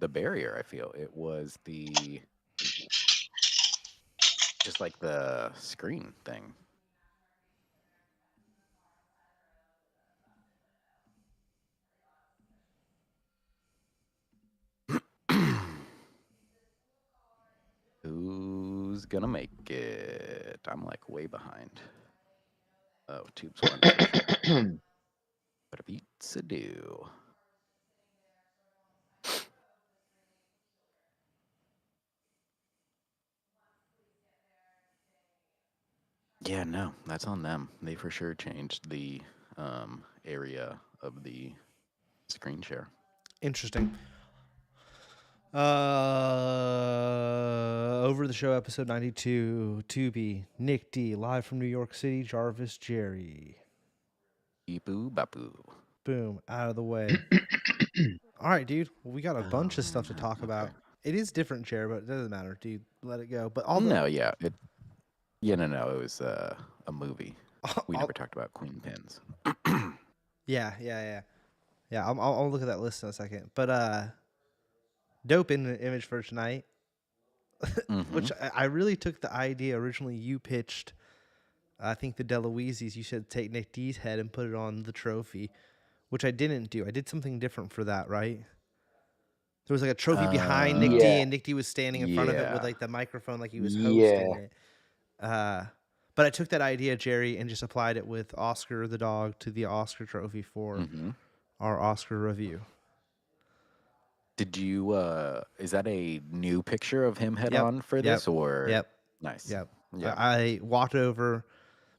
the barrier. I feel it was just like the screen thing. Who's gonna make it? I'm like way behind. Oh, Tube's one for sure. But a pizza do. Yeah, no, that's on them. They for sure changed the area of the screen share. Interesting. Over the show, episode 92, Tubi, Nick D, live from New York City, Jarvis, Jerry. Beepoo bapu. Boom, out of the way. All right, dude. Well, we got a bunch of stuff to talk about. Okay. It is different, Jerry, but it doesn't matter, dude. Let it go. But No, yeah, no. It was a movie. We never talked about Queen Pins. yeah. I'll look at that list in a second. But dope image for tonight. Which I really took the idea originally you pitched. I think the DeLuise's, you said take Nick D's head and put it on the trophy, which I didn't do. I did something different for that, right? There was like a trophy behind Nick D, Yeah. and Nick D was standing in front of it with Yeah. like the microphone, like he was Yeah. hosting it. But I took that idea, Jerry, and just applied it with Oscar the dog to the Oscar trophy for our Oscar review. Did you? Is that a new picture of him head Yep, on for this, or? Yep. Nice. Yep. Yeah. I walked over.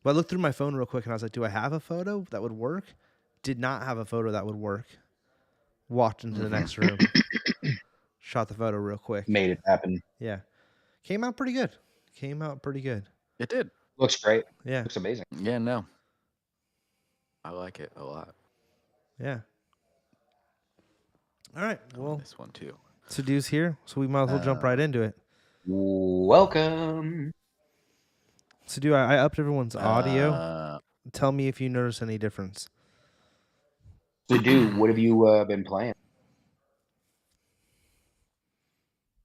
Well, I looked through my phone real quick, and I was like, "Do I have a photo that would work?" Did not have a photo that would work. Walked into the next room, shot the photo real quick. Made it happen. Yeah, came out pretty good. It did. Looks great. Yeah, Looks amazing. Yeah, no. I like it a lot. yeah. All right, well, This one too. Sadu's here, so we might as well jump right into it. Welcome. Sadu, I upped everyone's audio. Tell me if you notice any difference. So, dude, what have you been playing?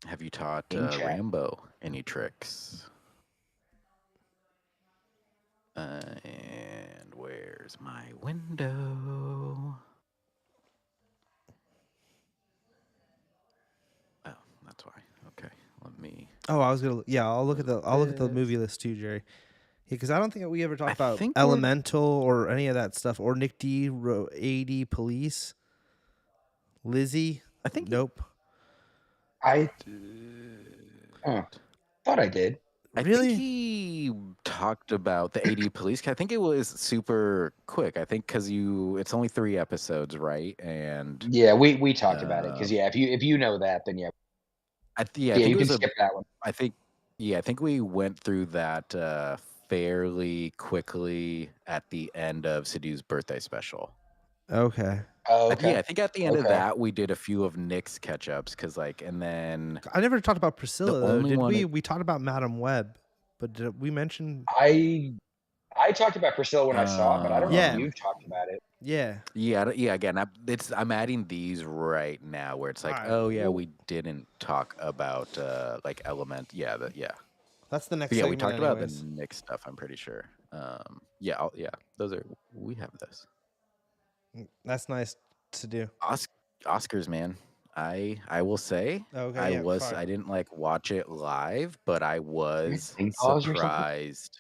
Have you taught In chat. Rambo any tricks? And where's my window? Oh, that's why. Okay, let me. Oh, I was gonna. Yeah, I'll look at the movie list too, Jerry. Yeah, because I don't think we ever talked about think Elemental or any of that stuff, or Nick D, AD Police, Lizzie. I think nope. I thought I did. I think he talked about the AD Police. I think it was super quick. I think because it's only 3 episodes, right? And Yeah, we talked about it because if you know that, then yeah. I think you it can was skip that one. I think we went through that fairly quickly at the end of Sadu's birthday special. Okay. Oh, okay. Yeah, I think at the end of that we did a few of Nick's catch-ups and then I never talked about Priscilla though. Did one we? We talked about Madam Web, but did we mention? I talked about Priscilla when I saw it, but I don't know if you talked about it. Yeah. Again, I'm adding these right now where it's like, Alright, oh yeah, we didn't talk about like Element. Yeah, that's the next. But yeah, we segment talked about anyways. the Nick stuff. I'm pretty sure. Those are we have this. That's nice to do. Oscars, man. I will say I didn't like watch it live, but I was surprised.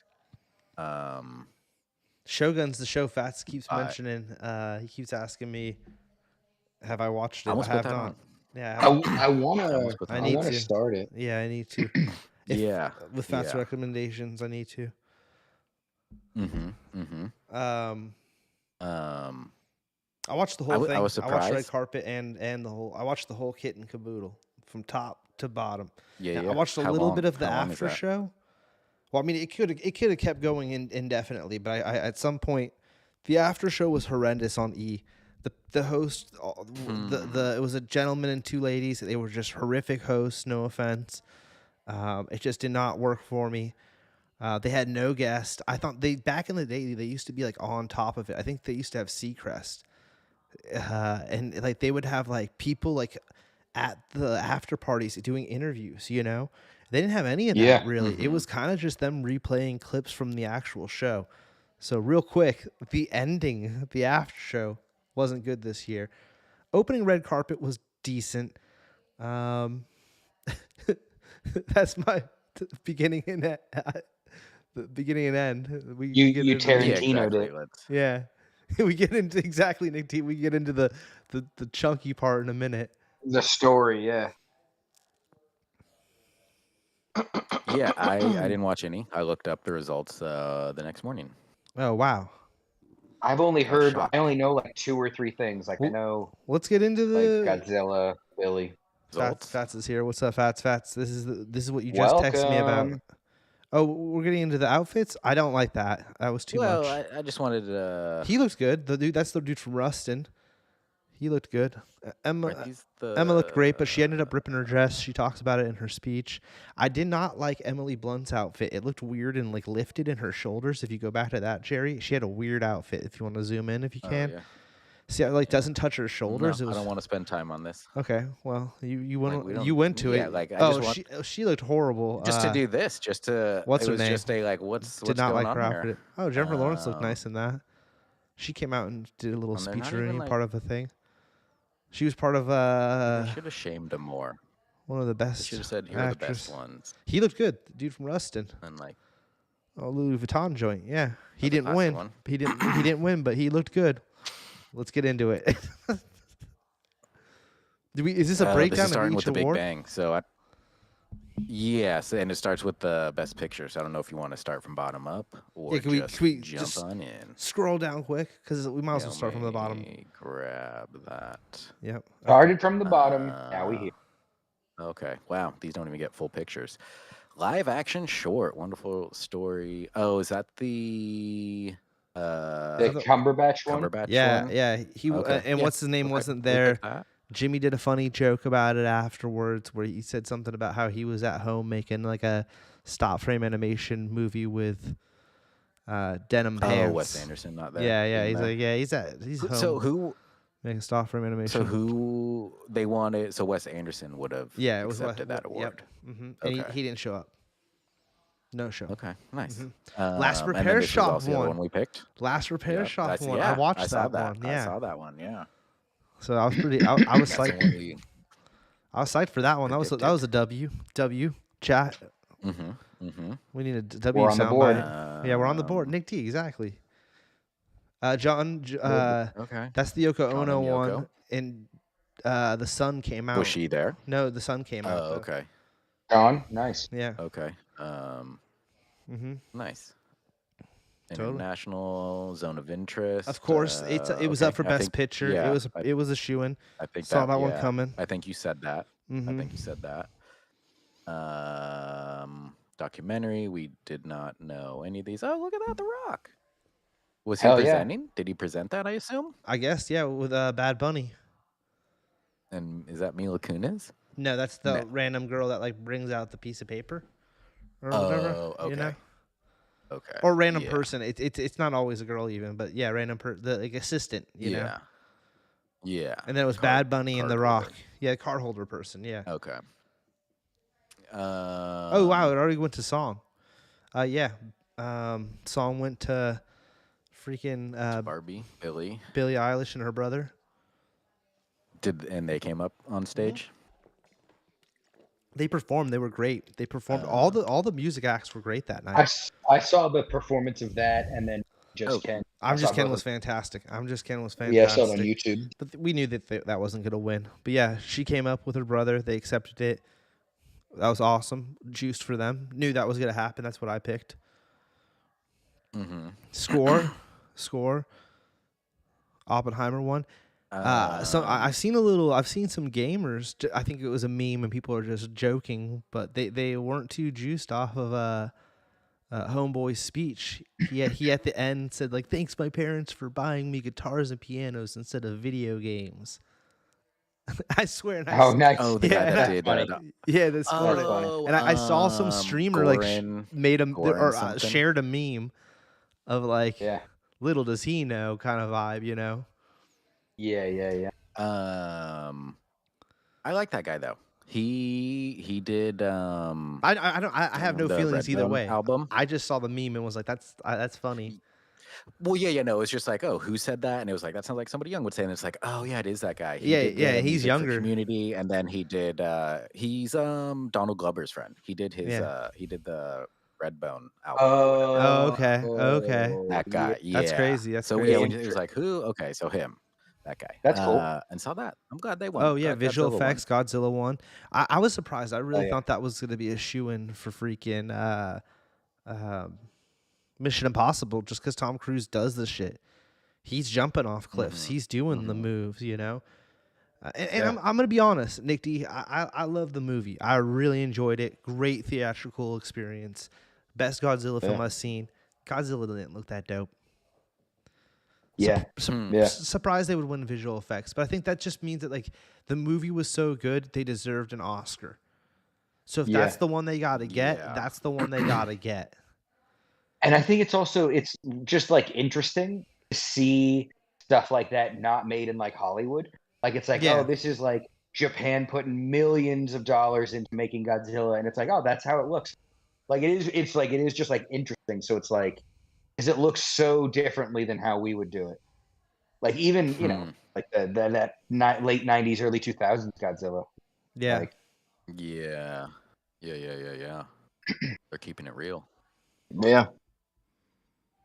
Shogun's the show Fats keeps mentioning. He keeps asking me, have I watched it? I have not. On. Yeah, I want to start it. Yeah, I need to. With Fats recommendations, I need to. I watched the whole thing. I was surprised. I watched Red Carpet and the whole. I watched the whole kit and caboodle from top to bottom. Yeah. I watched a little bit of the after show. Well, I mean, it could have kept going indefinitely, but I at some point, the after show was horrendous on E. The host, it was a gentleman and 2 ladies. They were just horrific hosts. No offense, it just did not work for me. They had no guest. I thought back in the day they used to be like on top of it. I think they used to have Seacrest, and like they would have like people like at the after parties doing interviews. They didn't have any of that Yeah. really. It was kind of just them replaying clips from the actual show. So real quick, the ending, the after show, wasn't good this year. Opening red carpet was decent. That's my beginning and the beginning and end. We get You into the Yeah, Tarantino'd exactly. it. Let's. yeah. We get into exactly Nick T. We get into the chunky part in a minute. The story, yeah. Yeah, I didn't watch any. I looked up the results the next morning. Oh wow. I Was shocked. only know like 2 or 3 things. Like I Well, know let's get into like the Godzilla, Billy. Results. Fats is here. What's up, Fats? This is what you just texted me about. Welcome. Oh, we're getting into the outfits. I don't like that. That was too Well, much. I just wanted to. He looks good. The dude, that's the dude from Rustin. He looked good. Are these Emma looked great, but she the? ended up ripping her dress. She talks about it in her speech. I did not like Emily Blunt's outfit. It looked weird and like lifted in her shoulders. If you go back to that, Jerry, she had a weird outfit. If you want to zoom in, if you Oh can, yeah. see, how, like Yeah. doesn't touch her No, shoulders. It I was don't want to spend time on this. okay. Well, you Like, went we you don't. went to Yeah, it. like I Oh, just want she looked horrible. just to do this. Just to. What's It her was name? just a like, Did what's not going like on her here? outfit. Oh, Jennifer Lawrence looked Um, nice in that. She came out and did a little and they're speech not or even any like. part of a thing. She was part of They should have shamed him more. one of the They should best have said, "Here are the best actors. ones," He looked good. The dude from Rustin. and like, Oh, Louis Vuitton joint. Yeah, he the didn't classic win. one. He didn't win, but he looked good. Let's get into it. Is this a This is breakdown of starting each with the Big award? Bang. So yes, and it starts with the best picture. So I don't know if you want to start from bottom up or Yeah, can we jump just on in. scroll down quick? Because we might as well Let start from the bottom. me grab that. Yep. Started from the bottom. Now we here. Okay. Wow. These don't even get full pictures. Live action short. Wonderful story. Oh, is that the The Cumberbatch one. Cumberbatch Yeah, one? yeah. Okay. And Yeah. what's his name Okay. wasn't We there. picked that. Jimmy did a funny joke about it afterwards, where he said something about how he was at home making like a stop frame animation movie with denim pants. Oh, Wes Anderson, not there. Yeah. in He's there. like, yeah, he's home. So who? Making stop frame animation. So who they wanted? So Wes Anderson would have Yeah, it was accepted that award. Yep. And Okay. he didn't show up. No show. Okay, nice. Last And then Repair this was Shop also the other won. one we picked. Last Repair Yep, Shop that's- one. yeah, I watched saw that one. Yeah. I saw that one. Yeah. So I was pretty. I was That's the like, one we. I was psyched for that one. That was a W. W. Chat. We need a W We're on the sound board. bite. Yeah, we're on the board. Nick T. Exactly. John. Okay. That's the Yoko John Ono and Yoko. one, and the Sun came out. Was she there? No, the Sun came out. Oh, though. okay. John, nice. Yeah. Okay. Nice. Totally. International Zone of Interest. Of course, it was up for I Best think- Picture. yeah, It was a shoo-in. I think Saw that one yeah, coming. I think you said that. I think you said that. Documentary. We did not know any of these. Oh, look at that, The Rock. Was he Hell yeah. presenting? Did he present that? I assume. I guess, yeah, with Bad Bunny. And is that Mila Kunis? No, that's the No. random girl that like brings out the piece of paper or whatever. Oh, okay. You know? Okay. Or random yeah. person. It's not always a girl even, but yeah, the like assistant. You know. Yeah. Yeah. And then it was Card- Bad Bunny and card The holder. Rock. Yeah, card holder person. Yeah. Okay. Oh wow, it already went to song. Yeah. Song went to freaking Barbie, Billy. Billie Eilish and her brother. And they came up on stage? They performed. They were great. They performed. All the music acts were great that night. I saw the performance of that, and then Just Ken. I'm I Just saw Ken both was of them. fantastic. I'm Just Ken was fantastic. Yeah, I saw it on YouTube. But we knew that that wasn't going to win. But yeah, she came up with her brother. They accepted it. That was awesome. Juiced for them. Knew that was going to happen. That's what I picked. Score. Oppenheimer won. I've seen some gamers. I think it was a meme and people are just joking, but they weren't too juiced off of Homeboy's speech. He at the end said like, "Thanks my parents for buying me guitars and pianos instead of video games." I swear. Oh, nice. Oh, the guy that did funny. that. Yeah, that's funny. funny. And I saw some streamer Goran, made a or something. shared a meme of like, Yeah. little does he know kind of vibe, you know. Yeah. I like that guy though. He did I have no the feelings either Redbone way. album. I just saw the meme and was like, that's funny. Well, yeah, no, it's just like, oh, who said that? And it was like, that sounds like somebody young would say. And it's like, oh yeah, it is that guy. He Yeah, did yeah, the he's music for younger. Community, and then he's Donald Glover's friend. He did Yeah. he did the Redbone album or whatever. Oh, Oh, okay. Okay. That yeah, guy, That's yeah. crazy. That's So yeah, when crazy. it was like, who? Okay, so him, that guy. that's cool. And saw that. I'm glad they won. Oh yeah, Glad visual Godzilla won. effects, Godzilla 1. I was surprised. I Oh really yeah, thought that was gonna be a shoe-in for freaking um, Mission Impossible, just because Tom Cruise does this shit. He's jumping off cliffs. Mm-hmm. He's doing the Mm-hmm. moves, you know. And yeah, I'm gonna be honest, Nick D. I love the movie. I really enjoyed it. Great theatrical experience. Best Godzilla film yeah, I've seen. Godzilla didn't look that dope. yeah, Hmm. yeah, Surprised they would win visual effects, but I think that just means that like the movie was so good they deserved an Oscar. So if yeah. that's the one they gotta get, Yeah. that's the one they gotta get. And I think it's just like interesting to see stuff like that not made in like Hollywood. Like it's like, oh, Yeah, this is like Japan putting millions of dollars into making Godzilla, and it's like, oh, that's how it looks. Like it's like it is just like interesting. So it's like, because it looks so differently than how we would do it. Like even Hmm. like late '90s, early 2000s Godzilla. yeah. Like Yeah. Yeah. They're keeping it real. yeah,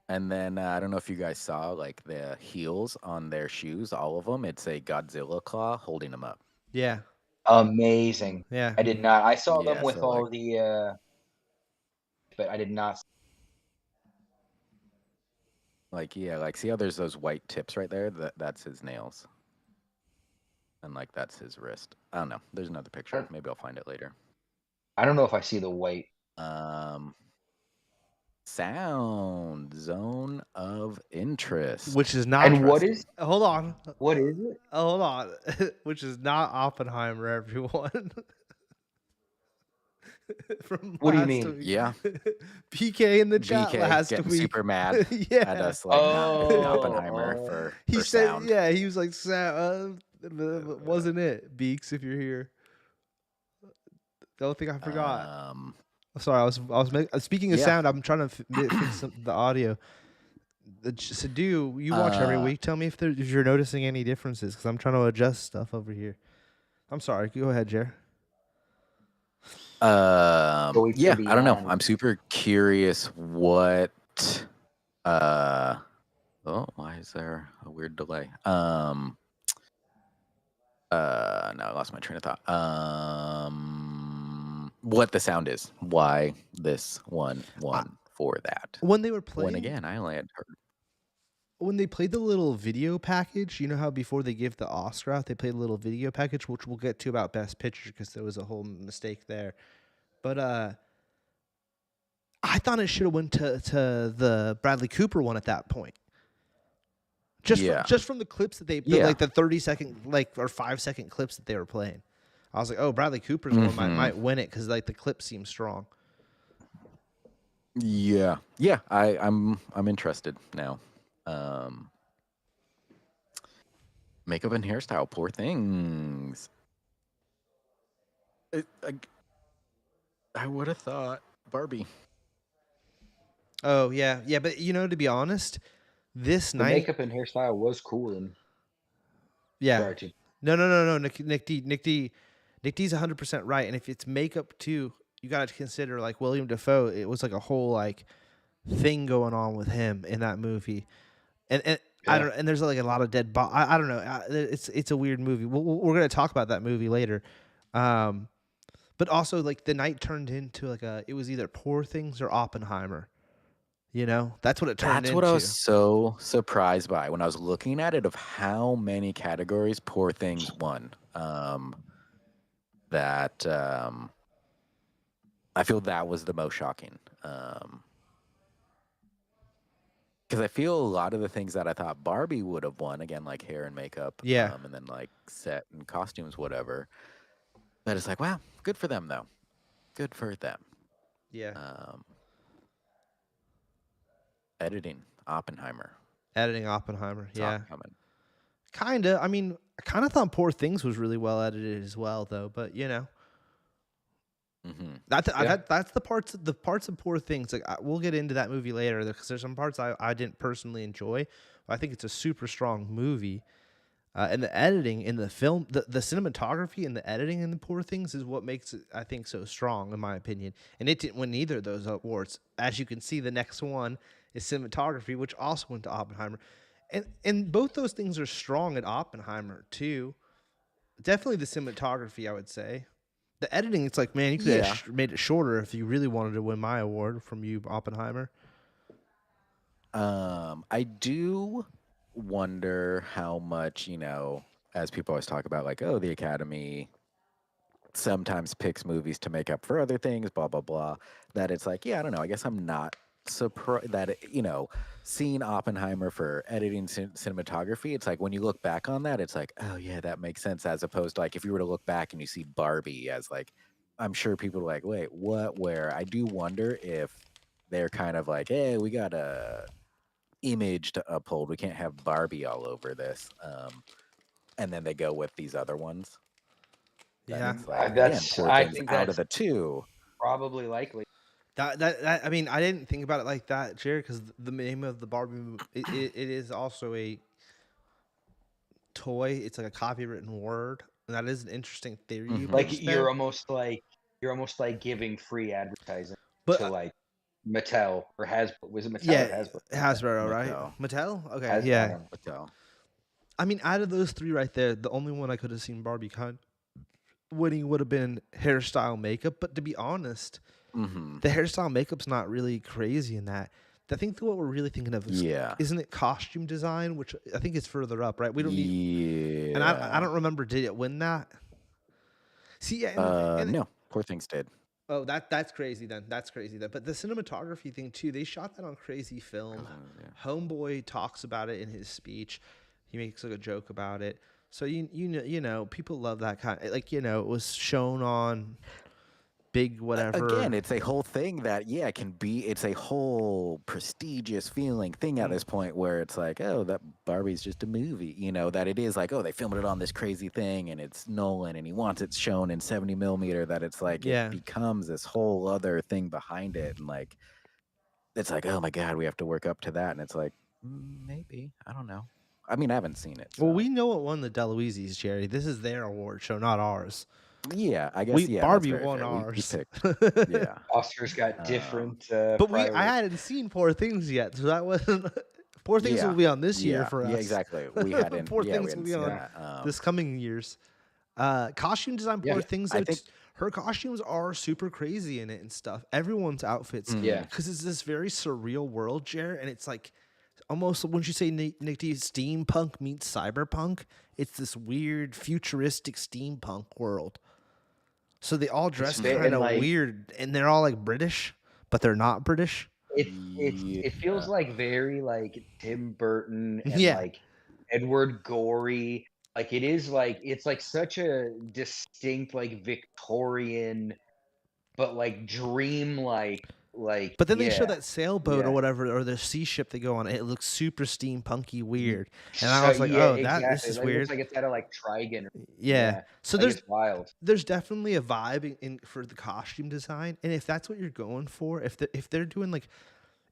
And then I don't know if you guys saw like the heels on their shoes, all of them. It's a Godzilla claw holding them up. Yeah. amazing. Yeah. I did not. I saw them Yeah, with so like all the, but I did not. yeah, like see how there's those white tips right there? That's his nails. And like that's his wrist. I don't know. There's another picture. Maybe I'll find it later. I don't know if I see the white. Um Sound zone of interest. Which is not. And what is Hold on. what is it? Hold on. Which is not Oppenheimer, everyone. From What do you last mean? week. Yeah. PK in the chat BK last getting week. super mad at Yeah. us like not picking Oh, Oppenheimer oh. for He said, sound. yeah, he was like, wasn't it, Beaks, if you're here. The only thing I forgot. Sorry, speaking of Yeah. sound, I'm trying to fix the audio. So you watch every week. Tell me if you're noticing any differences, because I'm trying to adjust stuff over here. I'm sorry. Go ahead, Jer. Yeah, I don't know. I'm super curious what oh, why is there a weird delay? No, I lost my train of thought. What the sound is. Why this one won for that. When they were playing, When again, I only had heard. When they played the little video package, you know how before they give the Oscar out, they played a little video package, which we'll get to about Best Picture because there was a whole mistake there. But I thought it should have went to the Bradley Cooper one at that point. Just from the clips that like the 30-second or 5-second clips that they were playing. I was like, oh, Bradley Cooper's one might win it because like the clip seems strong. Yeah. I'm interested now. Makeup and hairstyle, poor things. I would have thought Barbie. Oh yeah, but to be honest, this The night makeup and hairstyle was cool and yeah. No, Nick D's 100% right, and if it's makeup too, you got to consider like William Dafoe. It was like a whole like thing going on with him in that movie, and I don't. And there's like a lot of dead. I don't know. It's a weird movie. We're gonna talk about that movie later, but also like the night turned into like it was either Poor Things or Oppenheimer. That's what it turned into. That's what I was so surprised by when I was looking at it of how many categories Poor Things won. I feel that was the most shocking. Because I feel a lot of the things that I thought Barbie would have won, again, like hair and makeup, and then like set and costumes, whatever. But it's like, wow, good for them though. Good for them. Yeah. Editing Oppenheimer. Yeah. Coming. Kinda. I mean, I kind of thought Poor Things was really well edited as well, though. But you know, that's the parts of Poor Things. Like we'll get into that movie later because there's some parts I didn't personally enjoy. But I think it's a super strong movie. And the editing in the film, the cinematography and the editing in the Poor Things is what makes it, I think, so strong, in my opinion. And it didn't win either of those awards. As you can see, the next one is cinematography, which also went to Oppenheimer. And both those things are strong at Oppenheimer, too. Definitely the cinematography, I would say. The editing, it's like, man, you could have made it shorter if you really wanted to win my award from you, Oppenheimer. I do wonder how much, as people always talk about, like, oh, the Academy sometimes picks movies to make up for other things, blah, blah, blah, that it's like, yeah, I don't know. I guess I'm not surprised that, seeing Oppenheimer for editing cinematography, it's like when you look back on that, it's like, oh, yeah, that makes sense. As opposed to like if you were to look back and you see Barbie as like, I'm sure people are like, wait, what, where? I do wonder if they're kind of like, hey, we got a image to uphold. We can't have Barbie all over this. And then they go with these other ones. Yeah, like, I think out of the two, probably likely. That I mean, I didn't think about it like that, Jared, because the name of the Barbie movie, it is also a toy. It's like a copywritten word, and that is an interesting theory. You like you're almost like giving free advertising to like Mattel or Hasbro. Was it Mattel or Hasbro? Hasbro, right? Mattel. Okay, Hasbro, yeah. Mattel. I mean, out of those three right there, the only one I could have seen Barbie winning would have been hairstyle makeup. But to be honest, the hairstyle makeup's not really crazy in that. I think what we're really thinking of is, isn't it costume design, which I think is further up, right? We don't need. And I don't remember, did it win that? See, no, Poor Things did. Oh, that's crazy then. That's crazy then. But the cinematography thing too, they shot that on crazy film. Homeboy talks about it in his speech. He makes like a joke about it. So you know people love that kind of, like, it was shown on big whatever. Again, it's a whole thing that it's a whole prestigious feeling thing at this point where it's like, oh, that Barbie's just a movie, that it is like, oh, they filmed it on this crazy thing and it's Nolan and he wants it shown in 70 millimeter, that it's like it becomes this whole other thing behind it, and like it's like, oh my God, we have to work up to that, and it's like, maybe, I don't know. I mean, I haven't seen it. So. Well, we know it won the DeLuise's, Jerry. This is their award show, not ours. Yeah, I guess. Barbie won ours. We picked. Yeah, Oscars got different. But I hadn't seen Poor Things yet, so that wasn't. Poor Things will be on this year for us. Yeah, exactly. We hadn't. Poor Things will be on this coming years. Costume design, Poor Things. I think her costumes are super crazy in it and stuff. Everyone's outfits. Because it's this very surreal world, Jared, and it's like. Almost, wouldn't you say, Nick, steampunk meets cyberpunk? It's this weird, futuristic steampunk world. So they all dress kind of weird, and they're all like British, but they're not British. It feels like very like Tim Burton and like Edward Gorey. Like it is like it's like such a distinct like Victorian, but like dream-like. But then they show that sailboat or whatever, or the sea ship they go on. It looks super steampunky weird, and I was like, "Oh, this is weird." It looks like it's out of like Trigon. So like it's wild. There's definitely a vibe for the costume design, and if that's what you're going for, if they're doing like,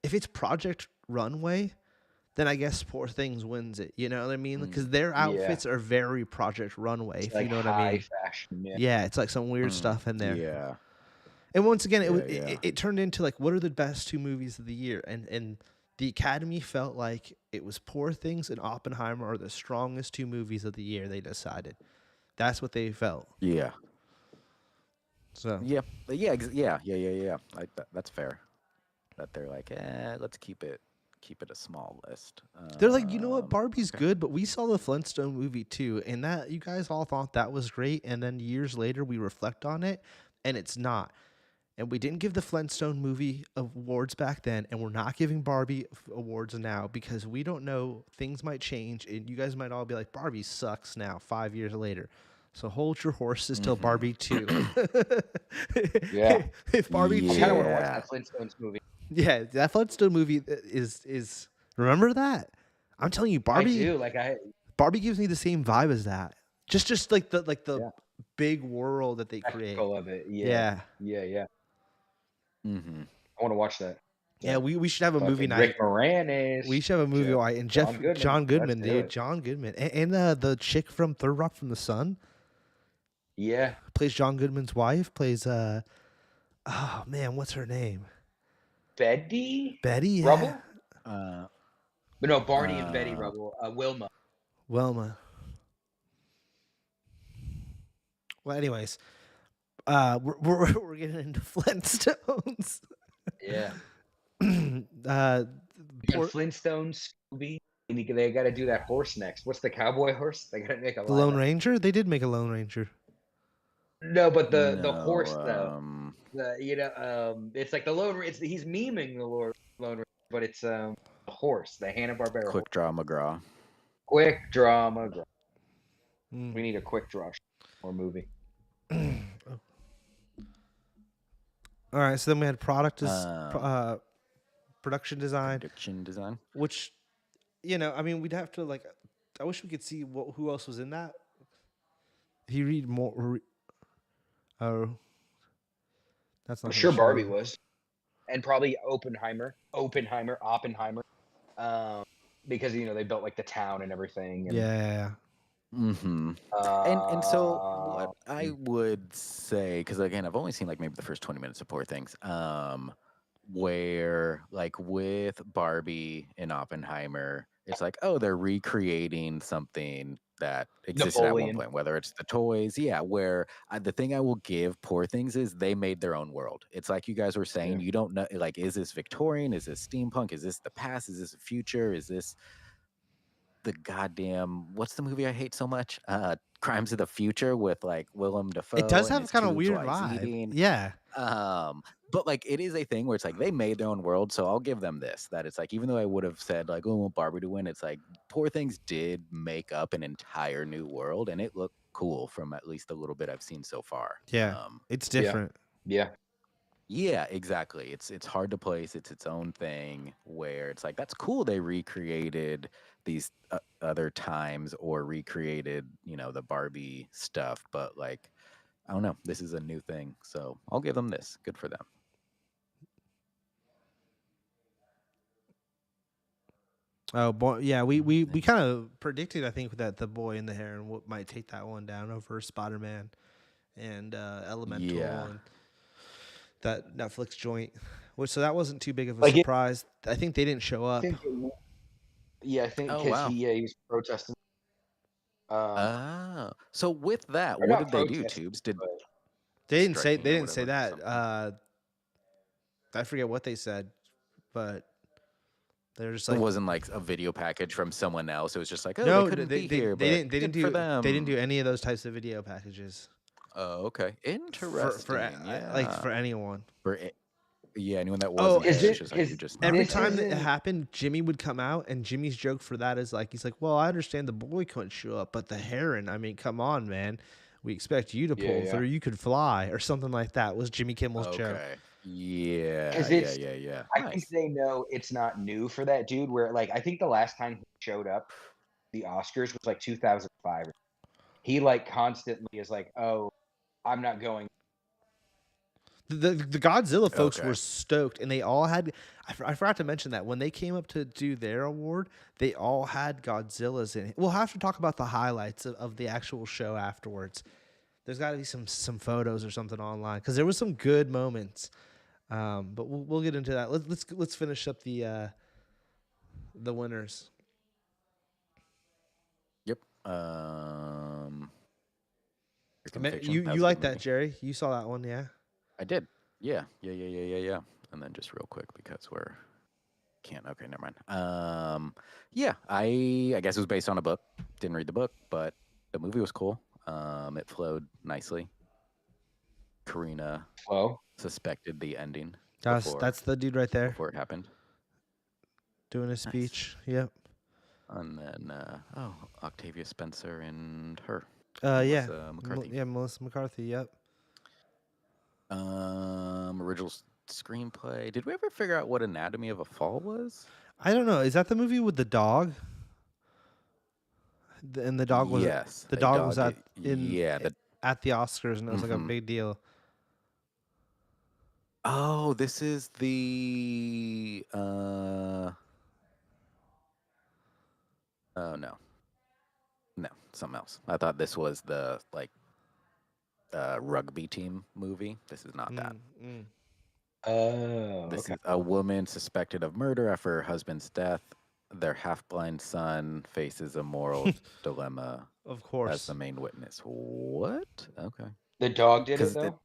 if it's Project Runway, then I guess Poor Things wins it. You know what I mean? Because their outfits are very Project Runway. If you know what I mean? Fashion, it's like some weird stuff in there. Yeah. And once again, it turned into like, what are the best two movies of the year? And the Academy felt like it was Poor Things and Oppenheimer are the strongest two movies of the year. They decided that's what they felt. Yeah. So yeah. That's fair. That they're like, let's keep it a small list. They're like, you know what, Barbie's good, but we saw the Flintstone movie too, and that you guys all thought that was great, and then years later we reflect on it, and it's not. And we didn't give the Flintstone movie awards back then, and we're not giving Barbie awards now because we don't know. Things might change, and you guys might all be like, Barbie sucks now, 5 years later. So hold your horses till Barbie 2. If Barbie 2... I kind of want to watch that Flintstones movie. Yeah, that Flintstone movie is... Remember that? I'm telling you, Barbie... I do. Barbie gives me the same vibe as that. Just like the Yeah. big world that they create. Spectacle of it. Yeah. Yeah. Mm-hmm. I want to watch that. Yeah, we should have a movie Fucking night. Rick Moranis. We should have a movie night. And John Goodman. John Goodman, Let's do dude. it. John Goodman. And the chick from Third Rock from the Sun Yeah. plays John Goodman's wife. Plays oh man, what's her name? Betty? Betty? Yeah. Rubble? Uh, But no, Barney and Betty Rubble. Wilma. Well, anyways, we're getting into Flintstones. Yeah. Poor, Flintstones, Scooby. They got to do that horse next. What's the cowboy horse? They got to make a the Lone Ranger. They did make a Lone Ranger. No, but the horse though. It's like the Lone. He's memeing the Lone Ranger, but it's the horse, the Hanna-Barbera. Quick Draw McGraw. Quick Draw McGraw. We need a Quick Draw or movie. All right, so then we had production design, which, I mean, we'd have to I wish we could see who else was in that. He read more. Oh, that's not. I'm sure Barbie was, and probably Oppenheimer, because they built like the town and everything. And, yeah. Mm-hmm. And so what I would say, because again, I've only seen like maybe the first 20 minutes of Poor Things, where like with Barbie and Oppenheimer, it's like, oh, they're recreating something that existed at one point, whether it's the toys. Yeah, where the thing I will give Poor Things is they made their own world. It's like you guys were saying, you don't know, like, is this Victorian? Is this steampunk? Is this the past? Is this the future? Is this the goddamn, what's the movie I hate so much? Crimes of the Future with like Willem Dafoe. It does have kind of weird vibe. Yeah. But like it is a thing where it's like they made their own world, so I'll give them this. That it's like even though I would have said like, oh, I want Barbie to win, it's like Poor Things did make up an entire new world, and it looked cool from at least a little bit I've seen so far. Yeah, it's different. Yeah, exactly. It's hard to place. It's its own thing where it's like, that's cool. They recreated these other times or recreated, the Barbie stuff. But like, I don't know. This is a new thing. So I'll give them this. Good for them. Oh, boy. Yeah, we kind of predicted, I think, that The Boy and the Heron might take that one down over Spider-Man and Elemental and that Netflix joint. So that wasn't too big of a surprise. I think they didn't show up. I think because he was protesting. So with that, what did they do, Tubes? They didn't say that. I forget what they said, but they're just like, it wasn't like a video package from someone else. It was just like, oh, no, they couldn't be here. They didn't do any of those types of video packages. Oh, okay, interesting. For anyone. Anyone that wasn't. Every time that it happened, Jimmy would come out, and Jimmy's joke for that is like, he's like, well, I understand the boy couldn't show up, but the heron, I mean, come on, man. We expect you to pull through. You could fly, or something like that was Jimmy Kimmel's joke. Yeah. I think they know it's not new for that dude. Where like I think the last time he showed up, the Oscars was like 2005. He like constantly is like, oh, I'm not going. The Godzilla folks were stoked, and they all had. I forgot to mention that when they came up to do their award, they all had Godzillas in it. We'll have to talk about the highlights of the actual show afterwards. There's got to be some photos or something online because there was some good moments. But we'll get into that. Let's finish up the winners. Yep. You like that, Jerry? You saw that one, yeah? I did. Yeah. And then just real quick because can't. Okay, never mind. Yeah. I guess it was based on a book. Didn't read the book, but the movie was cool. It flowed nicely. Karina suspected the ending. That's the dude right there. Before it happened. Doing a speech. Yep. And then, Octavia Spencer and her. Melissa McCarthy. Melissa McCarthy, yep. Original screenplay. Did we ever figure out what Anatomy of a Fall was? I don't know. Is that the movie with the dog? And the dog was Yes, the a dog was dog. at in Yeah. at the Oscars, and it was like a Mhm. big deal. Oh, this is the. Oh no, no, something else. I thought this was the rugby team movie. This is not that. Mm. Oh, This okay. is a woman suspected of murder after her husband's death. Their half-blind son faces a moral dilemma Of as the course. main witness. What? Okay. The dog did it Because though.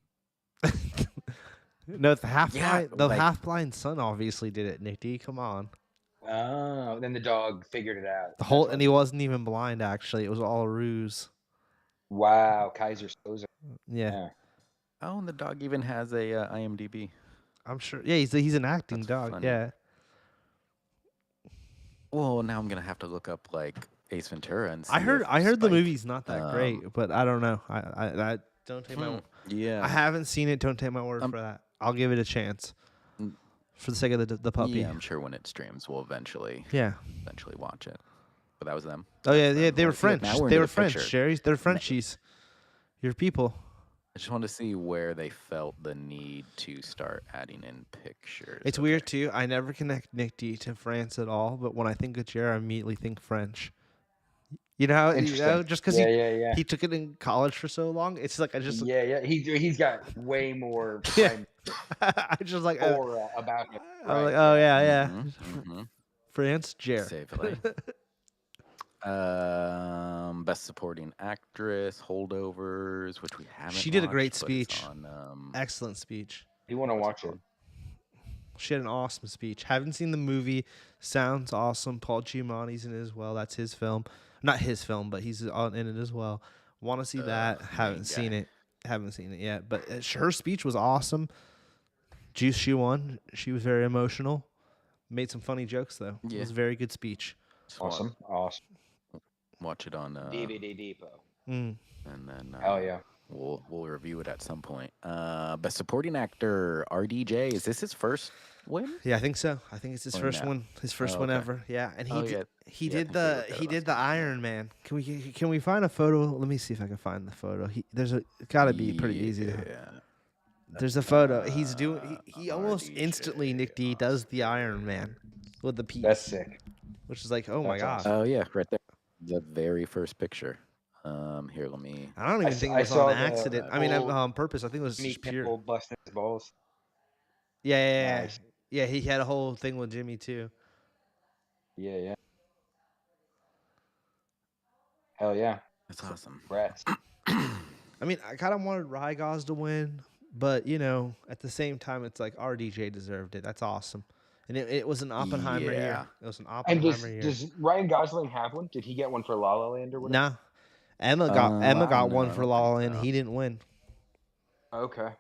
No, yeah, the like half blind son obviously did it. Nick D, come on. Oh, then the dog figured it out. The That's whole what and he wasn't even blind. Actually, it was all a ruse. Wow, Kaiser Soze. Yeah, Yeah. oh, and the dog even has a IMDb. I'm sure. Yeah, he's an acting That's dog. funny. Yeah, Well, now I'm gonna have to look up like Ace Ventura and I see heard if the Spike. movie's not that great, but I don't know. I don't take my. Yeah. I haven't seen it. Don't take my word for that. I'll give it a chance for the sake of the puppy. Yeah, I'm sure when it streams, we'll eventually watch it. But that was them. Oh yeah, Them. they were French. They Were French, Jerry. They're Frenchies. Your people. I just wanted to see where they felt the need to start adding in pictures. It's weird too. I never connect Nick D to France at all, but when I think of Jerry, I immediately think French. You know, just because he took it in college for so long, it's like I just He's got way more I just like aura about him. I'm like, oh yeah. France, Jerry. Safely. Best supporting actress, Holdovers, which we haven't. She did a great watched, speech. On, excellent speech. You want to watch it? She had an awesome speech. Haven't seen the movie. Sounds awesome. Paul Giamatti's in it as well. That's his film. Not his film, but he's in it as well. Want to see that. Haven't seen it. Haven't seen it yet. But her speech was awesome. Juice, she won. She was very emotional. Made some funny jokes, though. Yeah. It was a very good speech. Awesome. Watch it on DVD Depot. And then hell yeah. We'll review it at some point. Best supporting actor, RDJ. Is this his first win? Yeah, I think so. I think it's his first one. His first one ever. Yeah, and he did the Iron Man. Can we find a photo? Let me see if I can find the photo. There's got to be pretty easy. There's a photo. He's doing. He almost instantly Nick D does the Iron Man with the piece. That's sick. Which is like, oh my god. Oh yeah, right there. The very first picture. Here, let me. I don't even think it was on accident. I mean, on purpose. I think it was just pure. Busting his balls. Yeah. Nice. Yeah, he had a whole thing with Jimmy too. Yeah. Hell yeah. That's awesome. Rats. I mean, I kind of wanted Rygaz to win, but at the same time, it's like RDJ deserved it. That's awesome. And it was an Oppenheimer year. It was an Oppenheimer year. Does Ryan Gosling have one? Did he get one for La La Land or whatever? Nah. Emma got one for La La Land. He didn't win. Okay.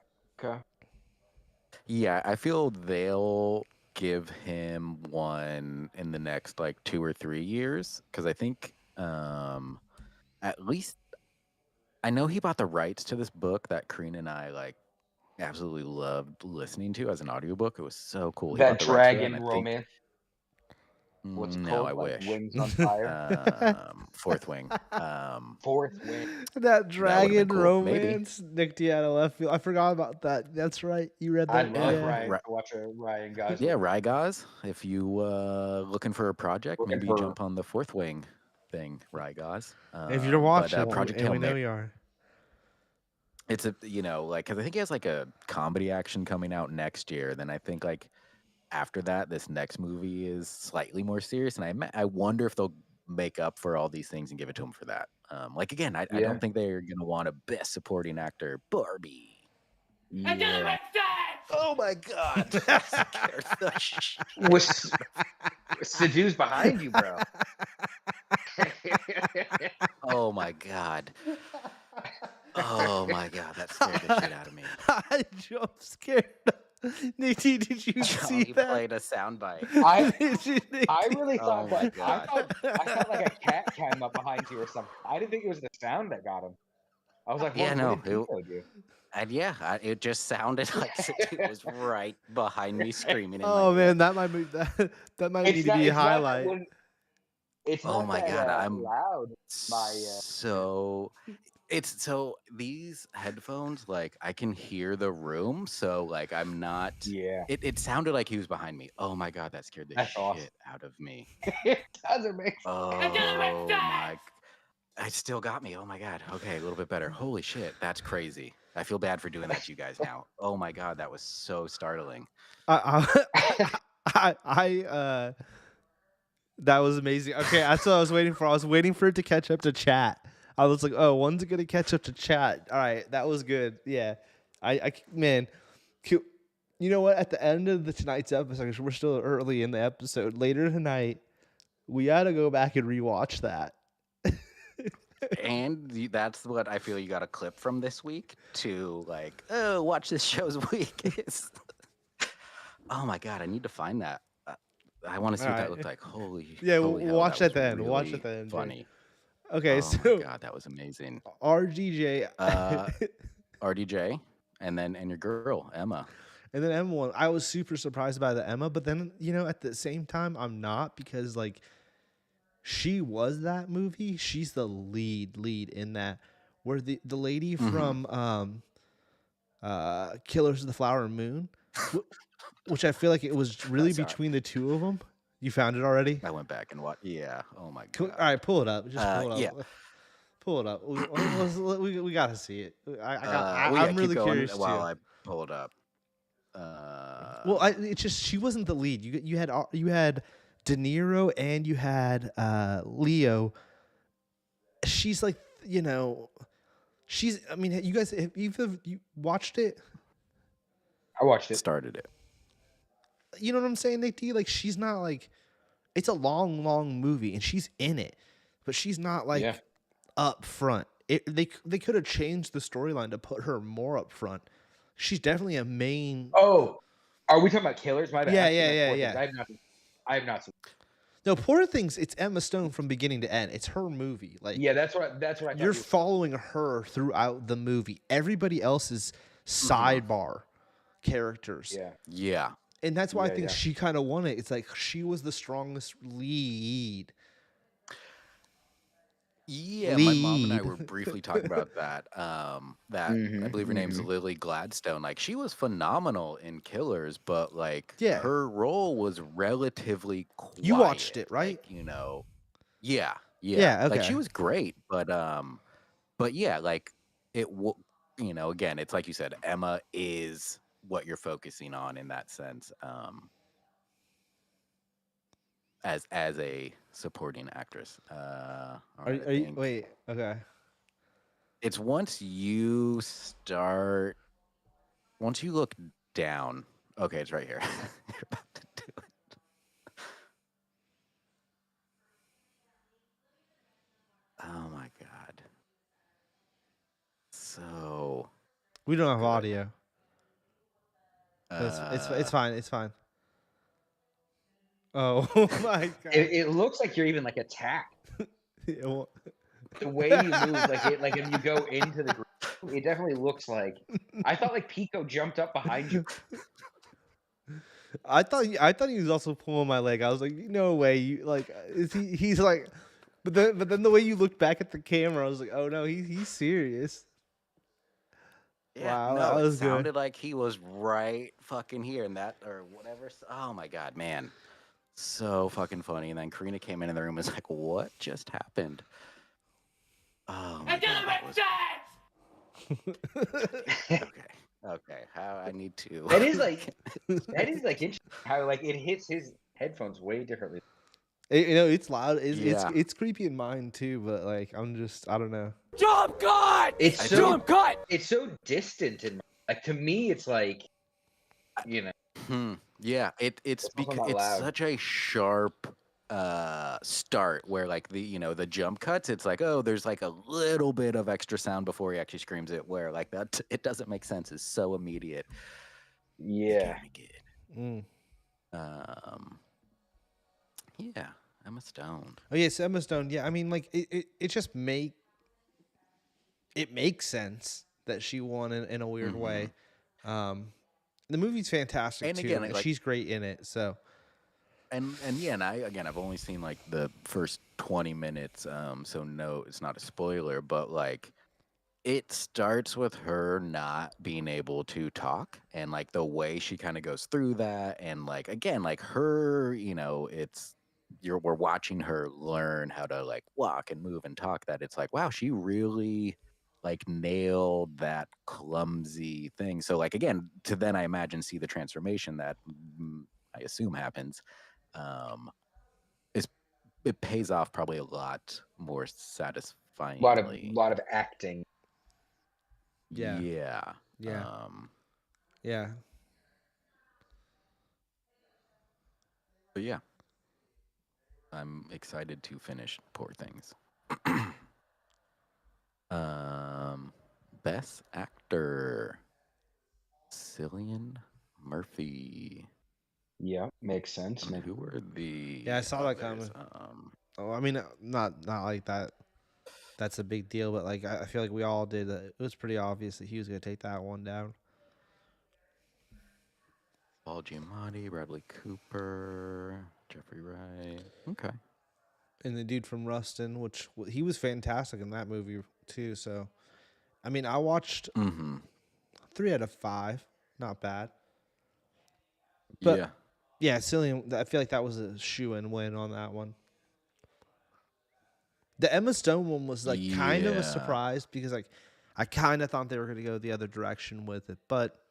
Yeah, I feel they'll give him one in the next 2 or 3 years because I think at least I know he bought the rights to this book that Karina and I absolutely loved listening to as an audiobook. It was so cool. That dragon romance. What's it called? I wish. Wings on fire. Fourth Wing. Fourth Wing. That dragon cool. Romance. Maybe. Nick D out of left field. I forgot about that. That's right. You read that. I love Ryan. Watch a Ryan Gosling. Yeah, Rygaz. If you looking for a project, maybe jump on the Fourth Wing thing, Rygaz. If you're watching, Project and we know you are. It's because I think he has a comedy action coming out next year. Then I think after that, this next movie is slightly more serious, and I wonder if they'll make up for all these things and give it to him for that. Again, I don't think they're gonna want a best supporting actor, Barbie. Yeah. Oh my god! Seduce behind you, bro. Oh my god. Oh my god, that scared the shit out of me. I'm scared. Nick D, did you see that? Played a soundbite. I really thought I thought a cat came up behind you or something. I didn't think it was the sound that got him. I was like, yeah, no, it just sounded like it was right behind me screaming. Oh man, that might be that might need to be a highlight. It's Oh not my that god, I'm loud. My so it's so these headphones, like I can hear the room, so like I'm not. yeah, It sounded like he was behind me. Oh my god, that scared the that's awesome. shit out of me. It doesn't make sense. Oh my, it still got me. Oh my god. Okay, a little bit better. Holy shit, that's crazy. I feel bad for doing that to you guys now. Oh my god, that was so startling. I that was amazing. Okay, that's what I was waiting for. I was waiting for it to catch up to chat. I was like, oh, when's it gonna catch up to chat? All right, that was good. Yeah, man, you know what? At the end of tonight's episode, 'cause we're still early in the episode. Later tonight, we gotta go back and rewatch that. And that's what I feel you got a clip from this week to like, oh, watch this show's week is. Oh my god, I need to find that. I want to see All what that right. looked like. Holy, Yeah, holy we'll hell, watch that was that then. We'll watch really it then, Jay. funny. Okay, Oh my so god, that was amazing. RDJ, RDJ, and your girl Emma. and then Emma one. I was super surprised by the Emma, but then at the same time, I'm not, because like she was that movie. She's the lead in that. Where the lady from Killers of the Flower Moon, which I feel like it was really Sorry. between the two of them. You found it already? I went back and watched. Yeah. Oh my All god. right, pull it up. Just pull it up. Yeah. Pull it up. We gotta see it. Well, I'm keep really going curious while too. I pull it up. Well, it's just she wasn't the lead. You had De Niro and you had Leo. She's like, she's. I mean, you guys, have you watched it? I watched it. Started it. You know what I'm saying, Nick D? Like, she's not like. It's a long, long movie, and she's in it, but she's not like up front. They could have changed the storyline to put her more up front. She's definitely a main. Oh, are we talking about Killers? My bad. Yeah. I have not seen. No, Poor Things. It's Emma Stone from beginning to end. It's her movie. Like, yeah, that's what I. You're following her throughout the movie. Everybody else is sidebar characters. Yeah. And that's why I think she kind of won it. It's like she was the strongest lead. Yeah, my mom and I were briefly talking about that. I believe her name's Lily Gladstone. Like, she was phenomenal in Killers, but like her role was relatively quiet. You watched it, right? Like, yeah. Okay. Like, she was great, but yeah, like again, it's like you said, Emma is what you're focusing on in that sense. As a supporting actress. Wait, okay. It's once you look down. Okay, it's right here. You're about to do it. Oh my god. So we don't have audio. It's fine. It's fine. Oh my god! It looks like you're even like attacked. The way you move, like if you go into the groove, it definitely looks like. I thought like Pico jumped up behind you. I thought he was also pulling my leg. I was like, no way. You like is he? He's like, but then the way you looked back at the camera, I was like, oh no, he's serious. Yeah, wow, no, that was it sounded good. like he was right fucking here and that or whatever. Oh my god, man. So fucking funny. And then Karina came in the room and was like, what just happened? Oh my god. Okay. How I need to. That is like interesting how like it hits his headphones way differently. It's loud. It's creepy in mine too, but like I don't know. Jump cut! It's so distant and like to me it's like Yeah, it's because it's such a sharp start where like the jump cuts, it's like, oh, there's like a little bit of extra sound before he actually screams it, where like that it doesn't make sense. It's so immediate. Yeah. Yeah, Emma Stone. Oh yes, Emma Stone. Yeah, I mean like it just makes sense that she won in a weird way. The movie's fantastic too. Again, she's great in it. So And yeah, and I've only seen like the first 20 minutes, so no, it's not a spoiler, but like it starts with her not being able to talk and like the way she kind of goes through that, and like again, like her, it's we're watching her learn how to like walk and move and talk, that it's like, wow, she really like nailed that clumsy thing. So like again, to then I imagine see the transformation that I assume happens, um is it pays off probably a lot more satisfyingly. Lot of acting. Yeah. Yeah. Yeah. Yeah. But yeah, I'm excited to finish Poor Things. um, Best Actor, Cillian Murphy. Yeah, makes sense. And who were Yeah, I the saw that others? coming. Oh, I mean, not like that. That's a big deal, but like I feel like we all did. It was pretty obvious that he was going to take that one down. Paul Giamatti, Bradley Cooper, Jeffrey Wright. Okay. And the dude from Rustin, which he was fantastic in that movie too. So, I mean, I watched 3 out of 5, not bad. But Yeah. yeah, Cillian, I feel like that was a shoe-in win on that one. The Emma Stone one was like kind of a Yeah. surprise because like I kind of thought they were going to go the other direction with it, but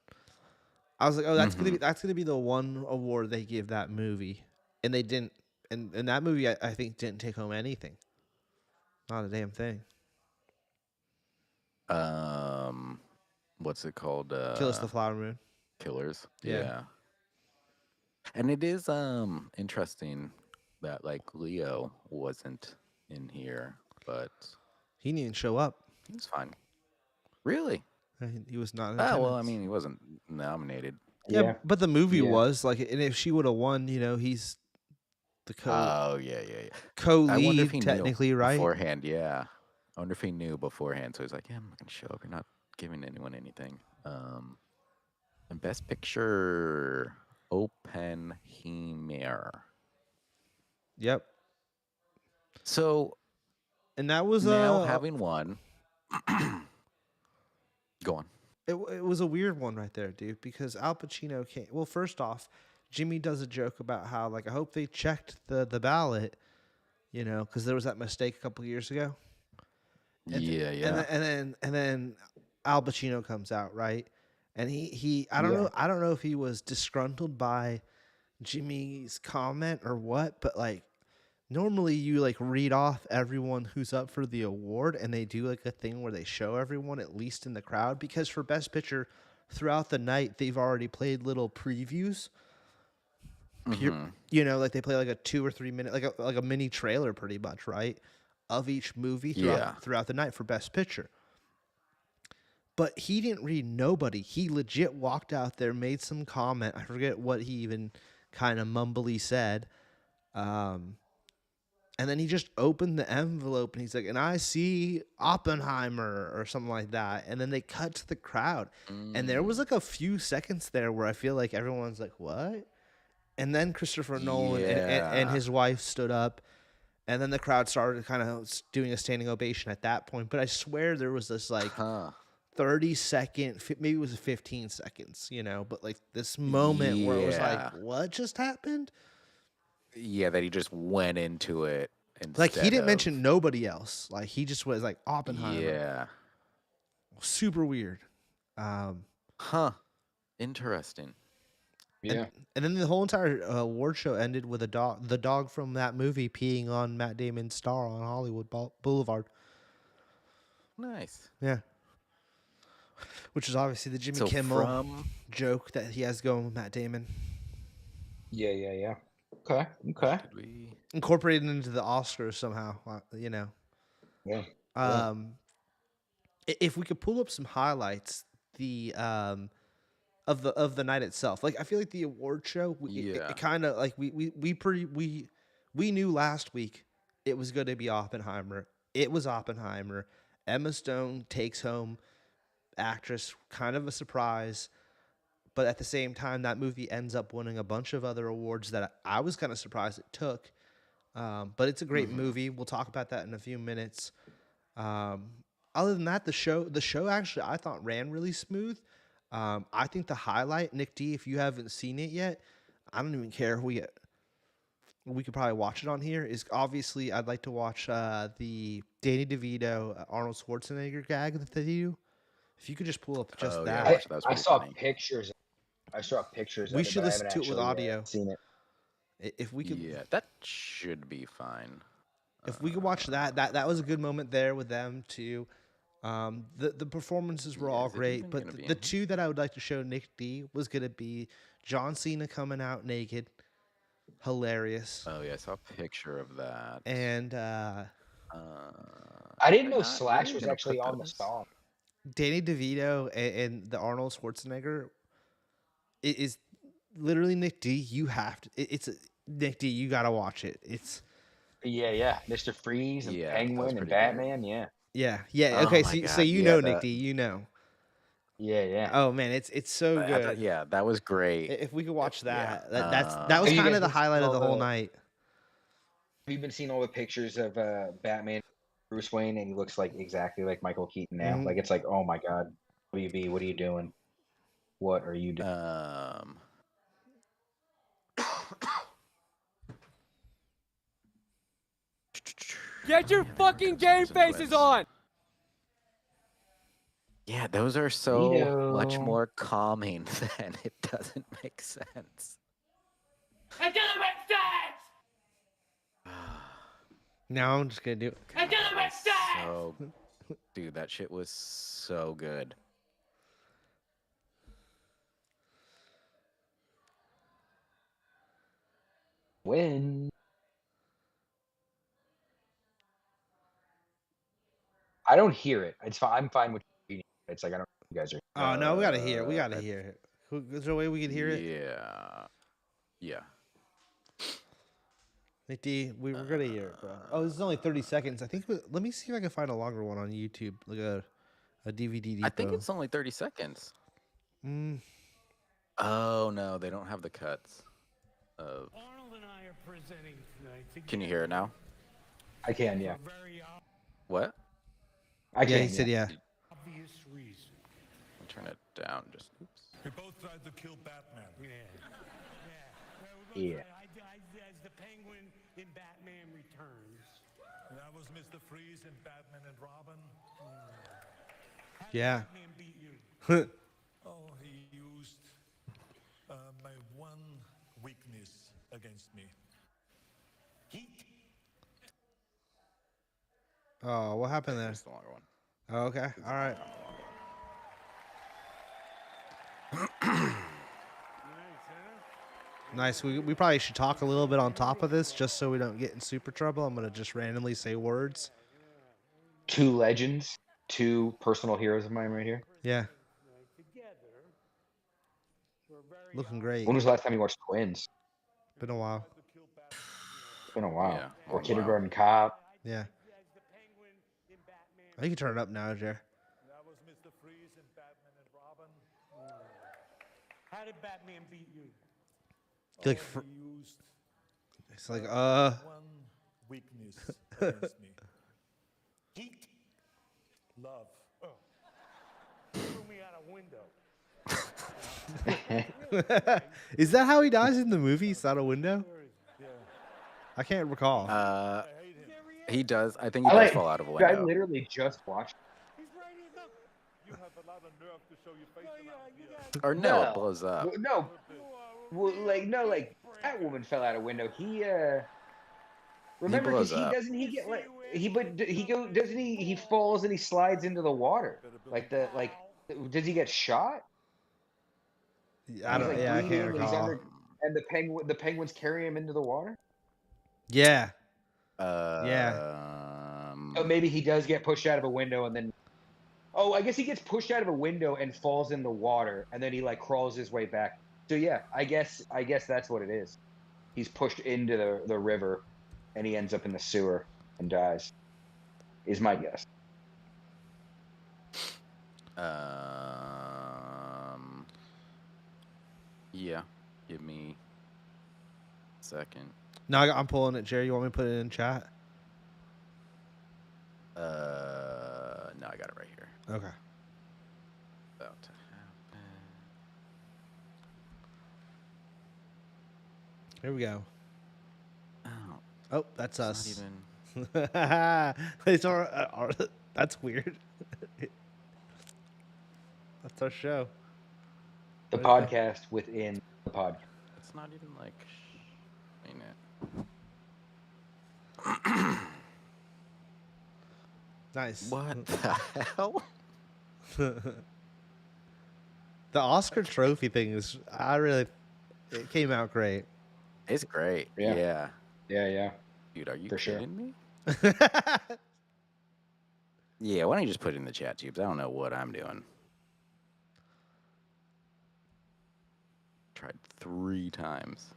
I was like, oh, that's gonna be the one award they give that movie, and they didn't. And that movie, I think, didn't take home anything. Not a damn thing. What's it called? Kill Us the Flower Moon. Killers. Yeah. Yeah. And it is interesting that like Leo wasn't in here, but He didn't even show up. he was fine. Really? He was not in Oh, attendance. well, I mean, he wasn't nominated. Yeah, but the movie was like, and if she would have won, he's the Oh, yeah. I wonder if co-lead he technically, knew right? beforehand. Yeah. I wonder if he knew beforehand. So he's like, yeah, I'm not going to show up. You're not giving anyone anything. And Best Picture, Oppenheimer. Yep. So And that was now having won. Go on. It was a weird one right there, dude, because Al Pacino came. Well, first off, Jimmy does a joke about how like I hope they checked the ballot, because there was that mistake a couple years ago. Yeah. And then Al Pacino comes out, right, and he I don't know if he was disgruntled by Jimmy's comment or what, but like normally you like read off everyone who's up for the award, and they do like a thing where they show everyone at least in the crowd, because for Best Picture throughout the night they've already played little previews. Like they play like a 2 or 3 minute like a mini trailer pretty much, right, of each movie throughout the night for Best Picture. But he didn't read nobody. He legit walked out there, made some comment. I forget what he even kind of mumbly said. And then he just opened the envelope and he's like, and I see Oppenheimer or something like that. And then they cut to the crowd. And there was like a few seconds there where I feel like everyone's like, what? And then Christopher Nolan and his wife stood up. And then the crowd started kind of doing a standing ovation at that point. But I swear there was this like 30-second, maybe it was 15 seconds, but like this moment where it was like, what just happened? Yeah, that he just went into it Like he didn't mention nobody else. Like he just was like Oppenheimer. Yeah. Super weird. Interesting. Yeah. And then the whole entire award show ended with the dog from that movie peeing on Matt Damon's star on Hollywood Boulevard. Nice. Yeah. Which is obviously the Jimmy Kimmel joke that he has going with Matt Damon. Yeah. Okay. Did we incorporated into the Oscars somehow? Yeah. If we could pull up some highlights, of the night itself, like I feel like the award show, it kind of like we knew last week it was going to be Oppenheimer. It was Oppenheimer. Emma Stone takes home actress, kind of a surprise. But at the same time, that movie ends up winning a bunch of other awards that I was kind of surprised it took. But it's a great movie. We'll talk about that in a few minutes. Other than that, the show actually I thought ran really smooth. I think the highlight, Nick D, if you haven't seen it yet, I don't even care. We could probably watch it on here. Is obviously I'd like to watch the Danny DeVito Arnold Schwarzenegger gag that they do. If you could just pull up just that. Yeah, that was I pretty saw funny. pictures. I saw pictures We of it, should but I haven't listen to it with actually audio. seen it. If we could, Yeah, that should be fine. if we could watch that was a good moment there with them too. The performances were all is it great, even but gonna be the in two that I would like to show Nick D was gonna be John Cena coming out naked, hilarious, Oh yeah, I saw a picture of that. and I didn't they're know not Slash really was gonna actually put on the those. song. Danny DeVito and the Arnold Schwarzenegger. It is literally Nick D. You have to. It's Nick D. You gotta watch it. It's Yeah, Mr. Freeze and Yeah, that was Penguin and pretty good. Batman. Yeah. yeah. Oh Okay, my so god, you yeah, know Nick D. You know. Yeah. Oh man, it's so I thought, good. yeah, that was great. If we could watch Yeah, that was Have you kind guys of the been seeing highlight of all the whole the? night. Have you been seeing all the pictures of Batman, Bruce Wayne, and he looks like exactly like Michael Keaton now? Mhm. Like it's like, oh my God, WB, what are you doing? What are you doing? Get your fucking game faces on! Yeah, those are so much more calming than it doesn't make sense. It doesn't make sense! Now I'm just gonna do it. It doesn't make sense! So, dude, that shit was so good. When? I don't hear it. It's fine. I'm fine with reading it. It's like I don't know if you guys are. Oh no, we gotta hear it. We gotta hear it. Is there a way we can hear it? Yeah. Nick D, we're gonna hear it, bro. Oh, this is only 30 seconds. I think. Let me see if I can find a longer one on YouTube, like a DVD Depot. I think it's only 30 seconds. Oh no, they don't have the cuts. Of... Arnold and I are presenting tonight. Can you hear it now? I can, yeah. What? I can. Yeah, he said yeah. Obvious reason. I'll turn it down. Just oops. We both tried to kill Batman. Yeah. As the Penguin in Batman Returns. And I was Mr. Freeze in Batman and Robin. Yeah. Batman beat you. Oh, he used my one weakness against me. Heat. Oh, what happened there? That's the longer one. Oh, okay. All right. Nice. We probably should talk a little bit on top of this just so we don't get in super trouble. I'm going to just randomly say words. Two legends, two personal heroes of mine right here. Yeah. Looking great. When was the last time you watched Twins? Been a while. It's been a while. Yeah, Or long Kindergarten Cop. Yeah. I think you turn it up now, Jer. And I was Mr. Freeze in Batman and Robin. How did Batman beat you? Like, He used it's like, one weakness against me. Heat. Love. Threw me out a window. Is that how he dies in the movie? It's out a window? I can't recall. He does. I think he does fall out of a window. I literally just watched. He's right here. Look. You have a lot of nerve to show your face around here. Or no, it blows up. No. Well, like that woman fell out a window. He remember blows because up. doesn't he get like doesn't he falls and he slides into the water does he get shot? I don't. He's, like, Yeah, I bleeding, can't and he's recall. and the penguins carry him into the water. Yeah. Oh, maybe he does get pushed out of a window and then. Oh, I guess he gets pushed out of a window and falls in the water, and then he like crawls his way back. So yeah, I guess that's what it is. He's pushed into the river, and he ends up in the sewer and dies. Is my guess. Yeah. Give me a second. No, I'm pulling it, Jerry. You want me to put it in chat? No, I got it right here. Okay. About to happen. Here we go. Oh, that's us. Not even. It's our that's weird. That's our show. The Right there. podcast within the podcast. It's not even like. Ain't it? Nice. What the hell? The Oscar trophy thing is, it came out great. It's great. Yeah. Yeah. Dude, are you For kidding sure. me? Yeah, why don't you just put it in the chat, Tubes? I don't know what I'm doing. Tried 3 times.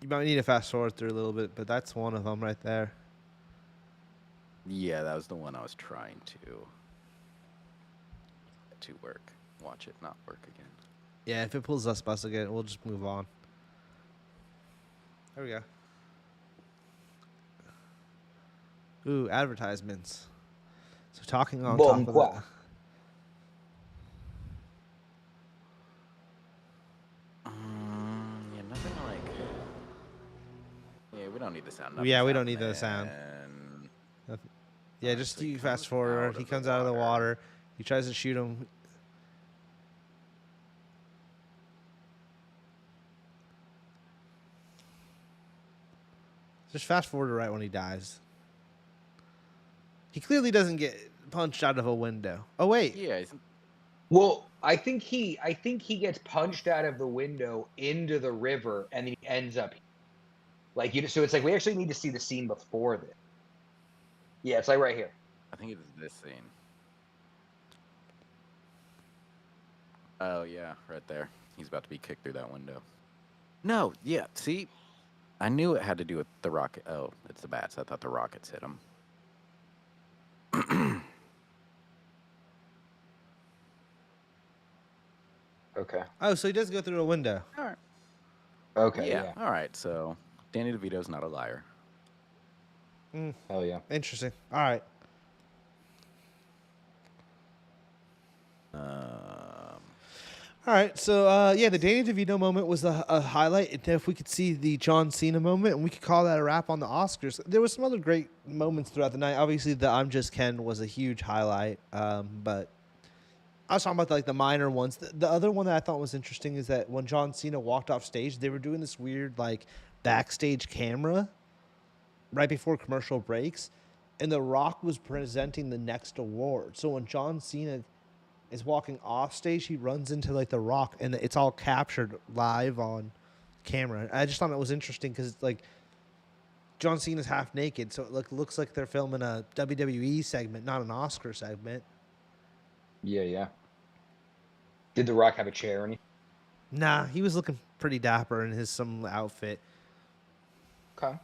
You might need to fast forward through a little bit, but that's one of them right there. Yeah, that was the one I was trying to work. Watch it not work again. Yeah, if it pulls us bus again, we'll just move on. There we go. Ooh, advertisements. So talking on top of that. Yeah, nothing like. Yeah, we don't need the sound. Yeah, we don't need the sound. Yeah, just you fast forward. He comes out of the water. He tries to shoot him. Just fast forward to right when he dies. He clearly doesn't get punched out of a window. Oh wait. Yeah. Well, I think he gets punched out of the window into the river, and then he ends up like So it's like we actually need to see the scene before this. Yeah, it's like right here. I think it is this scene. Oh yeah, right there. He's about to be kicked through that window. No, yeah. See, I knew it had to do with the rocket. Oh, it's the bats. I thought the rockets hit him. Okay. Oh, so he does go through a window. All right. Okay. Yeah. All right. So Danny DeVito's not a liar. Hell yeah. Interesting. All right. All right, so yeah, the Danny DeVito moment was a highlight. If we could see the John Cena moment, and we could call that a wrap on the Oscars. There was some other great moments throughout the night. Obviously, the "I'm Just Ken" was a huge highlight, but I was talking about like the minor ones. The other one that I thought was interesting is that when John Cena walked off stage, they were doing this weird like backstage camera right before commercial breaks, and The Rock was presenting the next award. So when John Cena is walking off stage, he runs into like The Rock, and it's all captured live on camera. I just thought it was interesting because it's like John Cena's half naked, so it looks like they're filming a WWE segment, not an Oscar segment. Yeah. Did The Rock have a chair or anything? Nah, he was looking pretty dapper in his some outfit. Okay.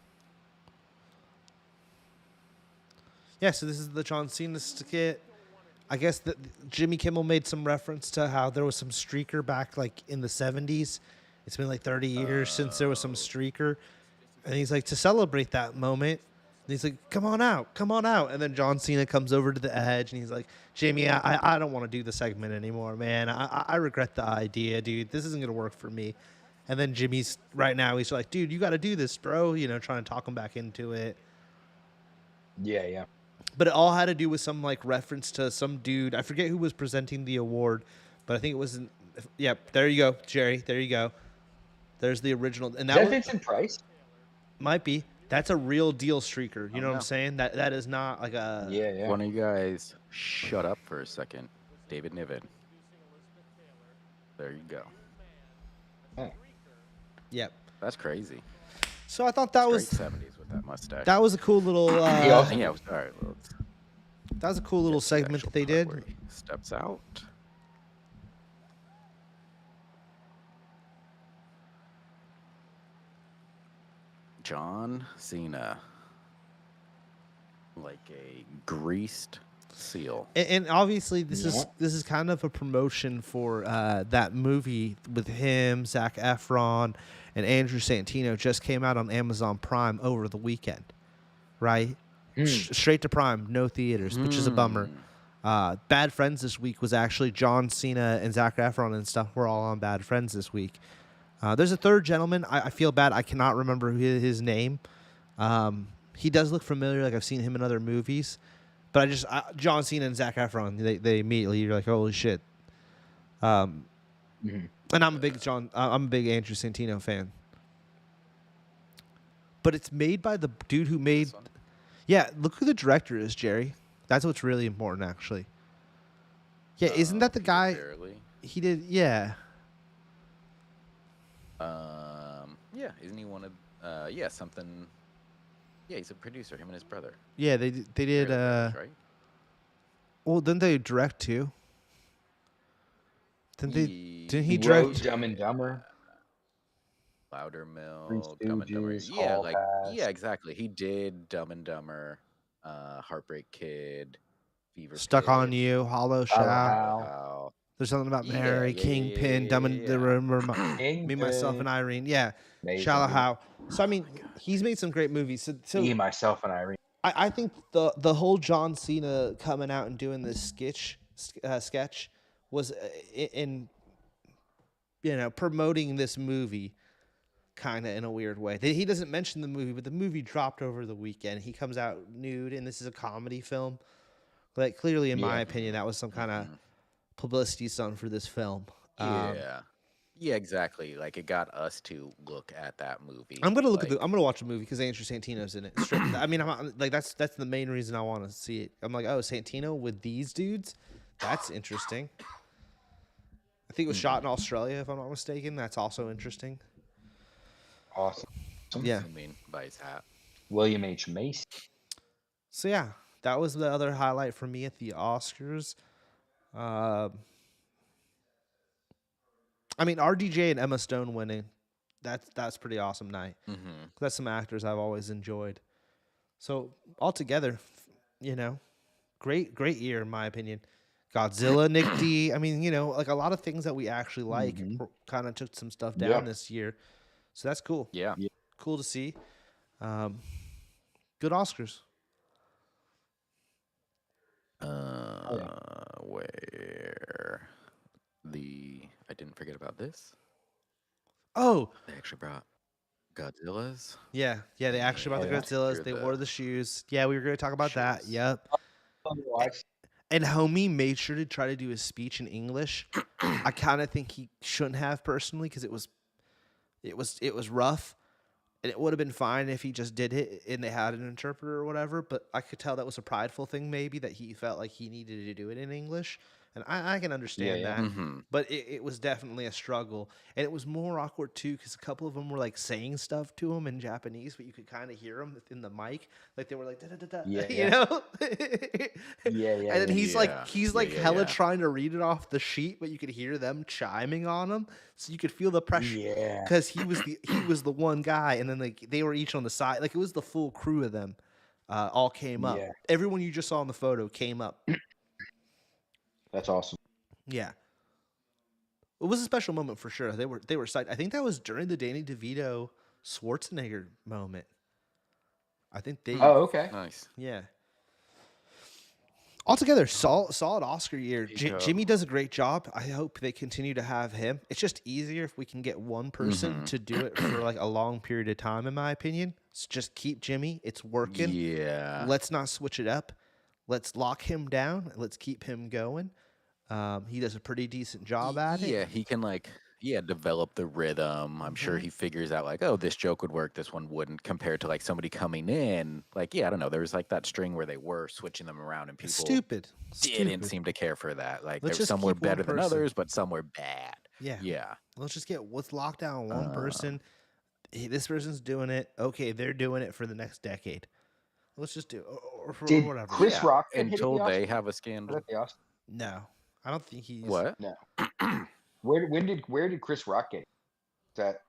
Yeah, so this is the John Cena skit. I guess that Jimmy Kimmel made some reference to how there was some streaker back like in the 70s. It's been like 30 years since there was some streaker. And he's like, to celebrate that moment, and he's like, come on out. And then John Cena comes over to the edge and he's like, Jimmy, I don't want to do the segment anymore, man. I regret the idea, dude. This isn't going to work for me. And then Jimmy's right now, he's like, dude, you got to do this, bro. You know, trying to talk him back into it. Yeah. But it all had to do with some like reference to some dude. I forget who was presenting the award, but I think it was. There you go, Jerry. There you go. There's the original, and that was Vincent Price. Might be. That's a real deal streaker. You know what I'm saying? That is not like a. Yeah. One of you guys shut up for a second. David Niven. There you go. Oh. Yep. That's crazy. So I thought that was 70s with that mustache. That was a cool little. Yeah. Sorry. That was a cool little segment that they did. Where he steps out. John Cena, like a greased seal. And obviously, this is kind of a promotion for that movie with him, Zac Efron, and Andrew Santino. Just came out on Amazon Prime over the weekend, right? Straight to Prime, no theaters, which is a bummer. Bad Friends this week was actually John Cena and Zac Efron and stuff. We're all on Bad Friends this week. There's a third gentleman. I feel bad. I cannot remember his name. He does look familiar. Like I've seen him in other movies. But John Cena and Zac Efron, they immediately, you're like, holy shit. And I'm a big Andrew Santino fan. But it's made by the dude who made, look who the director is, Jerry. That's what's really important, actually. Yeah, isn't that the guy? Barely. He did, yeah. Yeah, isn't he one of, something. Yeah, he's a producer, him and his brother. Yeah, they did, right? Well, didn't they direct too? Didn't he wrote direct Dumb and Dumber? Loudermilk, Dumb and Dumber. Yeah, exactly. He did Dumb and Dumber, Heartbreak Kid, Fever Stuck Pitch, on You, Hollow Shell. Wow. There's something about Mary, Kingpin, Dumb and Me, Myself, and Irene. Yeah, Shallow How. So I mean, he's made some great movies. So Me, Myself, and Irene. I think the whole John Cena coming out and doing this sketch was in promoting this movie kind of in a weird way. He doesn't mention the movie, but the movie dropped over the weekend. He comes out nude, and this is a comedy film. Like clearly, in my opinion, that was some kind of publicity stunt for this film. Yeah, exactly. Like it got us to look at that movie. I'm gonna I'm gonna watch the movie because Andrew Santino's in it. I mean, I'm like that's the main reason I want to see it. I'm like, oh, Santino with these dudes, that's interesting. I think it was shot in Australia, if I'm not mistaken. That's also interesting. Awesome. Yeah. I mean, by his hat. William H. Macy. So yeah, that was the other highlight for me at the Oscars. I mean, RDJ and Emma Stone winning, that's pretty awesome night. That's some actors I've always enjoyed. So altogether, great year in my opinion. Godzilla, Nick D. I mean, like a lot of things that we actually like kind of took some stuff down this year. So that's cool. Yeah. Cool to see. Good Oscars. Where I didn't forget about this. Oh, they actually brought Godzillas. Yeah, they actually brought the Godzillas. They wore the shoes. Yeah, we were going to talk about that. Yep. And homie made sure to try to do his speech in English. I kind of think he shouldn't have personally because it was rough. And it would have been fine if he just did it and they had an interpreter or whatever. But I could tell that was a prideful thing, maybe, that he felt like he needed to do it in English. And I can understand that. But it was definitely a struggle. And it was more awkward, too, because a couple of them were, like, saying stuff to him in Japanese, but you could kind of hear them in the mic. Like, they were like, da-da-da-da, you know? And then he's hella trying to read it off the sheet, but you could hear them chiming on him. So you could feel the pressure. Yeah. Because he was the one guy, and then they were each on the side. Like, it was the full crew of them all came up. Yeah. Everyone you just saw in the photo came up. That's awesome. Yeah. It was a special moment for sure. They were psyched. I think that was during the Danny DeVito Schwarzenegger moment. I think they. Oh, okay. Nice. Yeah. Altogether, solid Oscar year. Jimmy does a great job. I hope they continue to have him. It's just easier if we can get one person to do it for like a long period of time, in my opinion. So just keep Jimmy. It's working. Yeah. Let's not switch it up. Let's lock him down. Let's keep him going. He does a pretty decent job at it. Yeah, he can develop the rhythm. I'm sure he figures out like, oh, this joke would work, this one wouldn't, compared to like somebody coming in. Like, I don't know. There was like that string where they were switching them around and people didn't seem to care for that. Like, some were better than others, but some were bad. Yeah. Let's lock down one person. Hey, this person's doing it. Okay, they're doing it for the next decade. Let's just do or whatever. Chris Rock until they have a scandal. No, I don't think he's. What? No. Where did Chris Rock get? That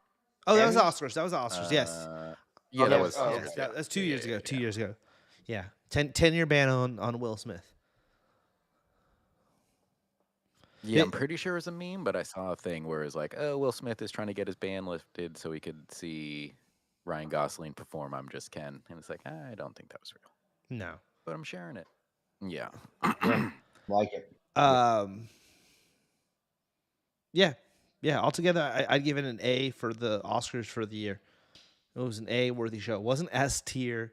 was Oscars. That was Oscars. Yes. That was. That's 2 years ago. 2 years ago. Yeah. 10-year ban on Will Smith. Yeah, I'm pretty sure it was a meme, but I saw a thing where it's like, oh, Will Smith is trying to get his ban lifted so he could see Ryan Gosling perform I'm Just Ken. And it's like, I don't think that was real. No. But I'm sharing it. Yeah. Yeah, like it. Yeah. Yeah. Altogether, I'd give it an A for the Oscars for the year. It was an A worthy show. It wasn't S tier,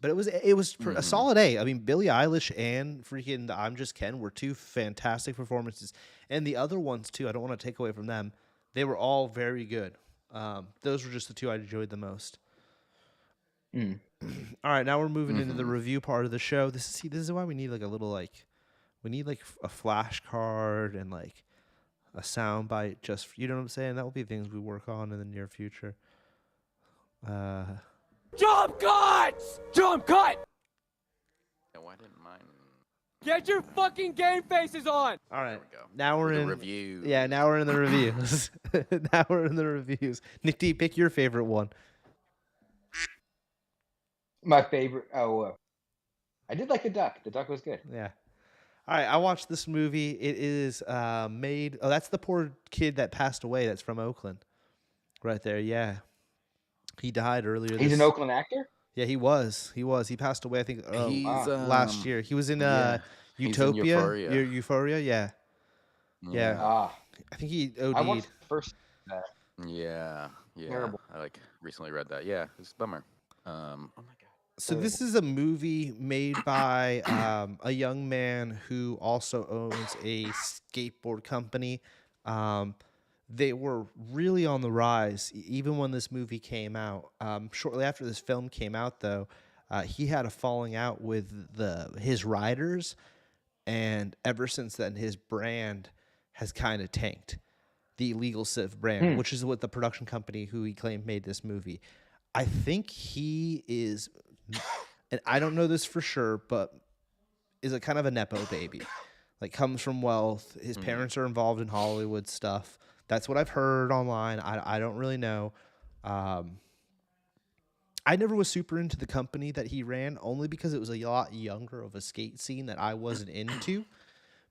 but it was a solid A. I mean, Billie Eilish and freaking the I'm Just Ken were two fantastic performances, and the other ones too. I don't want to take away from them. They were all very good. Those were just the two I enjoyed the most. All right, now we're moving into the review part of the show. This is why we need like a little we need like a flashcard and like a sound bite. Just you know what I'm saying. That will be things we work on in the near future. Jump cuts! Jump cut! No, I didn't mind. Get your fucking game faces on! All right, There we go. now we're in review. Yeah, now we're in the reviews. Now we're in the reviews. Nick D, pick your favorite one. My favorite. I did like the duck. The duck was good. Yeah. All right, I watched this movie. It is made. Oh, that's the poor kid that passed away. That's from Oakland, right there. Yeah, he died earlier. He's an Oakland actor. Yeah, he was. He passed away. I think He's last year. He was in he's in Utopia. Euphoria. Euphoria. Yeah. Yeah. I think he OD'd. I watched the first. Yeah. Terrible. I recently read that. Yeah, it's a bummer. Oh my god. So this is a movie made by a young man who also owns a skateboard company. They were really on the rise even when this movie came out. Shortly after this film came out, though, he had a falling out with his riders, and ever since then, his brand has kind of tanked. The Illegal Civ brand, which is what the production company who he claimed made this movie. I think he is, and I don't know this for sure, but is a kind of a Nepo baby. Like, comes from wealth. His parents are involved in Hollywood stuff. That's what I've heard online. I don't really know. I never was super into the company that he ran, only because it was a lot younger of a skate scene that I wasn't into.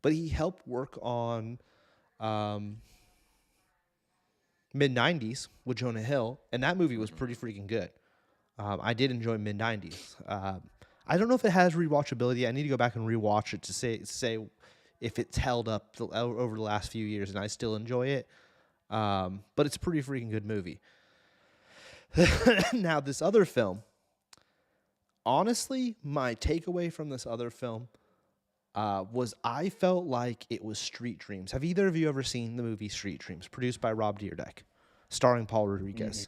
But he helped work on mid-90s with Jonah Hill, and that movie was pretty freaking good. I did enjoy mid-90s. I don't know if it has rewatchability. I need to go back and rewatch it to say if it's held up over the last few years, and I still enjoy it. But it's a pretty freaking good movie. Now, this other film, honestly, my takeaway from this other film was I felt like it was Street Dreams. Have either of you ever seen the movie Street Dreams, produced by Rob Dyrdek, starring Paul Rodriguez?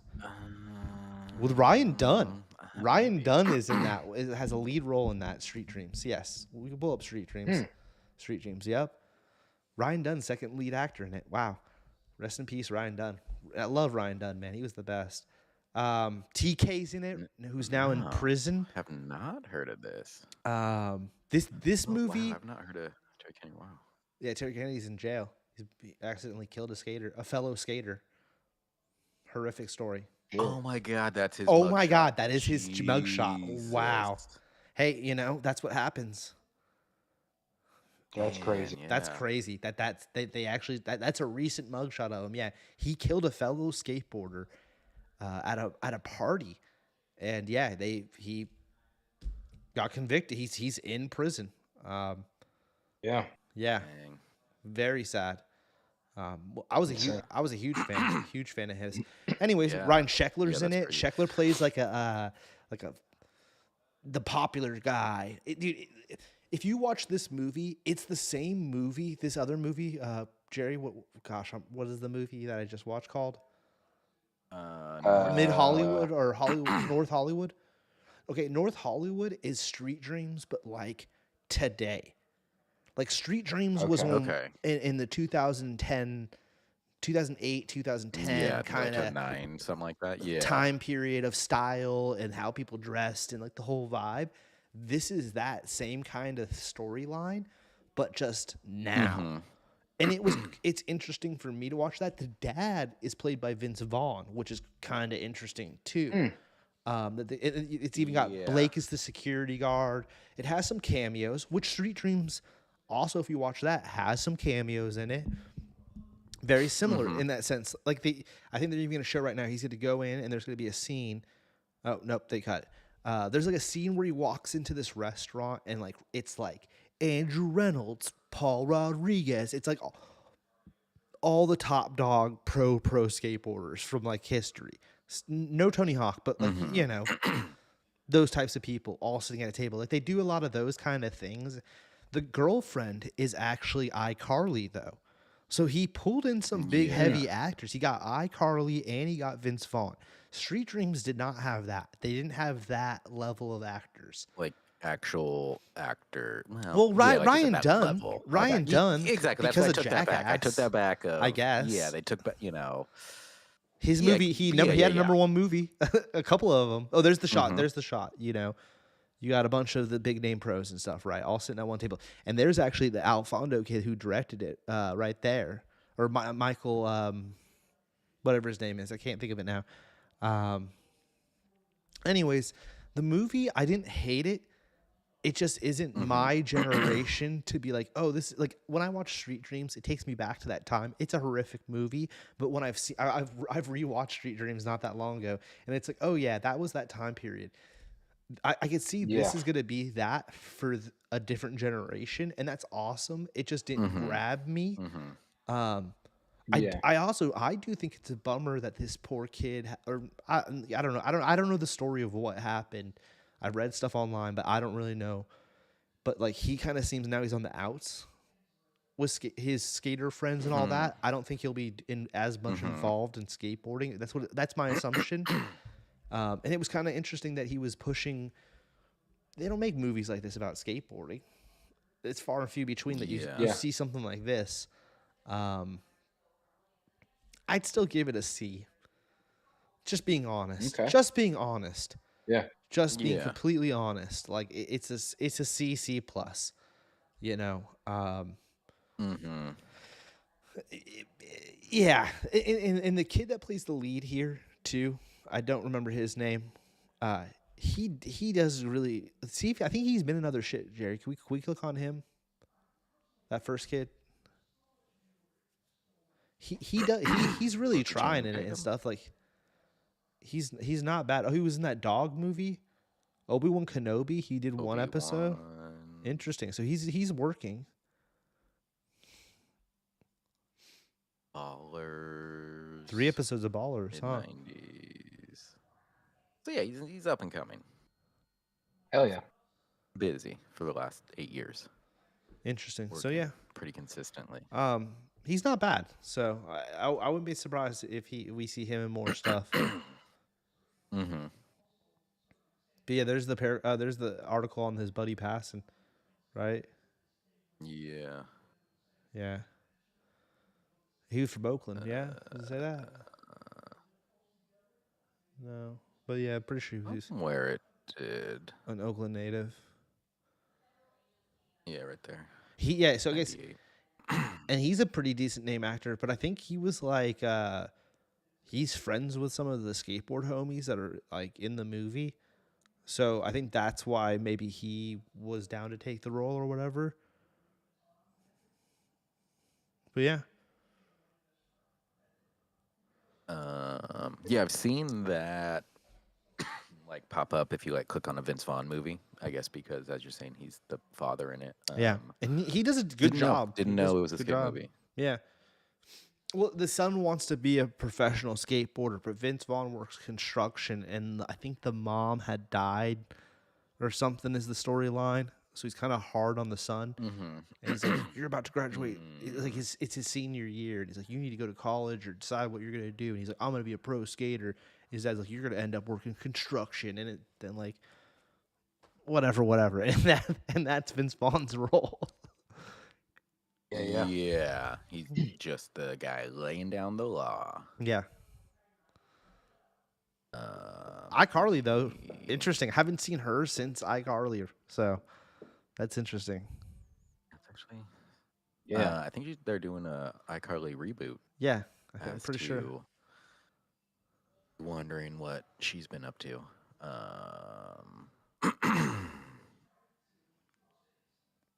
With Ryan Dunn. Ryan Dunn is in that. Has a lead role in that. Street Dreams. Yes, we can pull up Street Dreams. Street Dreams. Yep. Ryan Dunn, second lead actor in it. Wow. Rest in peace, Ryan Dunn. I love Ryan Dunn, man. He was the best. TK's in it, who's now in prison. Have not heard of this. This movie. Wow, I've not heard of Terry Kennedy. Wow. Yeah, Terry Kennedy's in jail. He accidentally killed a fellow skater. Horrific story. Oh my god, that's his. Oh mugshot. my god, that is his mugshot. Jesus. Wow. Hey, that's what happens. That's crazy. Yeah. That's crazy. They actually that's a recent mugshot of him. Yeah, he killed a fellow skateboarder at a party, and yeah, he got convicted. He's in prison. Yeah. Yeah, Dang. very sad. I was a huge fan of his. Anyways, Yeah. Ryan Sheckler's Yeah, in it. that's Sheckler plays like the popular guy. Dude, if you watch this movie, it's the same movie. This other movie, Jerry. What is the movie that I just watched called? Mid Hollywood or Hollywood, North Hollywood. Okay, North Hollywood is Street Dreams, but like today. Like Street Dreams was on in the 2010, 2008, 2010 kind of 9, something like that. Yeah. time period of style and how people dressed and like the whole vibe. This is that same kind of storyline, but just now. And it's interesting for me to watch that. The dad is played by Vince Vaughn, which is kind of interesting too. It's even got Blake as the security guard. It has some cameos, which Street Dreams also, if you watch that, has some cameos in it. Very similar in that sense. Like I think they're even going to show right now. He's going to go in and there's going to be a scene. Oh nope, they cut. There's like a scene where he walks into this restaurant and like it's like Andrew Reynolds, Paul Rodriguez. It's like all the top dog pro skateboarders from like history. No Tony Hawk, but like you know those types of people all sitting at a table. Like they do a lot of those kind of things. The girlfriend is actually iCarly though. So he pulled in some big heavy actors. He got iCarly and he got Vince Vaughn. Street Dreams did not have that. They didn't have that level of actors. Like actual actor. Well, like Ryan Dunn. Ryan Dunn. Exactly. That's because why I of took that back. I took that back. I guess. Yeah, they took back. You know, his movie. He had a number one movie. A couple of them. Oh, there's the shot. There's the shot. You know. You got a bunch of the big name pros and stuff, right? All sitting at one table. And there's actually the Alfondo kid who directed it right there. Or Michael, whatever his name is. I can't think of it now. Anyways, the movie, I didn't hate it. It just isn't my generation to be like, oh, this is like when I watch Street Dreams, it takes me back to that time. It's a horrific movie, but when I've rewatched Street Dreams not that long ago, and it's like, oh yeah, that was that time period. I could see this is going to be that for a different generation, and that's awesome. It just didn't grab me. I do think it's a bummer that this poor kid, I don't know. I don't know the story of what happened. I read stuff online, but I don't really know. But like he kind of seems now he's on the outs with his skater friends and all that. I don't think he'll be as much involved in skateboarding. That's my assumption. And it was kind of interesting that he was pushing. They don't make movies like this about skateboarding. It's far and few between that you see something like this. I'd still give it a C. Just being honest. Okay. Just being honest. Yeah. Just being completely honest. Like it's a C plus. You know. Yeah. And the kid that plays the lead here too. I don't remember his name. He does really see. I think he's been in other shit. Jerry, can we click on him? That first kid. He does. He's really trying in it and stuff. Like he's not bad. Oh, he was in that dog movie, Obi-Wan Kenobi. He did one episode. Interesting. So he's working. Ballers. 3 episodes of Ballers, huh? 90s. So yeah, he's up and coming. Hell yeah. Busy for the last 8 years. Interesting. Working so yeah, pretty consistently. He's not bad. So I wouldn't be surprised if we see him in more stuff. But yeah, there's the article on his buddy passing, right? Yeah. Yeah. He was from Oakland. Yeah, did it say that? No, but yeah, pretty sure he was Where it did. an Oakland native. Yeah, right there. So I guess, and he's a pretty decent name actor, but I think he was like, he's friends with some of the skateboard homies that are like in the movie. So I think that's why maybe he was down to take the role or whatever. But yeah. Yeah, I've seen that like pop up if you like click on a Vince Vaughn movie. I guess because as you're saying, he's the father in it. Yeah, and he does a good job. Didn't know it was a skate movie. Yeah. Well, the son wants to be a professional skateboarder, but Vince Vaughn works construction, and I think the mom had died or something is the storyline. So he's kind of hard on the son. And he's like, you're about to graduate. Like it's his senior year. And he's like, you need to go to college or decide what you're going to do. And he's like, I'm going to be a pro skater. His dad's like, you're going to end up working construction. And then like, whatever. And that's Vince Vaughn's role. Yeah. He's just the guy laying down the law. Yeah. iCarly, though, interesting. I haven't seen her since iCarly. So that's interesting. That's actually, Yeah. I think they're doing a iCarly reboot. Yeah, I'm pretty sure. Wondering what she's been up to.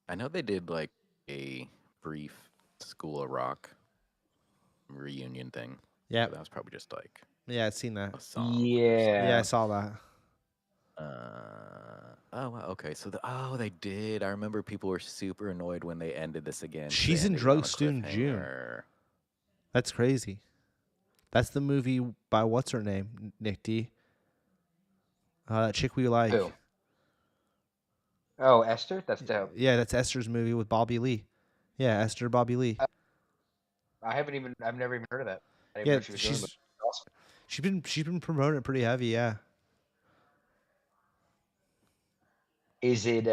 I know they did like a brief School of Rock reunion thing. Yeah. So that was probably just like Yeah, I've seen that. a song. Yeah, I saw that. Oh wow, okay. So they did. I remember people were super annoyed when they ended this again. 'Cause She's they in ended it on a Drugs in June. cliffhanger. That's crazy. That's the movie by what's her name, Nick D. That chick we like. Who? Oh, Esther. That's dope. Yeah, that's Esther's movie with Bobby Lee. Yeah, Esther Bobby Lee. I've never even heard of that. I didn't Yeah, know she was doing it. Awesome. she's been promoting it pretty heavy. Yeah. Is it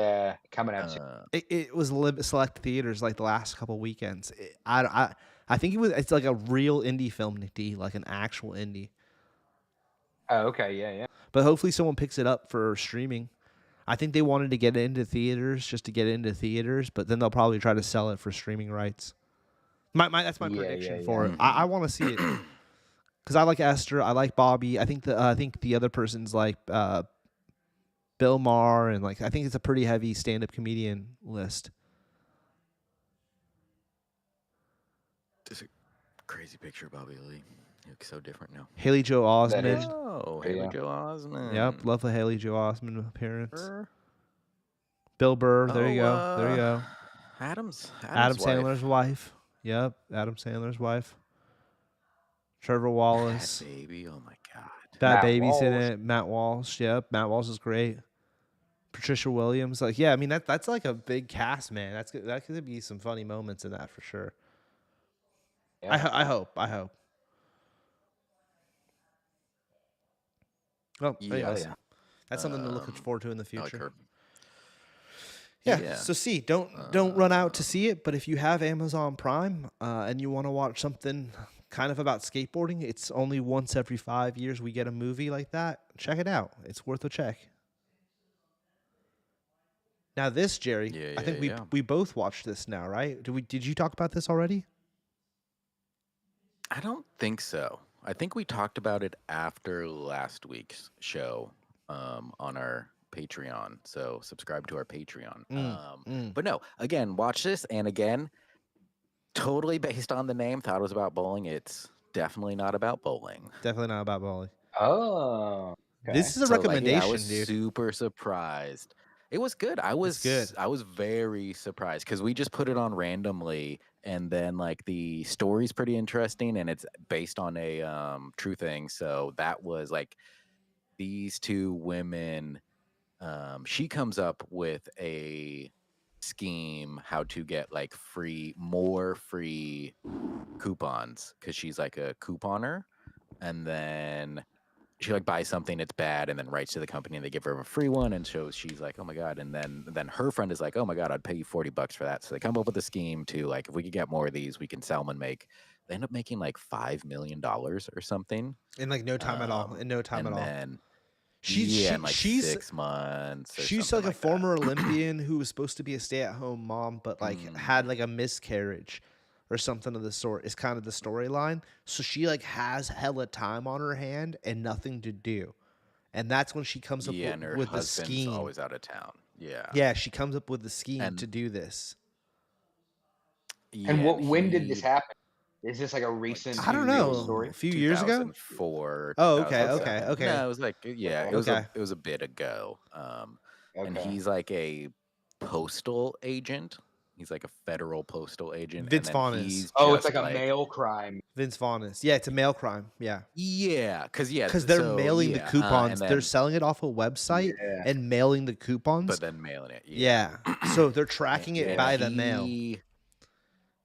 coming out soon? It was select theaters like the last couple weekends. I think it's like a real indie film, Nick D, like an actual indie. Oh, okay, yeah. But hopefully someone picks it up for streaming. I think they wanted to get it into theaters just to get it into theaters, but then they'll probably try to sell it for streaming rights. That's my prediction for it. I want to see it because I like Esther, I like Bobby. I think the other person's like Bill Maher, and like I think it's a pretty heavy stand-up comedian list. Just a crazy picture of Bobby Lee. He looks so different now. Haley Joel Osment. Oh, Haley Joel Osment. Yep, love the Haley Joel Osment appearance. Bill Burr. There you go. There you go. Adam Sandler's wife. Yep, Adam Sandler's wife. Trevor Wallace. Bad Baby. Oh my god. Bad Baby's in it. Matt Walsh. Yep, Matt Walsh is great. Patricia Williams. Like, yeah, I mean that's like a big cast, man. That could be some funny moments in that for sure. Yeah. I hope. Oh, anyways, that's something to look forward to in the future. Yeah. So don't run out to see it, but if you have Amazon Prime and you want to watch something kind of about skateboarding, it's only once every 5 years we get a movie like that. Check it out. It's worth a check. Now this, Jerry, I think we both watched this now, right? Did you talk about this already? I don't think so. I think we talked about it after last week's show on our Patreon. So subscribe to our Patreon. But no, again, watch this. And again, totally based on the name, thought it was about bowling. It's definitely not about bowling. Definitely not about bowling. Oh. Okay. This is a recommendation, I was dude. super surprised. It was good. I was very surprised because we just put it on randomly, and then like the story's pretty interesting, and it's based on a true thing. So that was like these two women. She comes up with a scheme how to get like more free coupons because she's like a couponer, and then she like buys something that's bad and then writes to the company and they give her a free one, and she's like, oh my god. And then her friend is like, oh my god, I'd pay you $40 for that. So they come up with a scheme to like, if we could get more of these, we can sell them and they end up making like $5 million or something in like no time at all. In no time at all. Then she's in like 6 months. She's like a former Olympian who was supposed to be a stay-at-home mom, but like had like a miscarriage or something of the sort is kind of the storyline. So she like has hella time on her hand and nothing to do. And that's when she comes up with the scheme. Always out of town. Yeah. Yeah, she comes up with the scheme to do this. And when did this happen? Is this like a recent I don't know story? A few years ago? 2004. Oh, okay. No, it was like it was a bit ago. And he's like a postal agent. He's like a federal postal agent. Vince Vaughn is. Oh, it's like a mail crime. Vince Vaughn is. Yeah, it's a mail crime. Yeah. Yeah, because they're mailing the coupons. They're selling it off a website and mailing the coupons. But then mailing it. Yeah. So they're tracking it by the mail.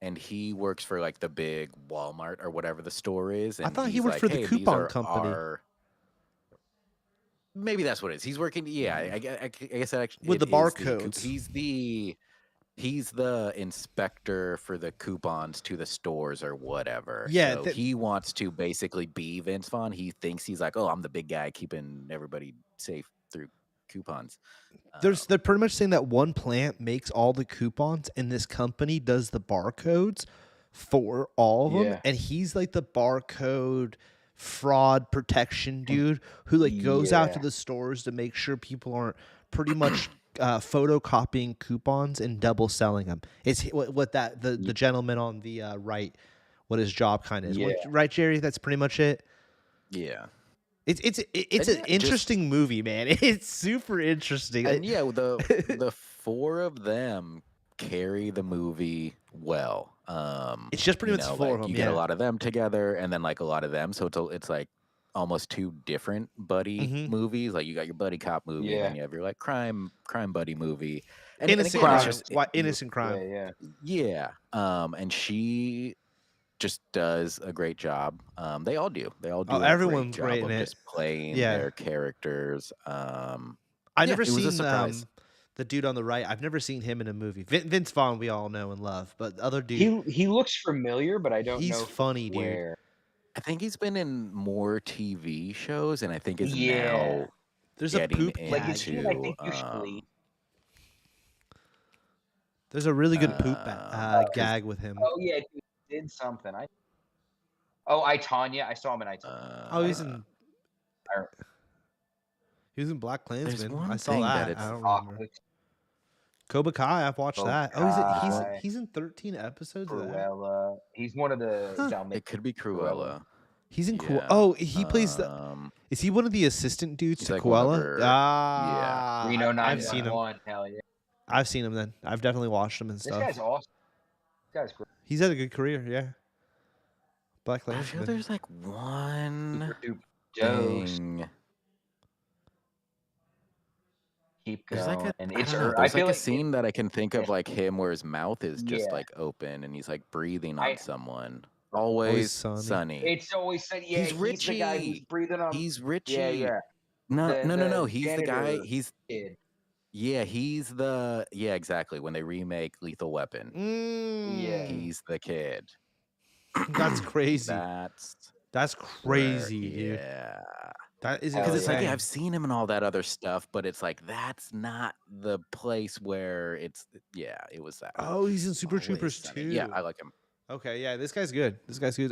And he works for like the big Walmart or whatever the store is. And I thought he worked for the coupon company. Maybe that's what it is. He's working. Yeah, I guess that actually with the barcodes. He's the inspector for the coupons to the stores or whatever. Yeah, so he wants to basically be Vince Vaughn. He thinks he's like, oh, I'm the big guy keeping everybody safe through coupons. They're pretty much saying that one plant makes all the coupons and this company does the barcodes for all of them. And he's like the barcode fraud protection dude who like goes out to the stores to make sure people aren't pretty much photocopying coupons and double selling them. It's what that the gentleman on the right, what his job kind of is. Yeah. Right, Jerry? That's pretty much it. Yeah. It's And an interesting movie, man. It's super interesting. And yeah, the four of them carry the movie well. It's just pretty much four of them. You get a lot of them together, and then like a lot of them. So it's like almost two different buddy movies. Like you got your buddy cop movie, and then you have your like crime buddy movie. And innocent again, crime. it's just, Innocent crime. Yeah. And she just does a great job. They all do. They all do. Everyone's great job great of in it. just playing their characters. I've never seen the dude on the right. I've never seen him in a movie. Vince Vaughn, we all know and love, but the other dude, he looks familiar, but I don't know. He's funny, where. dude. I think he's been in more TV shows, and I think is now there's a getting poop into. Like it's I think usually. There's a really good poop gag with him. Oh yeah, he did something. I Tanya. I saw him in I Tanya. He's in. He was in Black Klansman. I saw that. I don't remember. Cobra Kai. I've watched that. Oh, he's in 13 episodes of that. Cruella. He's one of the Dalmatians. It could be Cruella. He's in Cruella. Oh, he plays the. Is he one of the assistant dudes to like Cruella? Yeah. Reno 911. I've seen him. Hell yeah. I've seen him then. I've definitely watched him and stuff. This guy's awesome. This guy's great. He's had a good career, yeah. Black Klansman. I feel there's like one thing. Keep going. There's like I feel like a scene that I can think of, like him, where his mouth is just like open and he's like breathing on someone. Always sunny. It's always sunny. Yeah, he's Richie. The guy who's breathing on. He's Richie. Yeah. No. He's the guy. He's kid. Yeah, he's the exactly. When they remake Lethal Weapon, he's the kid. That's crazy. That's crazy, dude. Yeah. That is because it's like I've seen him and all that other stuff, but it's like that's not the place where it's. Yeah, it was that. Oh, he's in Super Troopers too. Yeah, I like him. Okay, yeah, this guy's good.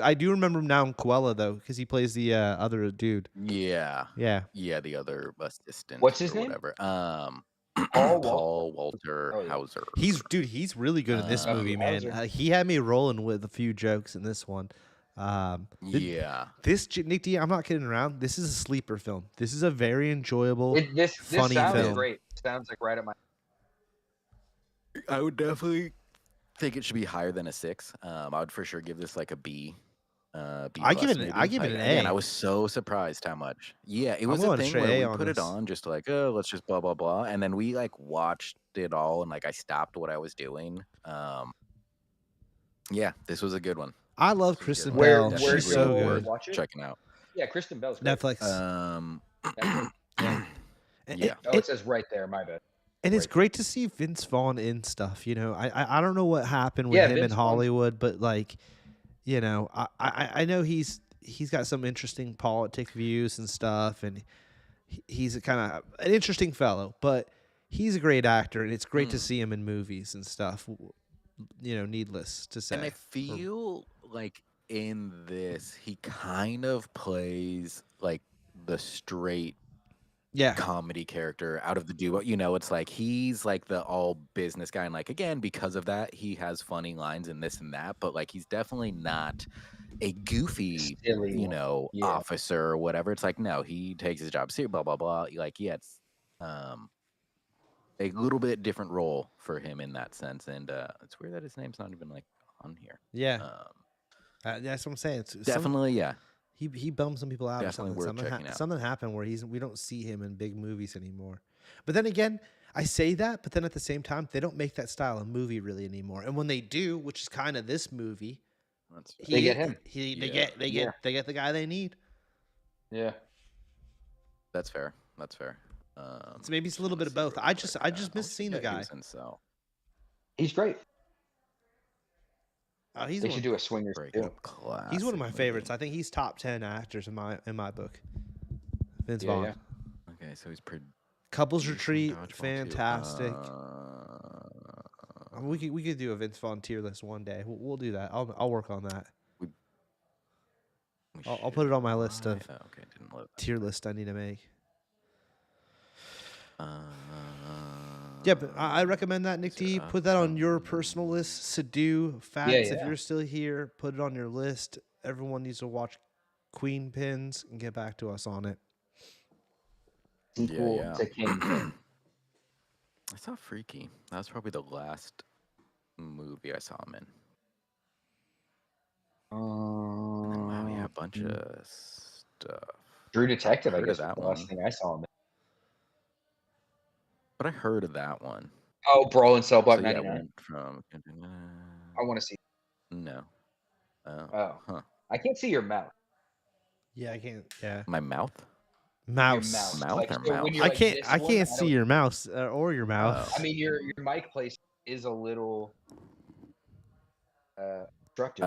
I do remember him now in Cruella though, because he plays the other dude. Yeah, the other assistant. What's his name? Whatever. Paul Walter Hauser. He's really good in this movie, man. He had me rolling with a few jokes in this one. This Nick D, I'm not kidding around. This is a sleeper film. This is a very enjoyable, funny sounds film. Great. Sounds like right at my. I would definitely think it should be higher than a 6. I would for sure give this like a B. I give it an A. And I was so surprised how much. Yeah, it was a thing where we put it on just like, oh, let's just blah blah blah, and then we like watched it all, and like I stopped what I was doing. Yeah, this was a good one. I love Kristen Bell. She's so good. Checking out. Yeah, Kristen Bell's great. Netflix. It says right there. My bad. And it's great to see Vince Vaughn in stuff. You know, I don't know what happened with him in Hollywood, but like, you know, I know he's got some interesting politic views and stuff, and he's kind of an interesting fellow. But he's a great actor, and it's great to see him in movies and stuff. You know, needless to say. And I feel like in this, he kind of plays like the straight comedy character out of the duo. You know, it's like he's like the all business guy, and like again, because of that, he has funny lines and this and that, but like he's definitely not a goofy, officer or whatever. It's like, no, he takes his job seriously, blah blah blah. Like, yeah, it's a little bit different role for him in that sense, and it's weird that his name's not even like on here. Yeah, that's what I'm saying. Definitely, He bums some people out. Definitely or something. Something happened where we don't see him in big movies anymore. But then again, I say that, but then at the same time, they don't make that style of movie really anymore. And when they do, which is kind of this movie, they get him. They get the guy they need. Yeah, that's fair. So maybe it's a little bit of both. I just miss seeing the guy. He's great. They should do a swingers too. He's one of my favorites. I think he's top 10 actors in my book. Vince Vaughn. Yeah. Okay, so he's Couples Retreat, fantastic. We could do a Vince Vaughn tier list one day. We'll do that. I'll work on that. I'll put it on my list of tier list I need to make. Yeah, but I recommend that, Nick T. Put that on your personal list. Sadu, Fats, if you're still here, put it on your list. Everyone needs to watch Queen Pins and get back to us on it. Sequel to Kingpin. I saw Freaky. That was probably the last movie I saw him in. Wow, yeah, a bunch of stuff. True Detective, I heard guess, of was that the last one. thing I saw him in. But I heard of that one. Oh, Brawl and Cell Block So yeah, 99. went from. I want to see. No. Oh. Huh. I can't see your mouth. Yeah, I can't. Yeah, My mouth? mouse. Mouth Like, or so when mouse? you're I like can't. this I one, can't see your mouse or your mouth. I mean, your mic placement is a little obstructive.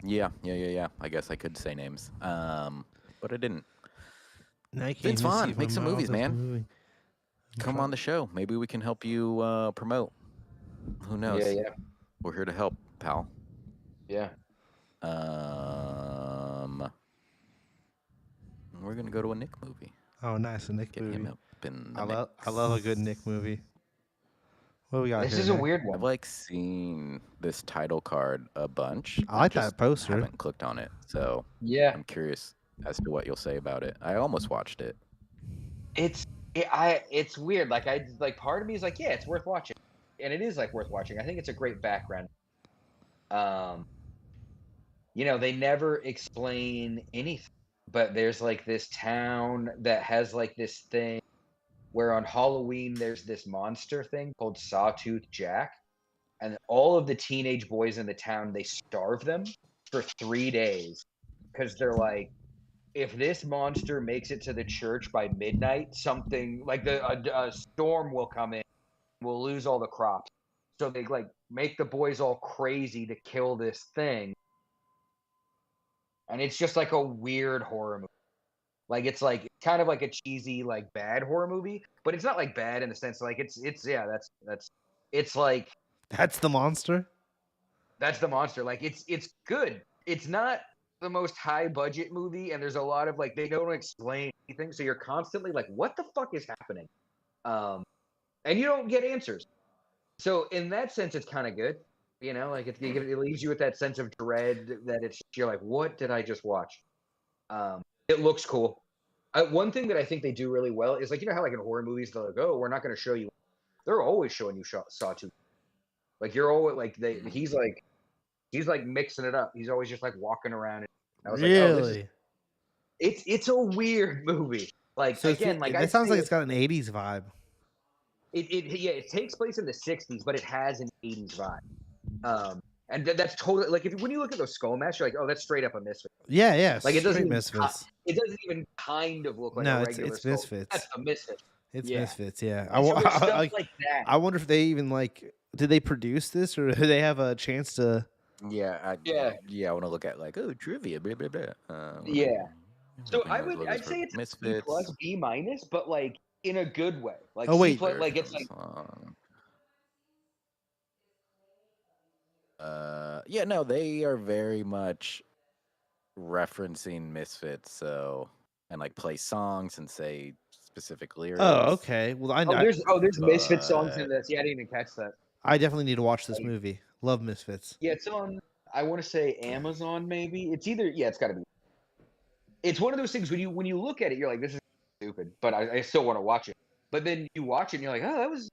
Yeah. I guess I could say names. But I didn't. No, I can't Vince even see Vaughn, if my make some mouth movies, is man. moving. Come on the show. Maybe we can help you promote. Who knows? Yeah. We're here to help, pal. Yeah. We're gonna go to a Nick movie. Oh, nice, a Nick Get movie. him up in the I love a good Nick movie. What do we got This here, is a Nick? weird one. I've like seen this title card a bunch. I like that poster. Haven't clicked on it, so Yeah. I'm curious as to what you'll say about it. I almost watched it. It's weird. Like part of me is like, yeah, it's worth watching, and it is like worth watching. I think it's a great background. They never explain anything, but there's like this town that has like this thing where on Halloween there's this monster thing called Sawtooth Jack, and all of the teenage boys in the town, they starve them for 3 days because they're like, if this monster makes it to the church by midnight, something like a storm will come in, we'll lose all the crops. So they like make the boys all crazy to kill this thing, and it's just like a weird horror movie. Like it's like kind of like a cheesy like bad horror movie, but it's not like bad in the sense like it's it's like That's the monster. that's the monster. Like it's good. It's not the most high budget movie, and there's a lot of like they don't explain anything, so you're constantly like, what the fuck is happening? And you don't get answers. So in that sense, it's kind of good. Like it leaves you with that sense of dread that you're like, what did I just watch? It looks cool. One thing that I think they do really well is like, how like in horror movies they're like, oh, we're not going to show you. They're always showing you Sawtooth. Like you're always like he's like mixing it up. He's always just like walking around. And I was really? like, oh, it's a weird movie. Like so again, like it sounds like it's got an '80s vibe. It takes place in the '60s, but it has an '80s vibe. And that's totally like when you look at those skull masks, you're like, oh, that's straight up a Misfit. Yeah. Like it doesn't even Misfits. It doesn't even kind of look like a regular it's skull. Misfits. That's a Misfit. It's Misfits. Yeah. Stuff like that. I wonder if they even did they produce this or did they have a chance to? Yeah. I want to look at like trivia. Blah, blah, blah. Yeah. So I'd say it's Misfits. a C+, B-, but like in a good way. Like oh wait, like it's like. Yeah, no, they are very much referencing Misfits, and like play songs and say specific lyrics. Oh, okay. Well, I know. There's Misfits songs in this. Yeah, I didn't even catch that. I definitely need to watch this movie. Love Misfits. Yeah, it's on. I want to say Amazon, maybe. It's either. Yeah, it's got to be. It's one of those things when you look at it, you're like, this is stupid, but I still want to watch it. But then you watch it and you're like, oh, that was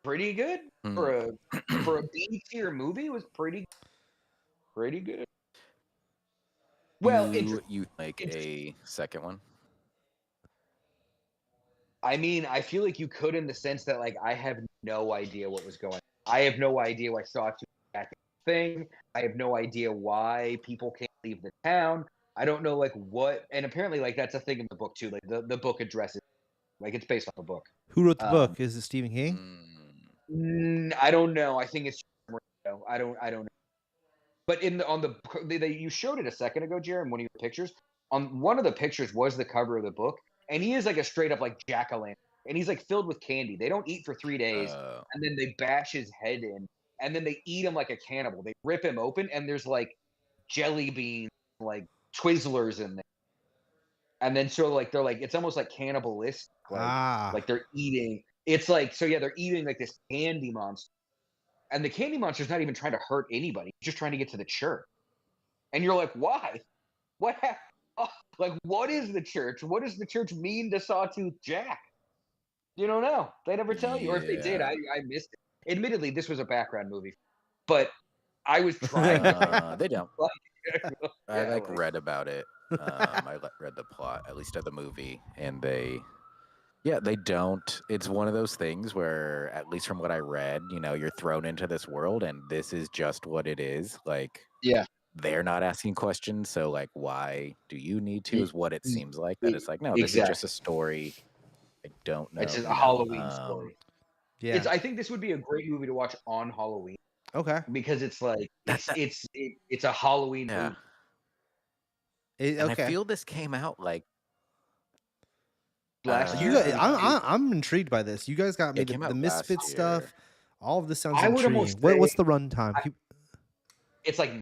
pretty good for a B tier movie. It was pretty good. Well, you like a second one? I mean, I feel like you could in the sense that like I have no idea what was going on. I have no idea why Sawtooth Jack thing. I have no idea why people can't leave the town. I don't know like what, and apparently like that's a thing in the book too. Like the book addresses, like it's based off a book. Who wrote the book? Is it Stephen King? I don't know. I think it's I don't know. But you showed it a second ago, Jared, in one of your pictures. On one of the pictures was the cover of the book, and he is like a straight up like jack-o'-lantern, and he's like filled with candy. They don't eat for 3 days, and then they bash his head in, and then they eat him like a cannibal. They rip him open, and there's like jelly beans, like Twizzlers in there, and then so like they're like it's almost like cannibalistic, like they're eating. It's like, so yeah, they're eating like this candy monster, and the candy monster's not even trying to hurt anybody. He's just trying to get to the church. And you're like, why? What like, what is the church? What does the church mean to Sawtooth Jack? You don't know. They never tell you. Or if they did, I missed it. Admittedly, this was a background movie, but I was trying to. They don't. I Yeah, read about it. I read the plot, at least of the movie, and they don't. It's one of those things where, at least from what I read, you're thrown into this world, and this is just what it is. Like, yeah, they're not asking questions, so like, why do you need to? Is what it seems like. That it's like, no, this is just a story. I don't know. It's just a Halloween story. Yeah, I think this would be a great movie to watch on Halloween. Okay. Because it's like it's a Halloween movie. And I feel this came out like last year. You guys, I'm intrigued by this. You guys got me the Misfit stuff. All of this sounds intriguing. What's the runtime? It's like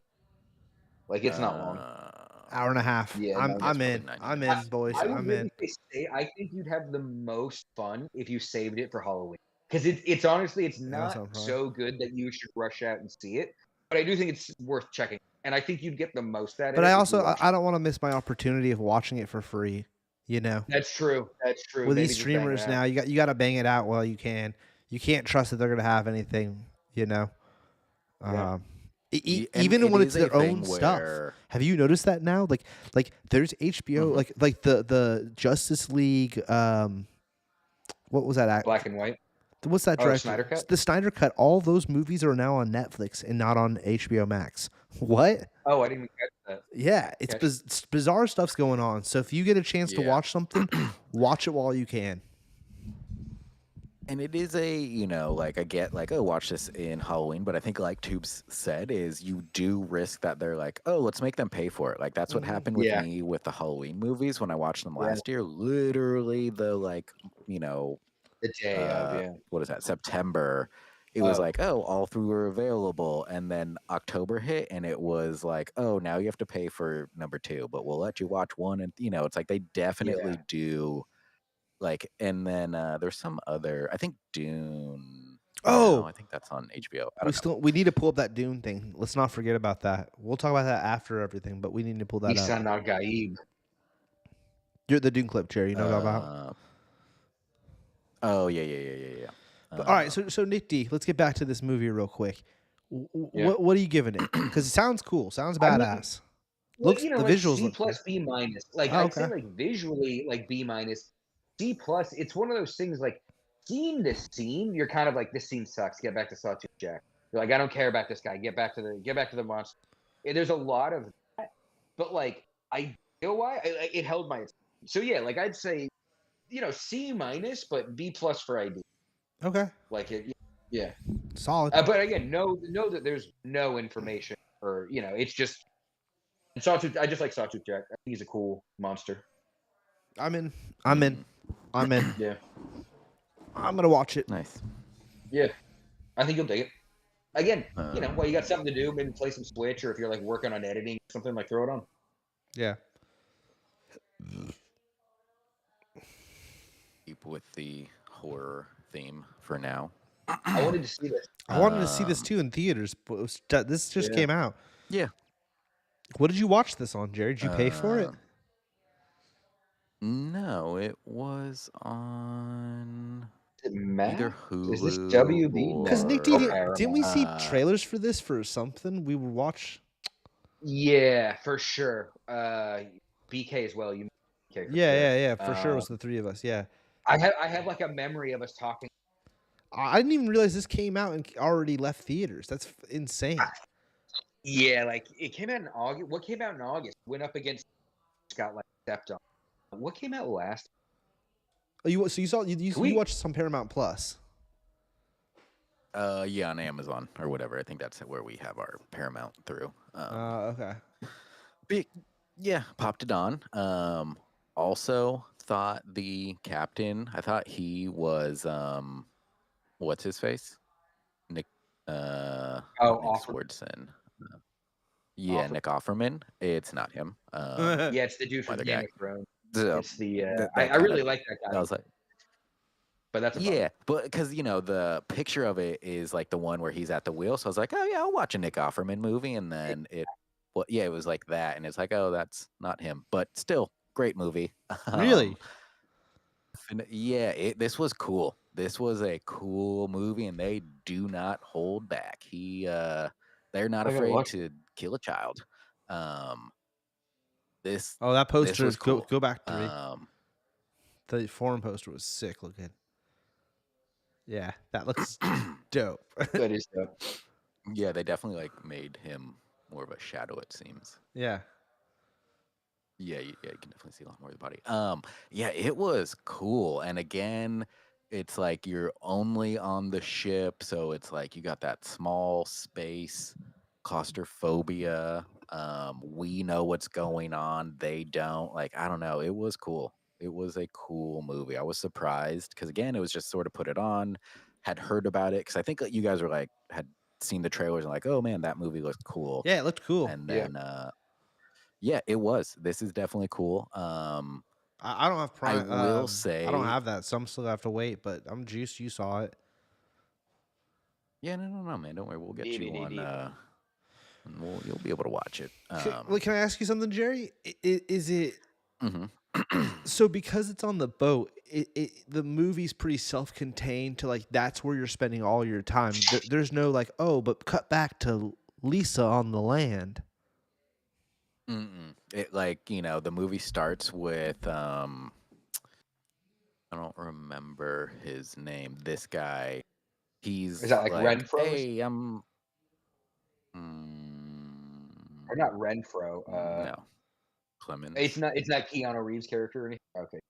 it's not long. Hour and a half. Yeah, I'm in. I'm in, boys. I'm in. I think you'd have the most fun if you saved it for Halloween. Because it's honestly, it's not so good that you should rush out and see it. But I do think it's worth checking. And I think you'd get the most out of it. But I don't want to miss my opportunity of watching it for free. That's true. That's true. With these streamers now, you got to bang it out while you can. You can't trust that they're going to have anything. Yeah. Even when it's their own stuff. Have you noticed that now? Like there's HBO, like the Justice League. What was that act? Black and White. What's that director? Snyder Cut? The Snyder Cut. All those movies are now on Netflix and not on HBO Max. What? Oh, I didn't even catch that. Yeah, it's bizarre stuff's going on. So if you get a chance to watch something, watch it while you can. And it is I get watch this in Halloween, but I think like Tubes said is you do risk that they're like, oh, let's make them pay for it. Like that's what happened with me with the Halloween movies when I watched them last year. Literally the the day of, what is that, September, it was like, oh, all three were available, and then October hit and it was like, oh, now you have to pay for number 2, but we'll let you watch 1. And it's like they definitely do. And then there's some other, I think Dune. I think that's on HBO. We need to pull up that Dune thing. Let's not forget about that. We'll talk about that after everything, but we need to pull that up. Isan al-Gaib. You're the Dune clip, Jerry. You know what I'm about? Oh yeah. But, all right, so Nick D, let's get back to this movie real quick. What are you giving it? Because it sounds cool, sounds badass. Looks, the visuals C look plus good. B minus. I'd say visually B minus. C plus. It's one of those things scene to scene, you're kind of like, this scene sucks. Get back to Sawtooth Jack. You're like, I don't care about this guy. Get back to the monster. There's a lot of that, but I know why it held my attention. So yeah, I'd say, C minus, but B plus for ID. Okay. Yeah. Solid. But again, know that there's no information, or it's just Sawtooth. I just like Sawtooth Jack. I think he's a cool monster. I'm in. Yeah. I'm gonna watch it. Nice. Yeah, I think you'll dig it. Again, you got something to do, maybe play some Switch, or if you're working on editing something, throw it on. Yeah. Keep with the horror theme for now. I wanted to see this. I wanted to see this too in theaters, but this just came out. Yeah. What did you watch this on, Jerry? Did you pay for it? No, it was on either Hulu. Is this WB? Because Nick D, didn't we see trailers for this for something we would watch? Yeah, for sure. BK as well. Yeah. For sure, it was the three of us. Yeah. I have a memory of us talking. I didn't even realize this came out and already left theaters. That's insane. Yeah, it came out in August. What came out in August? Went up against got stepped on. What came out last? Oh, you watched some Paramount Plus? Yeah, on Amazon or whatever. I think that's where we have our Paramount through. Okay. But yeah, popped it on. Also thought the captain. I thought he was what's his face? Nick. Nick Swardson. Yeah, Nick Offerman. It's not him. Yeah, it's the dude from Game of Thrones. So, it's the I really like that guy. I was like, but that's a yeah, but because the picture of it is like the one where he's at the wheel, so I was like, oh yeah, I'll watch a Nick Offerman movie, and then it was like that, and it's like, oh, that's not him, but still great movie. Really? Yeah, this was cool. This was a cool movie, and they do not hold back. They're not I gotta afraid watch. to kill a child. Um, this Oh, that this poster. was cool. Go back 3. Um, The forum poster was sick looking. Yeah, that looks dope. That is dope. yeah, they definitely like made him more of a shadow. It seems. Yeah. Yeah, you can definitely see a lot more of the body. Yeah, it was cool. And again, it's like you're only on the ship, so it's like you got that small space, claustrophobia. We know what's going on, they don't. Like, I don't know. It was cool. It was a cool movie. I was surprised because again, it was just sort of put it on, had heard about it because I think that you guys were like had seen the trailers and like, oh man, that movie looked cool. Yeah, it looked cool. And Yeah. then yeah, it was. This is definitely cool. I don't have I Prime. will I don't say, have that, so I'm still gonna have to wait. But I'm juiced. You saw it. yeah, no, man, don't worry. We'll get you on. DVD. And you'll be able to watch it. Can I ask you something, Jerry? Is it Mhm. so because it's on the boat? The movie's pretty self-contained to like that's where you're spending all your time. There's no like, oh, but cut back to Lisa on the land. It like the movie starts with I don't remember his name. This guy, Is he's that like like, Renfro? hey, I'm. Or not Renfro? No, It's Clemens. not. It's not Keanu Reeves' character or anything. Okay.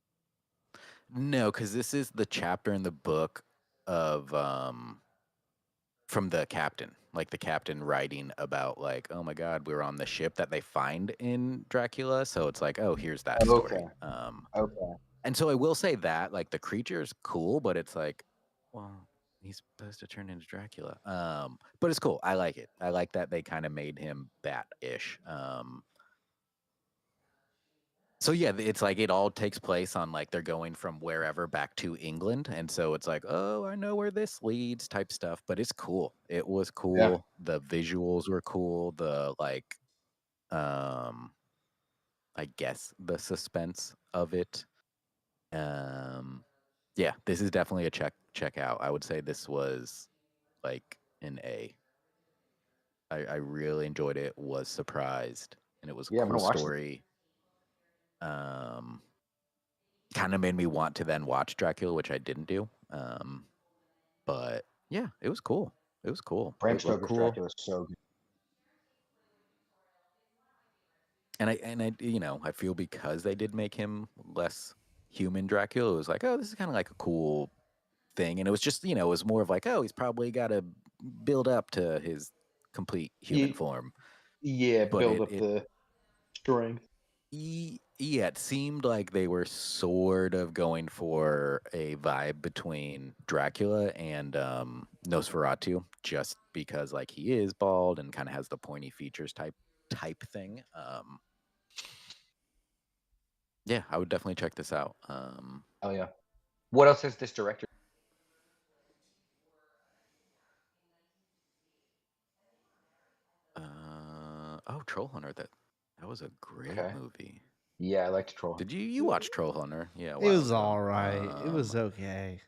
No, because this is the chapter in the book of from the captain, like the captain writing about like, oh my god, we were on the ship that they find in Dracula. So it's like, oh, here's that Okay. story. Okay. And so I will say that like the creature's cool, but it's like, well, he's supposed to turn into Dracula. But it's cool. I like it. I like that they kind of made him bat-ish. So yeah, it's like it all takes place on like they're going from wherever back to England, and so it's like, oh, I know where this leads type stuff, but it's cool. It was Yeah. cool. The visuals were cool. The like, I guess the suspense of it. Yeah, this is definitely a check out. I would say this was like an A. I really enjoyed it. Was surprised, and it was a Yeah, I'm cool gonna watch it. story. Kind of made me want to then watch Dracula, which I didn't do. But yeah, it was cool. It was cool. Bram It looked Stoker's cool. Dracula is so good. And I feel because they did make him less human Dracula, it was like, oh, this is kind of like a cool thing. And it was just, it was more of like, oh, he's probably got to build up to his complete human form. Yeah, But build up the strength. yeah, it seemed like they were sort of going for a vibe between Dracula and Nosferatu, just because like he is bald and kind of has the pointy features type thing. Yeah, I would definitely check this out. Oh yeah. What else has this director? Troll Hunter. That was a great Okay. movie. Yeah, I liked Troll. Did you watch Troll Hunter? Yeah, a It while was ago. all right. It was okay.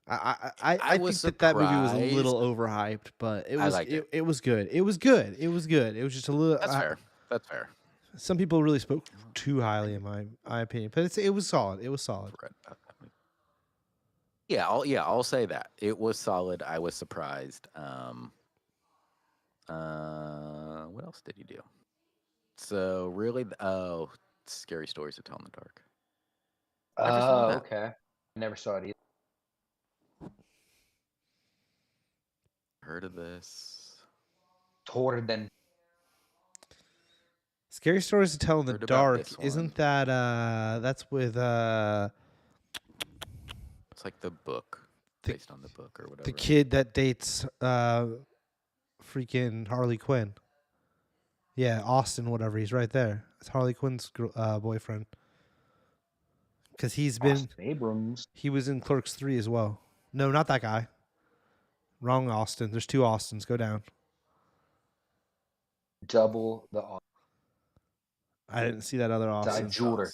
I I was think that movie was a surprised. little overhyped, but I liked it. It was good. It was good. It was good. It was just a little. That's fair. That's fair. Some people really spoke too highly in my opinion, but it was solid. It was solid. Yeah, I'll say that it was solid. I was surprised. What else did he do? So really, Scary Stories to Tell in the Dark. Never saw that. Okay. I never saw it either. Heard of this? Torden. Scary Stories to Tell in the Heard about Dark. this one. Isn't that that's with It's like the book, based on the book or whatever. the kid that dates freaking Harley Quinn. Yeah, Austin, whatever. He's right there. It's Harley Quinn's boyfriend. Because he's Austin been Abrams. he was in Clerks 3 as well. No, not that guy. Wrong Austin. There's 2 Austins. Go down. Double the I didn't see that other Austin. Judah.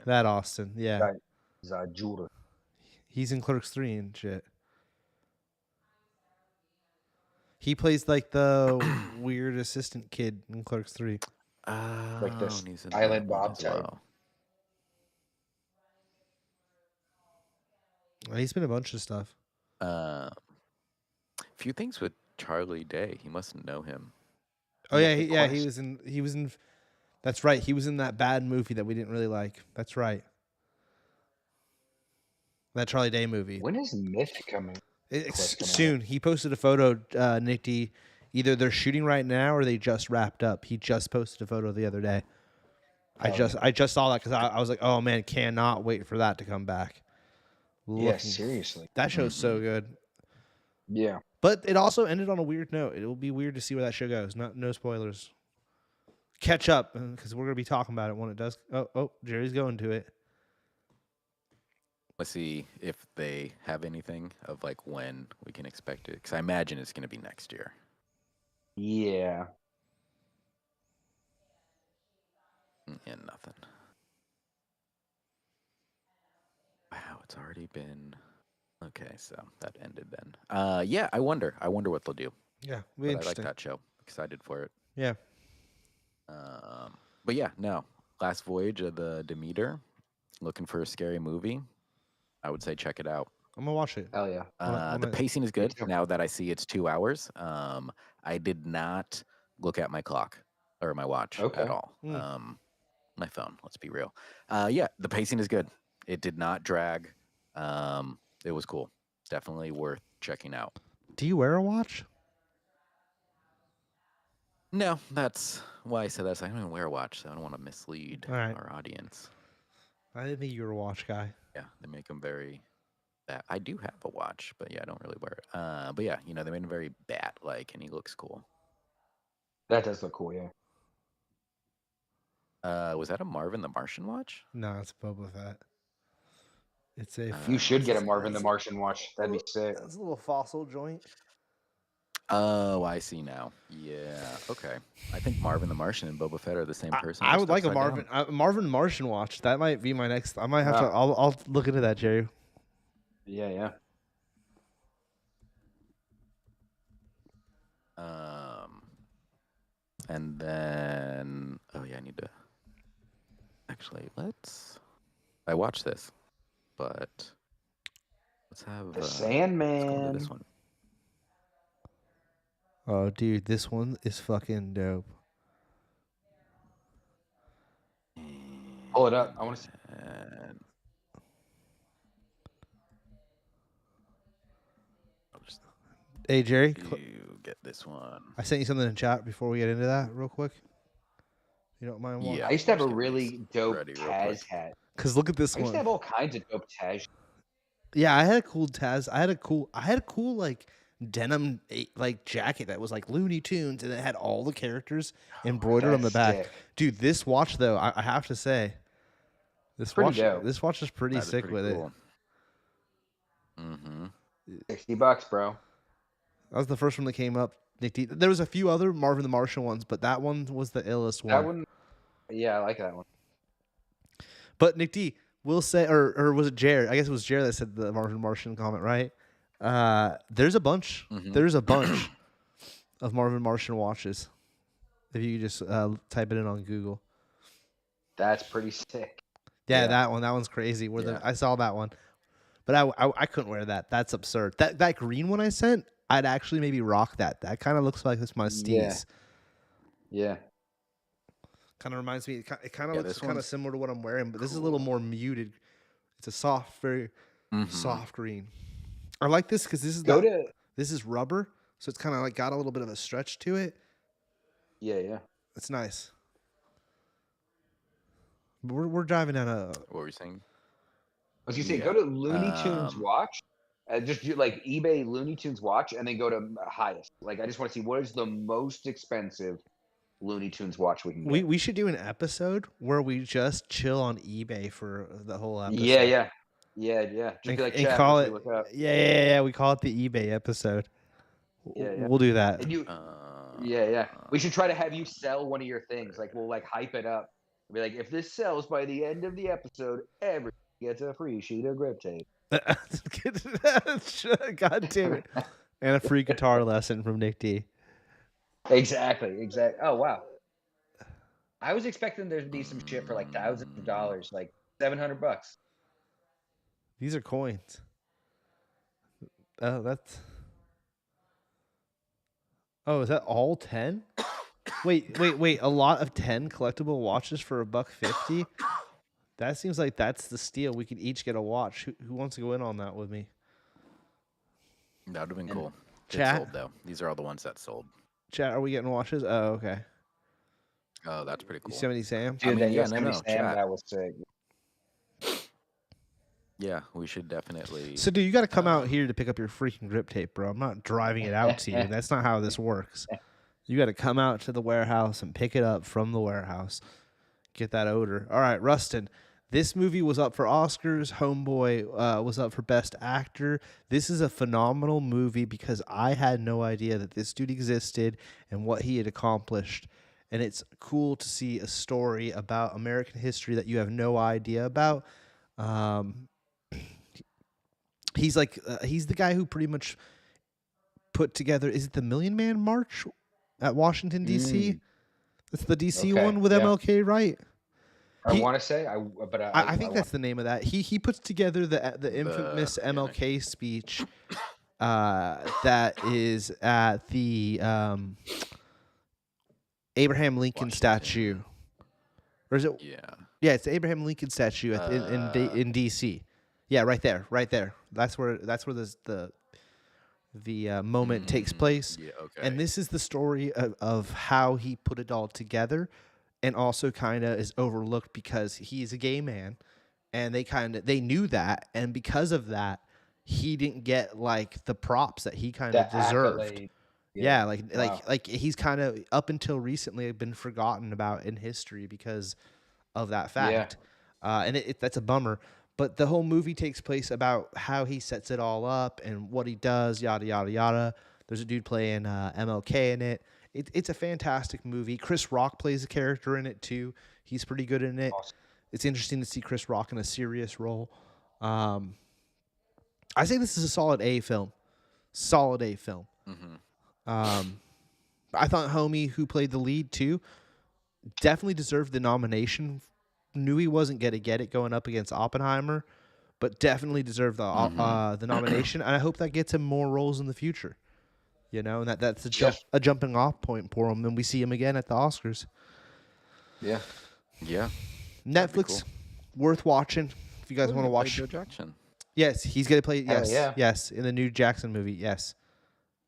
That Austin, yeah. Judah. He's in Clerks 3 and shit. He plays like the weird assistant kid in Clerks 3. Like this he's in Silent that one Bob as type. He's been a bunch of stuff. Few things with Charlie Day. He must know him. Oh yeah, he was in. That's right. He was in that bad movie that we didn't really like. That's right. That Charlie Day movie. When is Myth coming? It's soon. He posted a photo, Nick D. Either they're shooting right now or they just wrapped up. He just posted a photo the other day. I just saw that because I was like, oh man, cannot wait for that to come back. Yeah, seriously. That show's so good. Yeah. But it also ended on a weird note. It will be weird to see where that show goes. No spoilers. Catch up because we're gonna be talking about it when it does. Oh, Jerry's going to it. Let's see if they have anything of like when we can expect it. Because I imagine it's gonna be next year. Yeah. And nothing. Wow, it's already been. Okay, so that ended then. Yeah, I wonder what they'll do. Yeah, but I like that show. Excited for it. Yeah. But yeah, no. Last Voyage of the Demeter. Looking for a scary movie. I would say check it out. I'm gonna watch it. Hell yeah. The pacing is good. Now that I see it's 2 hours. I did not look at my clock or my watch at all. My phone. Let's be real. Yeah, the pacing is good. It did not drag. It was cool. Definitely worth checking out. Do you wear a watch? No, that's why I said that. I don't even wear a watch, so I don't want to mislead our audience. I didn't think you were a watch guy. Yeah, they make them very. I do have a watch, but yeah, I don't really wear it. But yeah, they made him very bat-like, and he looks cool. That does look cool, yeah. Was that a Marvin the Martian watch? No, it's Boba Fett. It's a. You should get a Marvin the Martian watch. That'd be sick. That's a little fossil joint. Oh, I see now. Yeah. Okay. I think Marvin the Martian and Boba Fett are the same person. I would like a Marvin Martian watch. That might be my next. I might have to. I'll look into that, Jerry. Yeah. And then I need to. Actually, I watched this, but let's have the Sandman. Let's go to this one. Oh, dude, this one is fucking dope. Pull it up. I want to see. Hey, Jerry. You get this one. I sent you something in chat before we get into that real quick. You don't mind watching? Yeah, I used to have a really dope Taz hat. Because look at this one. I used to have all kinds of dope Taz. Yeah, I had a cool Taz. I had a cool like denim like jacket that was like Looney Tunes and it had all the characters embroidered on the back. Sick. Dude, this watch though, I have to say, this watch is pretty sick with cool. it. $60, bro. That was the first one that came up. Nick D. There was a few other Marvin the Martian ones, but that one was the illest one. That one, yeah, I like that one. But Nick D will say, or was it Jared? I guess it was Jared that said the Marvin Martian comment, right? There's a bunch. Mm-hmm. There's a bunch of Marvin Martian watches. If you just type it in on Google. That's pretty sick. Yeah, that one. That one's crazy. I saw that one, but I couldn't wear that. That's absurd. That green one I sent, I'd actually maybe rock that. That kind of looks like this my steez. Yeah. Kind of reminds me. It kind of looks kind of similar to what I'm wearing, but this is a little more muted. It's a soft, very soft green. I like this because this is rubber, so it's kind of like got a little bit of a stretch to it. Yeah. It's nice. We're driving down a. What were you saying? I was gonna say, go to Looney Tunes watch. Just do like eBay Looney Tunes watch, and then go to highest. Like, I just want to see what is the most expensive Looney Tunes watch we can get. We should do an episode where we just chill on eBay for the whole episode. Yeah. Just be like, Chad, what should we look up? Yeah. We call it the eBay episode. Yeah. We'll do that. And we should try to have you sell one of your things. Like, we'll like hype it up. We'll be like, if this sells by the end of the episode, everyone gets a free sheet of grip tape. God damn it. And a free guitar lesson from Nick D. Exactly. Oh, wow. I was expecting there to be some shit for like thousands of dollars, like $700. These are coins. Oh, that's... Oh, is that all 10? Wait. A lot of 10 collectible watches for $150? That seems like that's the steal. We could each get a watch. Who wants to go in on that with me? That would have been cool. Chat? It sold, though. These are all the ones that sold. Chat, are we getting watches? Oh, okay. Oh, that's pretty cool. Yosemite Sam? Dude, No, Sam, chat. that was sick. Yeah, we should definitely. So, dude, you got to come out here to pick up your freaking grip tape, bro. I'm not driving it out to you. That's not how this works. You got to come out to the warehouse and pick it up from the warehouse. Get that odor. All right, Rustin. This movie was up for Oscars. Homeboy was up for Best Actor. This is a phenomenal movie because I had no idea that this dude existed and what he had accomplished. And it's cool to see a story about American history that you have no idea about. He's the guy who pretty much put together, is it the Million Man March at Washington, D.C.? That's the D.C. one with MLK, right? I want to say, I think that's the name of that. He puts together the infamous MLK speech that is at the Abraham Lincoln statue. Or is it? Yeah. Yeah, it's the Abraham Lincoln statue in D.C. Yeah, right there. That's where the moment takes place. Yeah, okay. And this is the story of how he put it all together, and also kind of is overlooked because he's a gay man, and they knew that, and because of that, he didn't get like the props that he kind of deserved. Accolade. Yeah, like he's kind of up until recently been forgotten about in history because of that fact. And that's a bummer. But the whole movie takes place about how he sets it all up and what he does, yada, yada, yada. There's a dude playing MLK in it. It's a fantastic movie. Chris Rock plays a character in it, too. He's pretty good in it. Awesome. It's interesting to see Chris Rock in a serious role. I say this is a solid A film. Solid A film. Mm-hmm. I thought Homie, who played the lead, too, definitely deserved the nomination. Knew he wasn't going to get it going up against Oppenheimer, but definitely deserved the nomination. And I hope that gets him more roles in the future. You know, and that's a jumping off point for him. And we see him again at the Oscars. Yeah. Netflix, worth watching if you guys want to watch. Joe Jackson. Yes, he's going to play. Yes, yeah. Yes, in the new Jackson movie. Yes,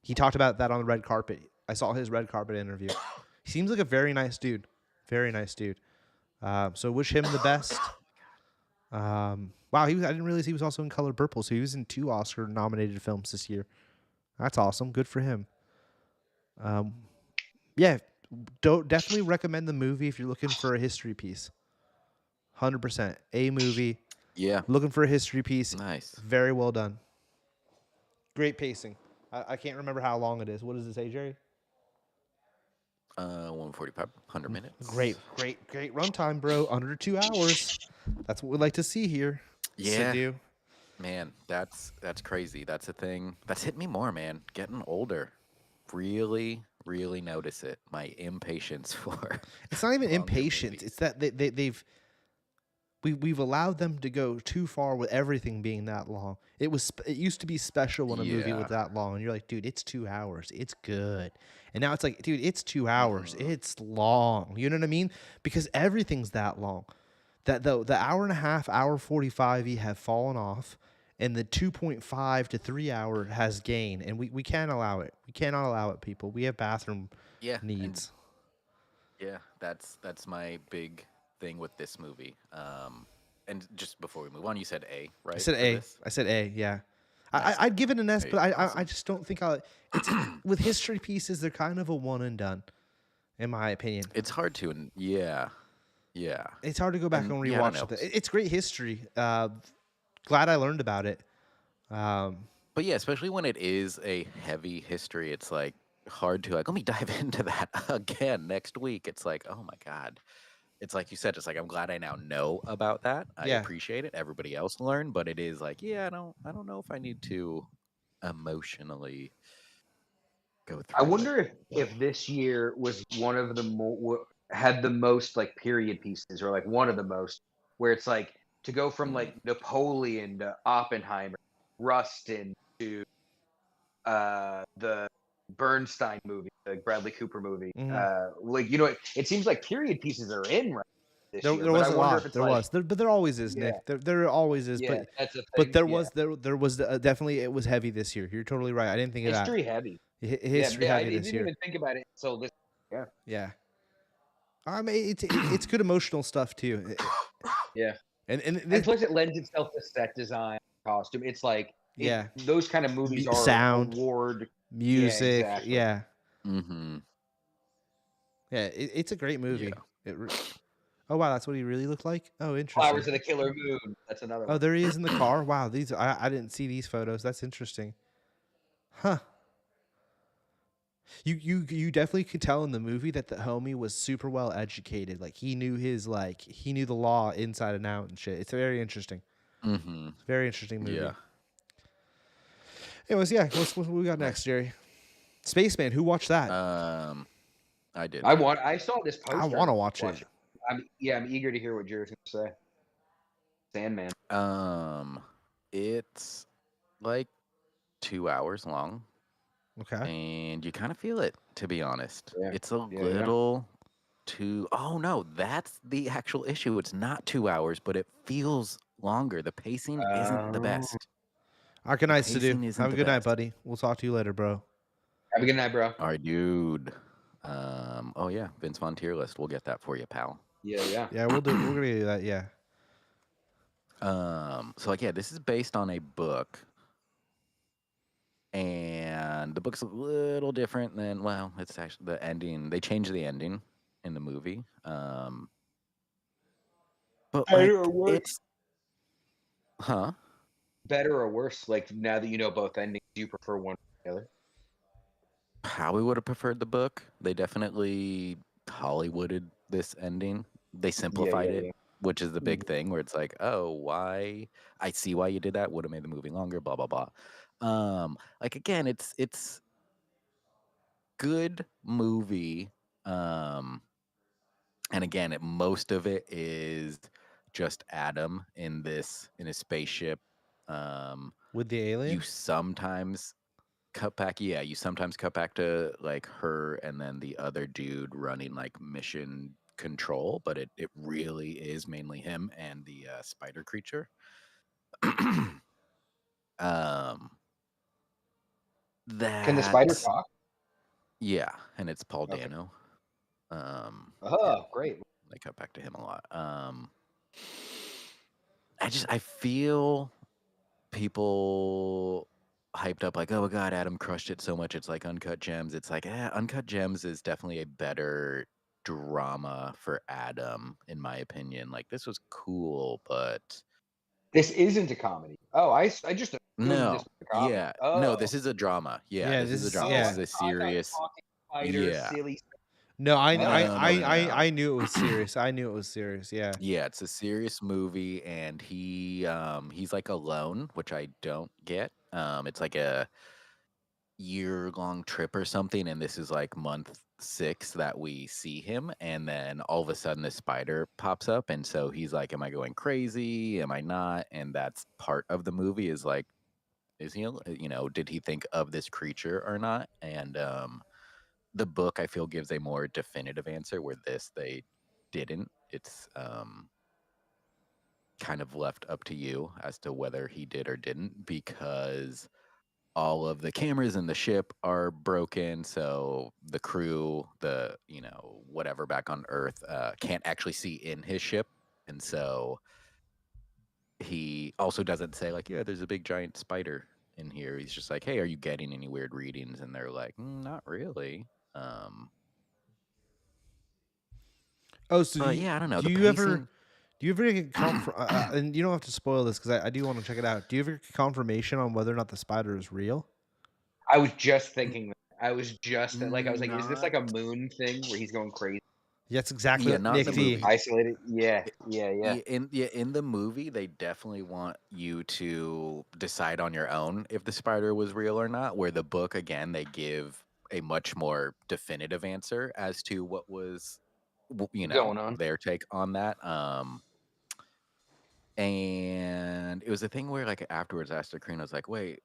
he talked about that on the red carpet. I saw his red carpet interview. He seems like a very nice dude. Very nice dude. So wish him the best. Wow, I didn't realize he was also in Color Purple. So he was in 2 Oscar-nominated films this year. That's awesome. Good for him. Definitely recommend the movie if you're looking for a history piece. 100%. A movie. Yeah. Looking for a history piece. Nice. Very well done. Great pacing. I can't remember how long it is. What does it say, Jerry? 145, 100 minutes. Great runtime, bro. Under 2 hours. That's what we like to see here. Yeah. Sidhu. Man, that's crazy. That's a thing that's hit me more, man. Getting older, really notice it. My impatience for. It's not even longer impatience. movies. It's that we've allowed them to go too far with everything being that long. It used to be special when a movie was that long, and you're like, dude, it's 2 hours. It's good. And now it's like, dude, it's 2 hours. It's long. You know what I mean? Because everything's that long. That the hour and a half, hour 45 have fallen off, and the 2.5 to 3 hour has gained, and we can't allow it. We cannot allow it, people. We have bathroom needs. That's my big thing with this movie. And just before we move on, you said A, right? I said A. Yeah. Nice. I'd give it an S, but Awesome. I just don't think it's with history pieces. They're kind of a one and done. in my opinion. It's hard to, and yeah. It's hard to go back and Yeah, I don't rewatch know. it. It's great history. Glad I learned about it. But yeah, especially when it is a heavy history, it's like hard to like, let me dive into that again next week. It's like, oh my God. It's like you said, it's like I'm glad I now know about that. I Yeah. appreciate it. Everybody else learned, but it is like, yeah, I don't know if I need to emotionally go I through it. wonder if this year was one of the had the most like period pieces, or like one of the most, where it's like to go from Mm. like Napoleon to Oppenheimer, Rustin to the Bernstein movie, the Bradley Cooper movie. Mhm. Like, you know, it seems like period pieces are in right this year, There but I was a wonder if lot. it's There like, was. But there always is, yeah, Nick. There always is. yeah, that's a But thing. there Yeah, was definitely it was heavy this year. You're totally right. I didn't think of that. history heavy. Yeah, History yeah, I heavy this didn't year. even think about it until this. Yeah, Yeah. I mean, it's good emotional stuff too. yeah. And And this, plus, it lends itself to set design, costume. It's like yeah, those kind of movies are sound, award. Yeah, music, exactly. yeah, Mm-hmm. yeah. It's a great Yeah. movie. Oh wow, that's what he really looked like. Oh, interesting. Flowers of the Killer Moon. That's another Oh, one. there he is in the car. Wow, these I didn't see these photos. That's interesting. Huh. You definitely could tell in the movie that the homie was super well educated. Like he knew the law inside and out and shit. It's very interesting. Mm-hmm. It's a very interesting movie. Yeah. Anyways, yeah. What we got next, Nice. Jerry? Spaceman. Who watched that? I did. I saw this I poster. want to watch it. I'm eager to hear what Jared's gonna say. Sandman. It's like 2 hours long, Okay. and you kind of feel it, to be honest. Yeah. It's a Yeah. little too. Oh no, that's the actual issue. It's not 2 hours, but it feels longer. The pacing isn't the best. Our good nights to do. Pacing isn't Have a the good night, best. buddy. We'll talk to you later, bro. Have a good night, bro. All right, dude. Oh yeah, Vince Vaughn tier list. We'll get that for you, pal. Yeah. Yeah, we'll do. We're gonna do that. Yeah. So like, yeah, this is based on a book, and the book's a little different than, well, it's actually the ending. They changed the ending in the movie. But like, Better or worse? it's, huh? Better or worse? Like, now that you know both endings, do you prefer one or the other? Probably would have preferred the book. They definitely Hollywooded this ending. They simplified it, Yeah. which is the big thing where it's like, oh, why? I see why you did that. Would have made the movie longer, blah, blah, blah. Like again, it's good movie. And again, most of it is just Adam in his spaceship. With the alien. You sometimes cut back, yeah, you sometimes cut back to like her and then the other dude running like mission control, but it really is mainly him and the spider creature. um Can the spider that talk? Yeah, and it's Paul Okay. Dano. Yeah, Oh, great. they cut back to him a lot. I feel people hyped up like, oh my god, Adam crushed it so much. It's like Uncut Gems. It's like, Uncut Gems is definitely a better drama for Adam, in my opinion. Like, this was cool, but This isn't a comedy. Oh, I just assumed this no, was a comedy. yeah, Oh, no, this is a drama. Yeah, Yeah, this is this a is drama. yeah. This is a I thought serious. talking spider, Yeah. silly. No, No. I knew it was serious. I knew it was serious. Yeah. Yeah, it's a serious movie, and he's like alone, which I don't get. It's like a year-long trip or something, and this is like month 6 that we see him, and then all of a sudden this spider pops up, and so he's like, am I going crazy? Am I not? And that's part of the movie, is like, is he, did he think of this creature or not? And the book, I feel, gives a more definitive answer, where they didn't. It's kind of left up to you as to whether he did or didn't, because all of the cameras in the ship are broken, so the crew, whatever back on Earth, can't actually see in his ship. And so he also doesn't say like, yeah, there's a big giant spider in here. He's just like, hey, are you getting any weird readings? And they're like, not really. Oh, so But yeah, I don't know. do The you ever pacing. do you ever get and you don't have to spoil this because I do want to check it out. Do you ever get confirmation on whether or not the spider is real? I was just thinking that. I was just like, I was like, is this like Not. a moon thing where he's going crazy, Yeah, that's exactly Yeah, what not in Nick the D. movie. isolated? Yeah, yeah, yeah. In the movie, they definitely want you to decide on your own if the spider was real or not. Where the book, again, they give a much more definitive answer as to what was, Going on. their take on that. And it was a thing where, like, afterwards, I asked her, Karina, I was like, "Wait,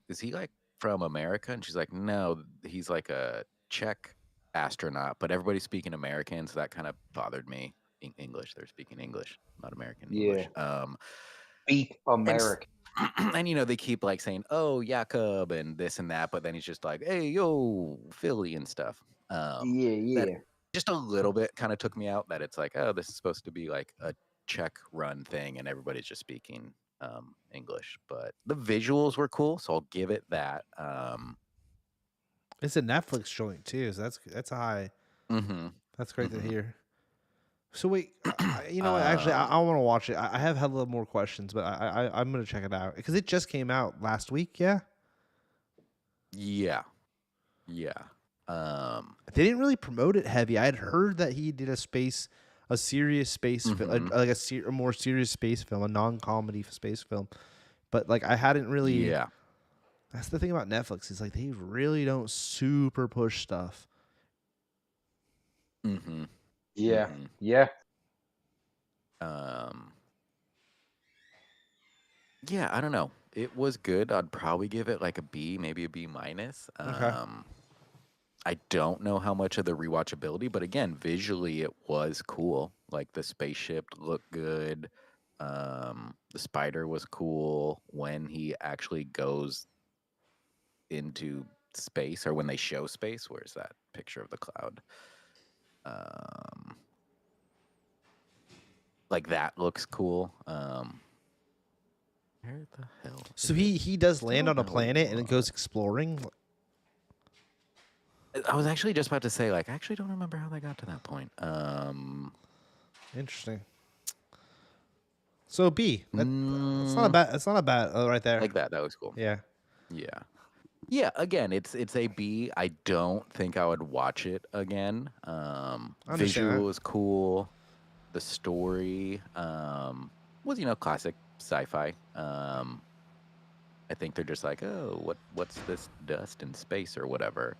is he like from America?" And she's like, "No, he's like a Czech astronaut, but everybody's speaking American, so that kind of bothered me." English, they're speaking English, not American Yeah. English. Speak And American. and they keep like saying, "Oh, Jakob," and this and that, but then he's just like, "Hey, yo, Philly," and stuff. Yeah, That yeah. just a little bit kind of took me out. That it's like, oh, this is supposed to be like a Czech run thing, and everybody's just speaking English. But the visuals were cool, so I'll give it that. It's a Netflix joint too, so that's a high. Mm-hmm, That's great to mm-hmm. hear. So wait, you know what? Actually, I um, want to watch it. I have had a little more questions, but I'm gonna check it out because it just came out last week. Yeah, yeah, yeah. they didn't really promote it heavy. I had heard that he did a serious space, Mm-hmm, like a more serious space film, a non-comedy space film. But like I hadn't really. yeah. That's the thing about Netflix is like they really don't super push stuff. Mm-hmm, Yeah, mm-hmm. yeah. Um, yeah, I don't know. It was good. I'd probably give it like a B, maybe a B minus. Okay. I don't know how much of the rewatchability, but again, visually it was cool. Like the spaceship looked good. The spider was cool when he actually goes into space or when they show space. Where's that picture of the cloud? Um, like that looks cool. Where the hell So is it? he does I land don't on a know what it planet and it goes was. exploring. I was actually just about to say, like, I actually don't remember how they got to that point. Interesting. So B, that's not a Mm, bad. That's not a bad. Oh, right there. like that. That was cool. Yeah. Yeah. Yeah, again, it's a B. I don't think I would watch it again. I understand that. Visual is cool. The story was, classic sci-fi. I think they're just like, oh, what's this dust in space or whatever.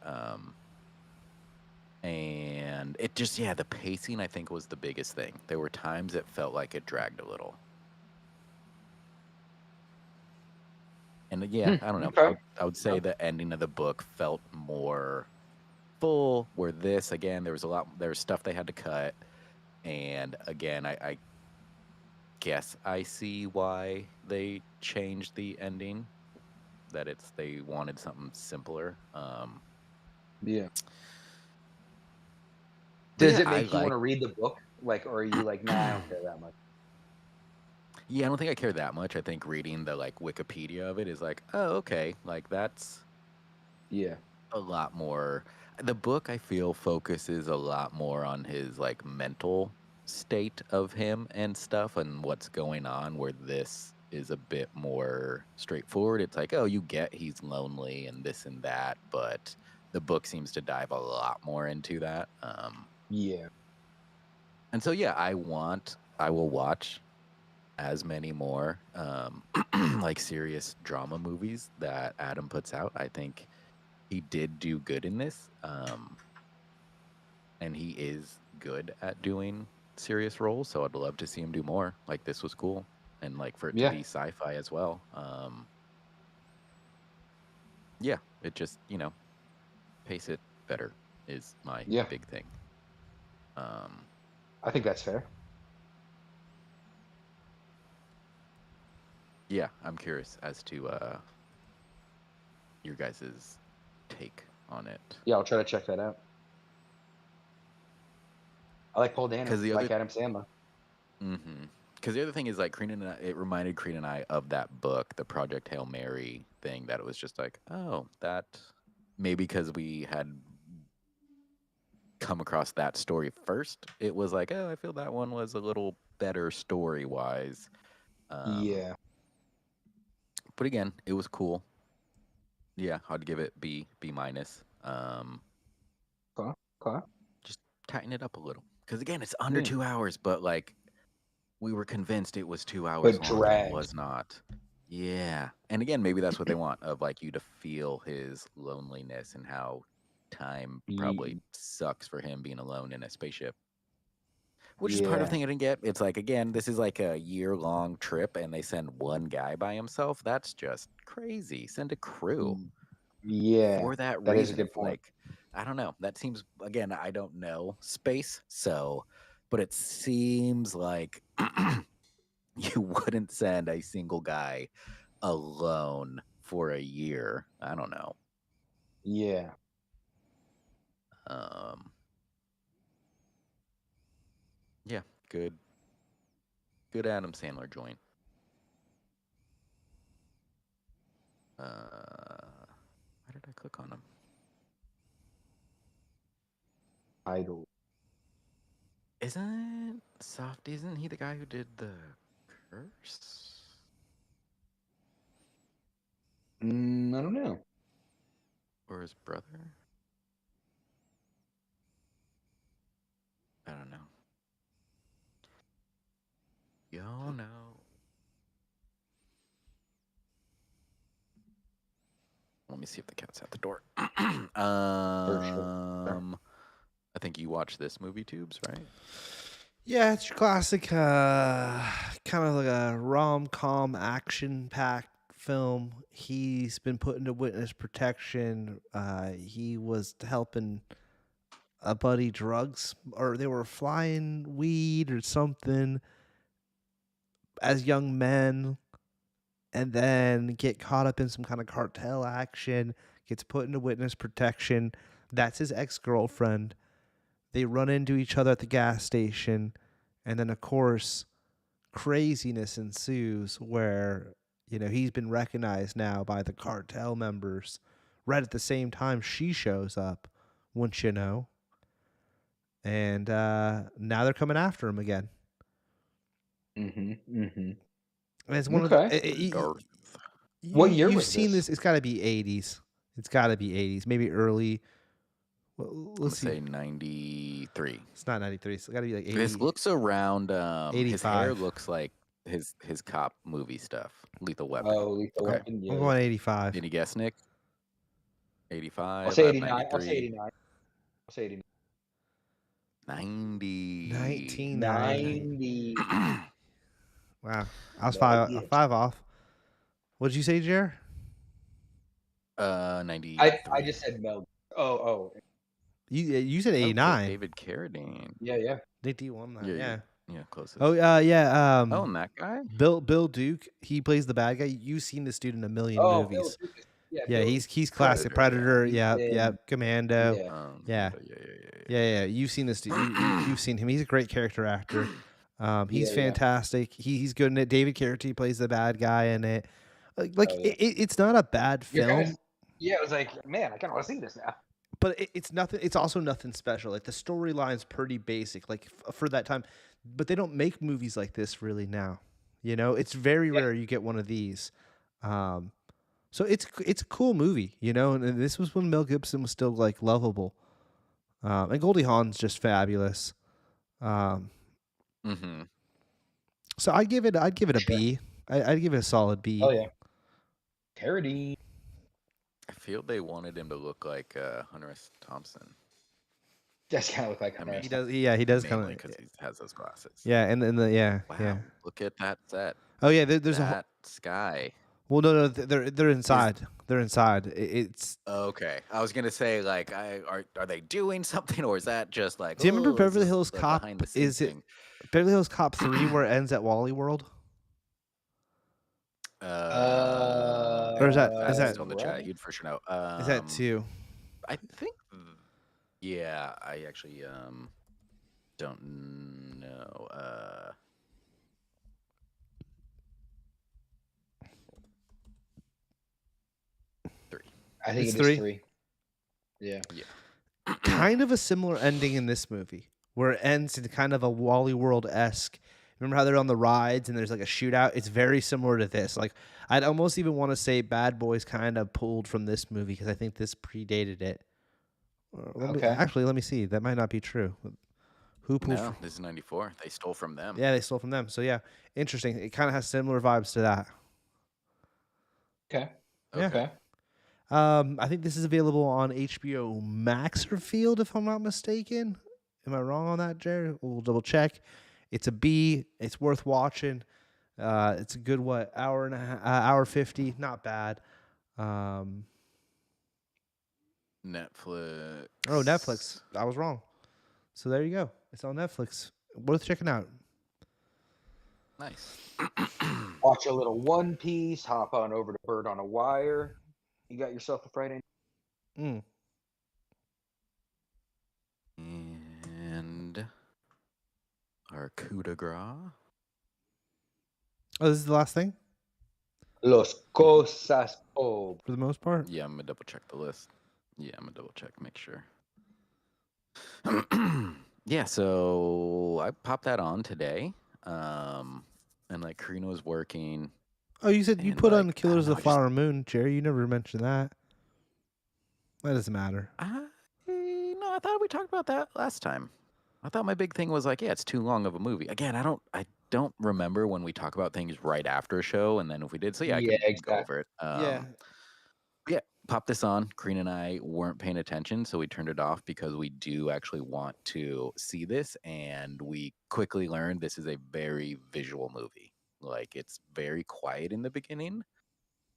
And it just, yeah, the pacing I think was the biggest thing. There were times it felt like it dragged a little. And yeah, I don't know. Okay. I would say the ending of the book felt more full. Where this, again, there was stuff they had to cut, and again, I guess I see why they changed the ending. That they wanted something simpler. Yeah. But Does yeah, it I make you want like. to read the book? Like, or are you like, nah, I don't care that much? Yeah, I don't think I care that much. I think reading the like Wikipedia of it is like, oh, okay, like that's Yeah. a lot more. The book I feel focuses a lot more on his like mental state of him and stuff and what's going on, where this is a bit more straightforward. It's like, oh, you get he's lonely and this and that, but the book seems to dive a lot more into that. Yeah. And so yeah, I will watch as many more like serious drama movies that Adam puts out. I think he did do good in this. And he is good at doing serious roles, so I'd love to see him do more. Like this was cool, and like for it to Yeah. be sci-fi as well. Yeah, it just pace it better is my Yeah. big thing. Um, I think that's fair. yeah, I'm curious as to your guys's take on it. Yeah, I'll try to check that out. I like Paul Dano. Because the I other like Adam Sandler. Mm-hmm. Because the other thing is like it reminded Karina and I of that book, the Project Hail Mary thing. That it was just like, oh, that maybe because we had come across that story first, it was like, oh, I feel that one was a little better story wise. Yeah. But again, it was cool. Yeah, I'd give it B minus. Okay. Just tighten it up a little, because again, it's under 2 hours, but like we were convinced it was 2 hours But long, and it dragged. was not. Yeah, and again, maybe that's what they want, of like you to feel his loneliness and how time probably sucks for him being alone in a spaceship. Which is part of the thing I didn't get. It's like, again, this is like a year-long trip, and they send one guy by himself. That's just crazy. Send a crew Yeah. for that That is a reason. good point. Like, I don't know. That seems, again, I don't know space, so, but it seems like you wouldn't send a single guy alone for a year. I don't know. Yeah. Yeah, good Adam Sandler joint. Why did I click on him? Idol. Isn't he the guy who did the Curse? I don't know. Or his brother? I don't know. Yo, no. Let me see if the cat's at the door. For sure. I think you watched this movie, Tubes, right? Yeah, it's your classic, kind of like a rom-com action-packed film. He's been put into witness protection. He was helping a buddy drugs, or they were flying weed or something as young men, and then get caught up in some kind of cartel action, gets put into witness protection. That's his ex-girlfriend. They run into each other at the gas station, and then, of course, craziness ensues where, he's been recognized now by the cartel members. Right at the same time she shows up, wouldn't you know? And now they're coming after him again. Mm-hmm. And it's one of Okay. the What year you've was seen this? It's got to be 80s. It's got to be 80s, maybe early. Well, let's see. Say 93. It's not 93. It's got to be like 80. His looks around. His hair 85. looks like his cop movie stuff. Lethal Weapon. Oh, Lethal Okay. Weapon. I'm going 85. Did you guess, Nick? 85. I'll say 89. 93. I'll say 89. I'll say 89. 90. 1990. 90. Wow. I was five off. What did you say, Jer? 90. I just said Mel. Oh. You said 89. David Carradine. Yeah. Nick D won that. Yeah. Yeah, closest. Oh, yeah. And that guy? Bill Duke. He plays the bad guy. You've seen this dude in a million movies. Yeah, he's classic Predator. Yeah. Commando. Yeah. You've seen this dude. You've seen him. He's a great character actor. He's fantastic. He's good in it. David Carradine plays the bad guy in it. It's not a bad film. I was like, man, I kind of want to see this now. But it's nothing. It's also nothing special. Like the storyline's pretty basic, like for that time. But they don't make movies like this really now. It's very rare you get one of these. So it's a cool movie, And this was when Mel Gibson was still like lovable, and Goldie Hawn's just fabulous. So I'd give it a B. I'd give it a solid B. Oh yeah, Carradine. I feel they wanted him to look like Hunter S. Thompson. Just kind of look like Hunter. He does. Yeah, he does kind of because he has those glasses. Yeah, and then Wow, look at that set. Oh yeah, there's that sky. Well, no, they're inside. They're inside. It's okay. I was gonna say like, are they doing something, or is that just like? Do you remember Beverly Hills like Cop? Is it Beverly Hills Cop 3 where it ends at Wally World? Or is that still in the chat? You'd for sure know. Is that 2? I think. Yeah, I actually don't know. 3. I think it's 3. Yeah. kind of a similar ending in this movie, where it ends in kind of a Wally World-esque. Remember how they're on the rides and there's like a shootout? It's very similar to this. Like, I'd almost even want to say Bad Boys kind of pulled from this movie because I think this predated it. Let me see. That might not be true. Who pulled? No, this is 94. They stole from them. Yeah, they stole from them. So yeah, interesting. It kind of has similar vibes to that. Okay. Yeah. Okay. I think this is available on HBO Max or Field, if I'm not mistaken. Am I wrong on that, Jared? We'll double check. It's a B. It's worth watching. It's a good hour and hour 50. Not bad. Netflix. Oh, Netflix. I was wrong. So there you go. It's on Netflix. Worth checking out. Nice. Watch a little One Piece. Hop on over to Bird on a Wire. You got yourself a Friday. And our coup de grace. Oh, this is the last thing? Los cosas pobres. For the most part? Yeah, I'm going to double check the list. Yeah, I'm going to double check, make sure. Yeah, so I popped that on today. And like Karina was working. Oh, you said you put on Killers of the Flower Moon, Jerry. You never mentioned that. That doesn't matter. No, I thought we talked about that last time. I thought my big thing was like, yeah, it's too long of a movie. Again, I don't remember when we talk about things right after a show, and then if we did, so yeah, I can go over it. Yeah, pop this on. Karina and I weren't paying attention, so we turned it off because we do actually want to see this, and we quickly learned this is a very visual movie. Like, it's very quiet in the beginning.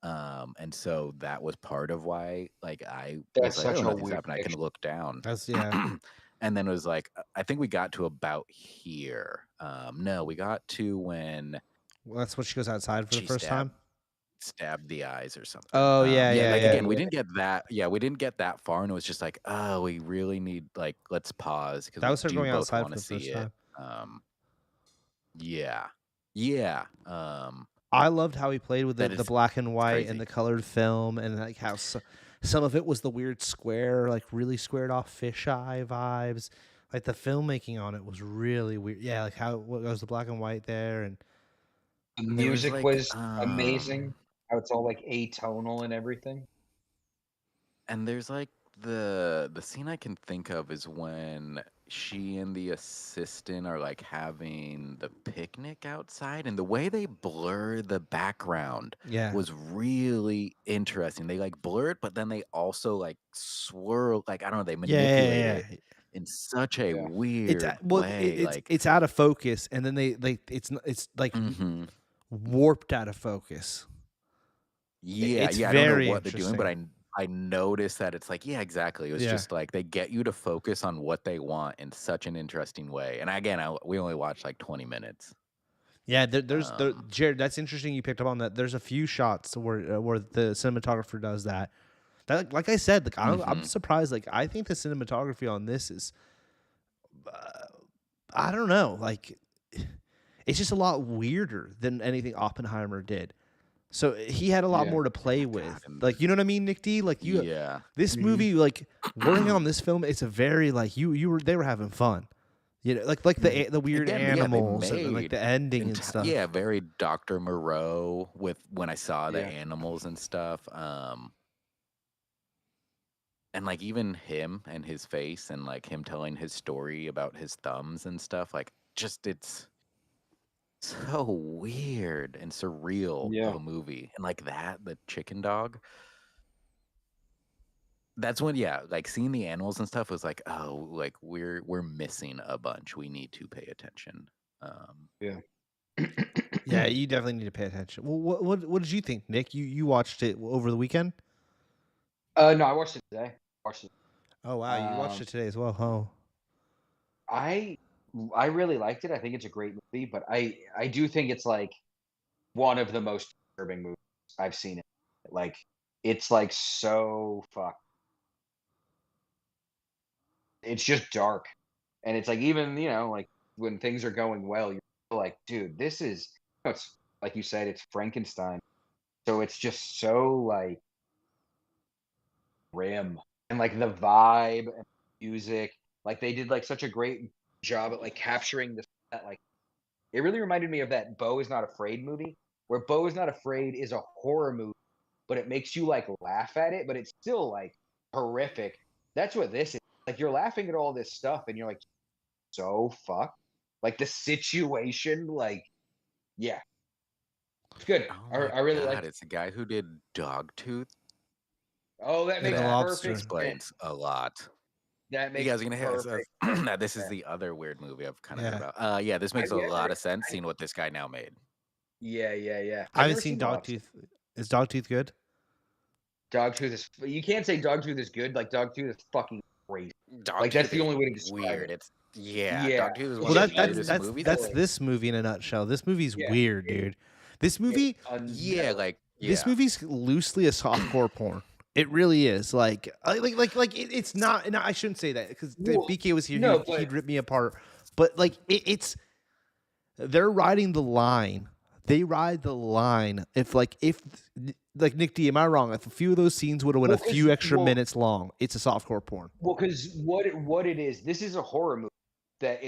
And so that was part of why, like, I was like, oh, nothing's happened. I can look down. And then it was like, I think we got to about here. No, we got to when. Well, that's when she goes outside for the first time. Stabbed the eyes or something. Oh yeah, again, we didn't get that. Yeah, we didn't get that far, and it was just like, oh, we really need let's pause because that was her we going both outside want for to the first see time. it. Yeah. I loved how he played with the black and white and the colored film, and like how some of it was the weird square, like really squared off fisheye vibes. Like the filmmaking on it was really weird. Yeah, like how what was the black and white there, and the music was amazing. How it's all like atonal and everything. And there's like the scene I can think of is when she and the assistant are like having the picnic outside, and the way they blur the background was really interesting. They like blur it, but then they also like swirl, like I don't know, they manipulate it in such a weird way. It's out of focus, and then they it's like warped out of focus. Yeah, I don't know what they're doing, but I noticed that it's like, yeah, exactly. It was just like they get you to focus on what they want in such an interesting way. And again, we only watched like 20 minutes. Yeah, there's Jared. That's interesting. You picked up on that. There's a few shots where the cinematographer does that. That like I said, like I'm surprised. Like I think the cinematography on this is, I don't know, like it's just a lot weirder than anything Oppenheimer did. So he had a lot more to play with. Like, you know what I mean, Nick D? Like this movie, like working on this film, it's a very like they were having fun. You know, like the weird animals and like the ending and stuff. Yeah, very Dr. Moreau with when I saw the animals and stuff. And like even him and his face and like him telling his story about his thumbs and stuff, like just it's so weird and surreal of a movie. And like the chicken dog. That's when like seeing the animals and stuff was like, oh, like we're missing a bunch. We need to pay attention. Yeah, you definitely need to pay attention. Well, what did you think, Nick? You watched it over the weekend? No, I watched it today. Oh wow, you watched it today as well. Oh, I really liked it. I think it's a great movie, but I do think it's like one of the most disturbing movies I've seen. Like it's like so fucked. It's just dark, and it's like even like when things are going well, you're like, dude, this is it's like you said, it's Frankenstein. So it's just so like grim and like the vibe. music. Like they did like such a great job at like capturing that like it really reminded me of that Beau is Not Afraid movie, where Beau is Not Afraid is a horror movie, but it makes you like laugh at it, but it's still like horrific. That's what this is. Like you're laughing at all this stuff and you're like so fucked. Like the situation, like yeah, it's good. Oh I, my I really like god, it. it's a guy who did Dogtooth. Oh, that Yeah, makes The That Lobster. perfect sense. explains a lot. That You makes guys are gonna hear it says perfect sense. that this is Yeah. the other weird movie I've kind of heard Yeah. about. Yeah, this makes Have a you lot ever? of sense seeing what this guy now made. Yeah, yeah, yeah. I I've haven't never seen seen The Lobster. Dogtooth. Is Dogtooth good? Dogtooth is. You can't say Dogtooth is good. Like Dogtooth is fucking crazy. Like that's Dogtooth the is only way to describe weird. it. It's Yeah, Dogtooth is it's one Well, of just the that's weirdest that's movies. that's unstory. this movie in a nutshell. This movie's Yeah, weird, it, dude. This it's movie, Yeah, like this yeah. movie's loosely a softcore porn. It really is. It's not. And I shouldn't say that because if well, BK was here, no, he'd but rip me apart. But like, it's they're riding the line. They ride the line. If Nick D, am I wrong? If a few of those scenes would have went a few extra minutes long, it's a softcore porn. well, because what it is, this is a horror movie that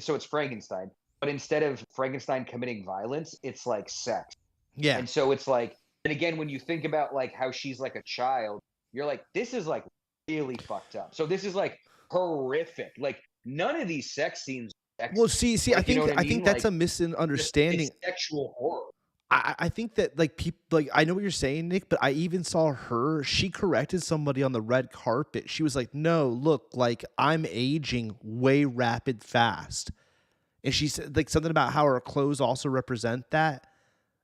so it's Frankenstein, but instead of Frankenstein committing violence, it's like sex. Yeah. And so it's like, and again, when you think about like how she's like a child, you're like, this is like really fucked up. So this is like horrific. Like none of these sex scenes. Well, see, like, you know what I think that's like, a misunderstanding. it's sexual horror. I think that like people like I know what you're saying, Nick, but I even saw her. She corrected somebody on the red carpet. She was like, "No, look, like I'm aging way rapid fast," and she said like something about how her clothes also represent that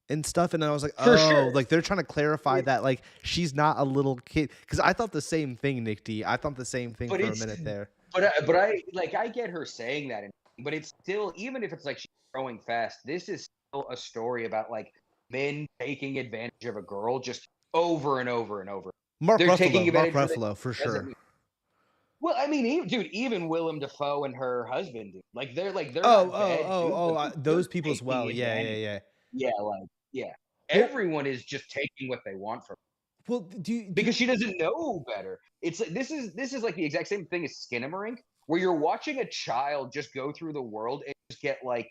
and stuff. And I was like, For "Oh, sure. like they're trying to clarify that like she's not a little kid." Because I thought the same thing, Nick D. I thought the same thing But for a minute there. But I like I get her saying that, but it's still, even if it's like she's growing fast, this is still a story about like men taking advantage of a girl just over and over and over. Mark They're taking Ruffalo, advantage of it. for sure. Well, I mean, dude, even Willem Dafoe and her husband, dude, like they're not bad dudes, but those they're people as well. taking Yeah. advantage. Yeah, like yeah. Well- Everyone is just taking what they want from her Well, because she doesn't know better. It's like this is like the exact same thing as Skinamarink, where you're watching a child just go through the world and just get like,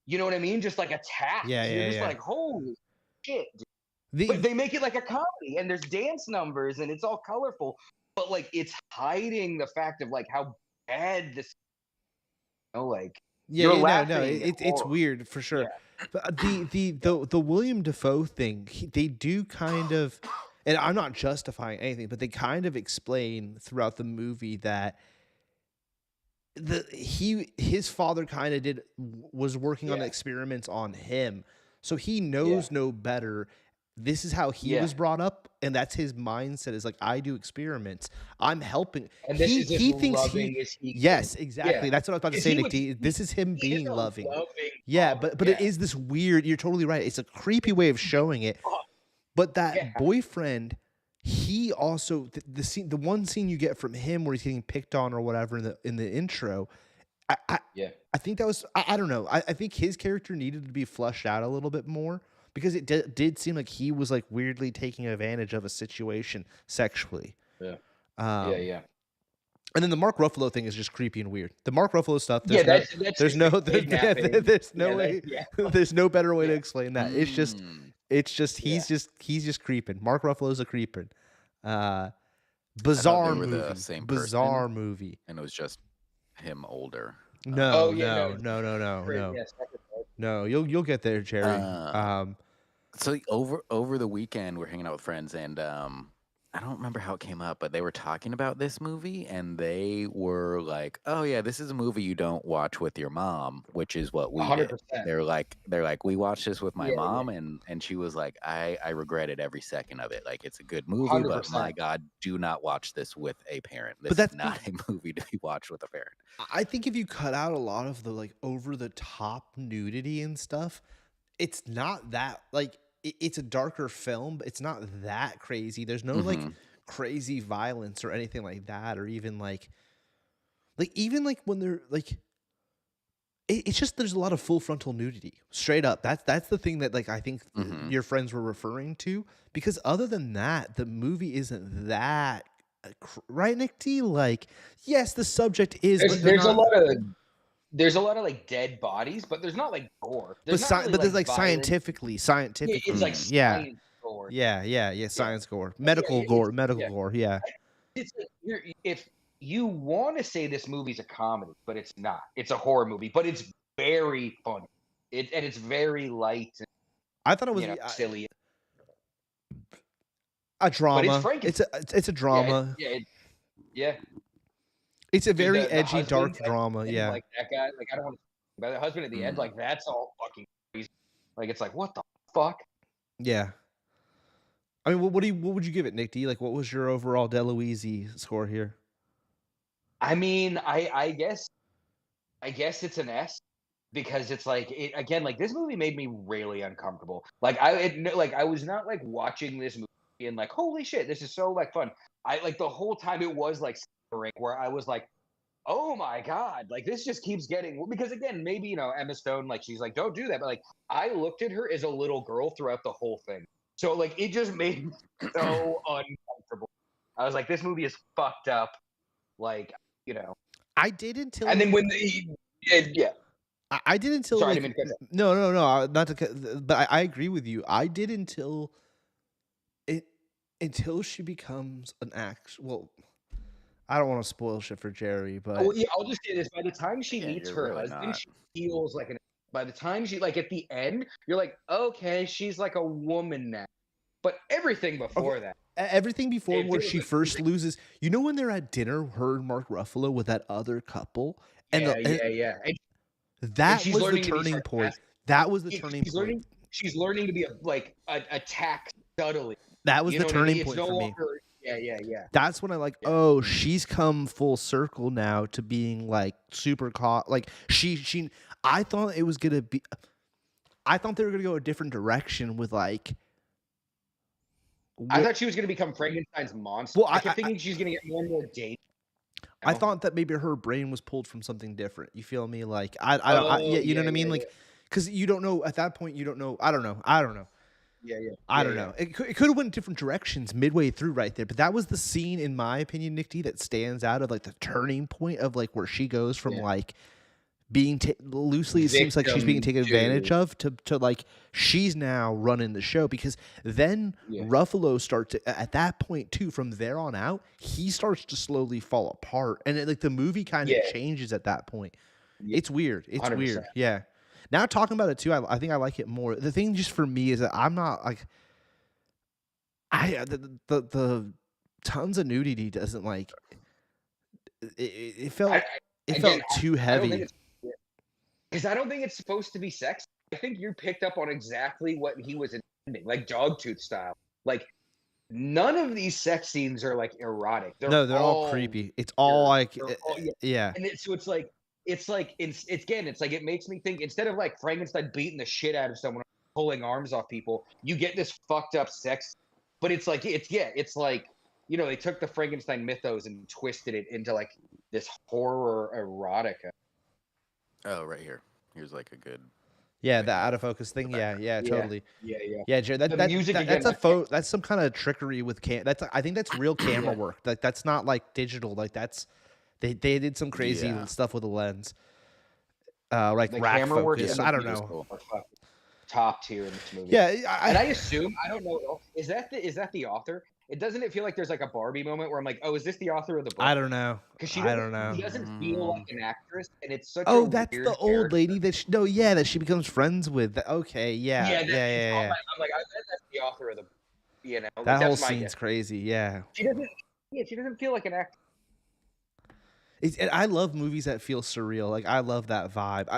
you know what I mean, just like attacked. Yeah, You're just yeah. like, holy shit. Dude. But they make it like a comedy, and there's dance numbers, and it's all colorful. But like, it's hiding the fact of like how bad this. You know, like Yeah, you're laughing. no, it's weird for sure. Yeah. But the William Dafoe thing, they do kind of, and I'm not justifying anything, but they kind of explain throughout the movie that his father kind of was working on experiments on him, so he knows no better. This is how he was brought up, and that's his mindset. Is like, I do experiments. I'm helping. And this is he as thinks loving as he yes, can. exactly. Yeah. That's what I was about to say, Nick D. This is him being is a loving. Yeah, but it is this weird. You're totally right. It's a creepy way of showing it. But that boyfriend, he also the one scene you get from him where he's getting picked on or whatever in the intro. I think that was I don't know. I think his character needed to be fleshed out a little bit more. Because it did seem like he was like weirdly taking advantage of a situation sexually. Yeah. And then the Mark Ruffalo thing is just creepy and weird. The Mark Ruffalo stuff. There's no better way to explain that. It's just he's just creeping. Mark Ruffalo's a creeping. Bizarre movie. Bizarre movie. And it was just him older. No. No, you'll get there, Jerry. So over the weekend, we're hanging out with friends, and I don't remember how it came up, but they were talking about this movie, and they were like, "Oh yeah, this is a movie you don't watch with your mom," which is what we 100%. Did. They're like, we watched this with my mom, and she was like, I regretted every second of it. Like, it's a good movie, 100%. But my God, do not watch this with a parent. This is not a movie to be watched with a parent. I think if you cut out a lot of the like over the top nudity and stuff, it's not that like. It's a darker film, but it's not that crazy. There's no like crazy violence or anything like that, or even like when they're like, it's just there's a lot of full frontal nudity, straight up. That's the thing that like I think your friends were referring to. Because other than that, the movie isn't that right, Nick D? Like, yes, the subject is, but there's a lot of like dead bodies, but there's not like gore. There's not really there's like like violence. scientifically, It's like science gore. science gore, medical gore, gore. Yeah, It's like, if you want to say this movie's a comedy, but it's not. It's a horror movie, but it's very funny. It's very light. And, I thought it was silly. A drama. But it's Frankenstein. It's a drama. Yeah. It's a very the edgy, dark drama. Yeah. Like that guy. Like I don't want to. But the husband at the end, like that's all fucking crazy. Like it's like what the fuck. Yeah. I mean, what would you give it, Nick D? Like, what was your overall DeLuise score here? I mean, I guess it's an S because it's like again, like this movie made me really uncomfortable. Like I was not like watching this movie and like holy shit, this is so like fun. I like the whole time it was like where I was like, oh my god, like this just keeps getting because again, maybe Emma Stone, like she's like, don't do that, but like I looked at her as a little girl throughout the whole thing, so like it just made me so uncomfortable. I was like, this movie is fucked up, like I did until, and then when I did until sorry, like, no, not to, but I agree with you. I did until she becomes an well. I don't want to spoil shit for Jerry, but I'll just say this: by the time she meets her husband, she feels like by the time she like at the end, you're like, okay, she's like a woman now. But everything before that, everything before where she first loses, when they're at dinner, her and Mark Ruffalo with that other couple, and that was the turning point. That was the turning point. She's learning to be attack subtly. That was the turning point for me. Yeah. That's when I like, she's come full circle now to being like super like she. I thought it was gonna be. I thought they were gonna go a different direction with like. I thought she was gonna become Frankenstein's monster. Well, I kept thinking she's gonna get more and more dangerous. I thought that maybe her brain was pulled from something different. You feel me? Like you know what I mean? Like, because you don't know at that point. You don't know. I don't know. Yeah. I don't know. It could have went different directions midway through right there, but that was the scene, in my opinion, Nick D, that stands out of like the turning point of like where she goes from like being loosely, it seems like she's being taken advantage of to like she's now running the show, because then Ruffalo starts to, at that point too, from there on out, he starts to slowly fall apart, and like the movie kind of changes at that point. It's weird. It's 100%. Weird. Yeah. Now talking about it too, I think I like it more. The thing just for me is that I'm not like the tons of nudity doesn't like it felt too heavy. Because I don't think it's supposed to be sex. I think you picked up on exactly what he was intending, like Dogtooth style. Like none of these sex scenes are like erotic. They're all creepy. It's all like yeah. And so it's like it makes me think, instead of like Frankenstein beating the shit out of someone, pulling arms off people, you get this fucked up sex. But it's like they took the Frankenstein mythos and twisted it into like this horror erotica. Oh, right here. Here's like a good. Yeah, the out of focus thing. Yeah, totally. Yeah, Jared. That's some kind of trickery with I think that's real camera work. Like that's not like digital. Like that's they did some crazy stuff with the lens. Like the rack focus. I don't know. Top tier in this movie. Yeah, and I assume, I don't know. Is that the author? Doesn't it feel like there's like a Barbie moment where I'm like, oh, is this the author of the book? I don't know. Because I don't know. She doesn't feel like an actress, and it's such. Oh, that's the old lady that that she becomes friends with. Okay, yeah. I'm like, that's the author of the. That whole scene's crazy. Yeah. She doesn't feel like an actress. And I love movies that feel surreal. Like I love that vibe.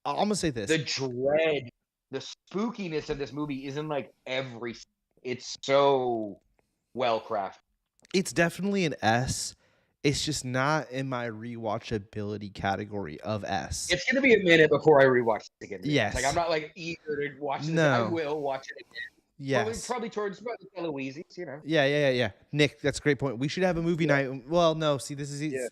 I'm gonna say this: the dread, the spookiness of this movie isn't like every. It's so well crafted. It's definitely an S. It's just not in my rewatchability category of S. It's gonna be a minute before I rewatch it again. Yes. Like I'm not like eager to watch it. No. I will watch it again. Yes. Probably towards Eloise, Yeah. Nick, that's a great point. We should have a movie night. Well, no. See, this is.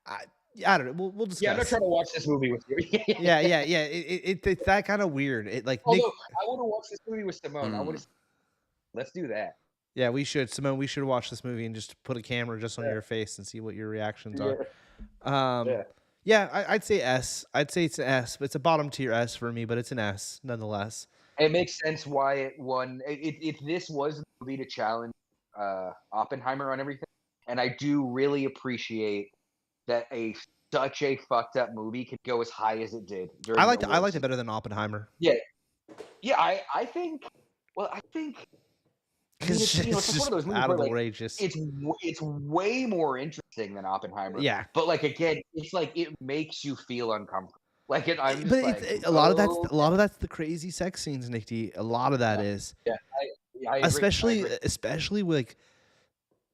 I don't know. We'll discuss. Yeah, I'm not trying to watch this movie with you. yeah. It's that kind of weird. Although I want to watch this movie with Simone. I want to. Let's do that. Yeah, we should. Simone, we should watch this movie and just put a camera just on Yeah. your face and see what your reactions Yeah. are. Yeah. Yeah, I'd say S. I'd say it's an S. It's a bottom tier S for me, but it's an S nonetheless. It makes sense why it won. If this was the movie to challenge Oppenheimer on everything, and I do really appreciate that such a fucked up movie could go as high as it did during the I awards liked it season. better than Oppenheimer. Yeah, yeah. I think. Well, I think. I mean, Because it's it's just one just of those movies out where of the like outrageous. it's way more interesting than Oppenheimer. Yeah. But like again, it's like it makes you feel uncomfortable. Like I'm But just like, a lot of oh that's the crazy sex scenes, Nick D. A lot of that yeah, is. yeah. I agree. I agree. Especially like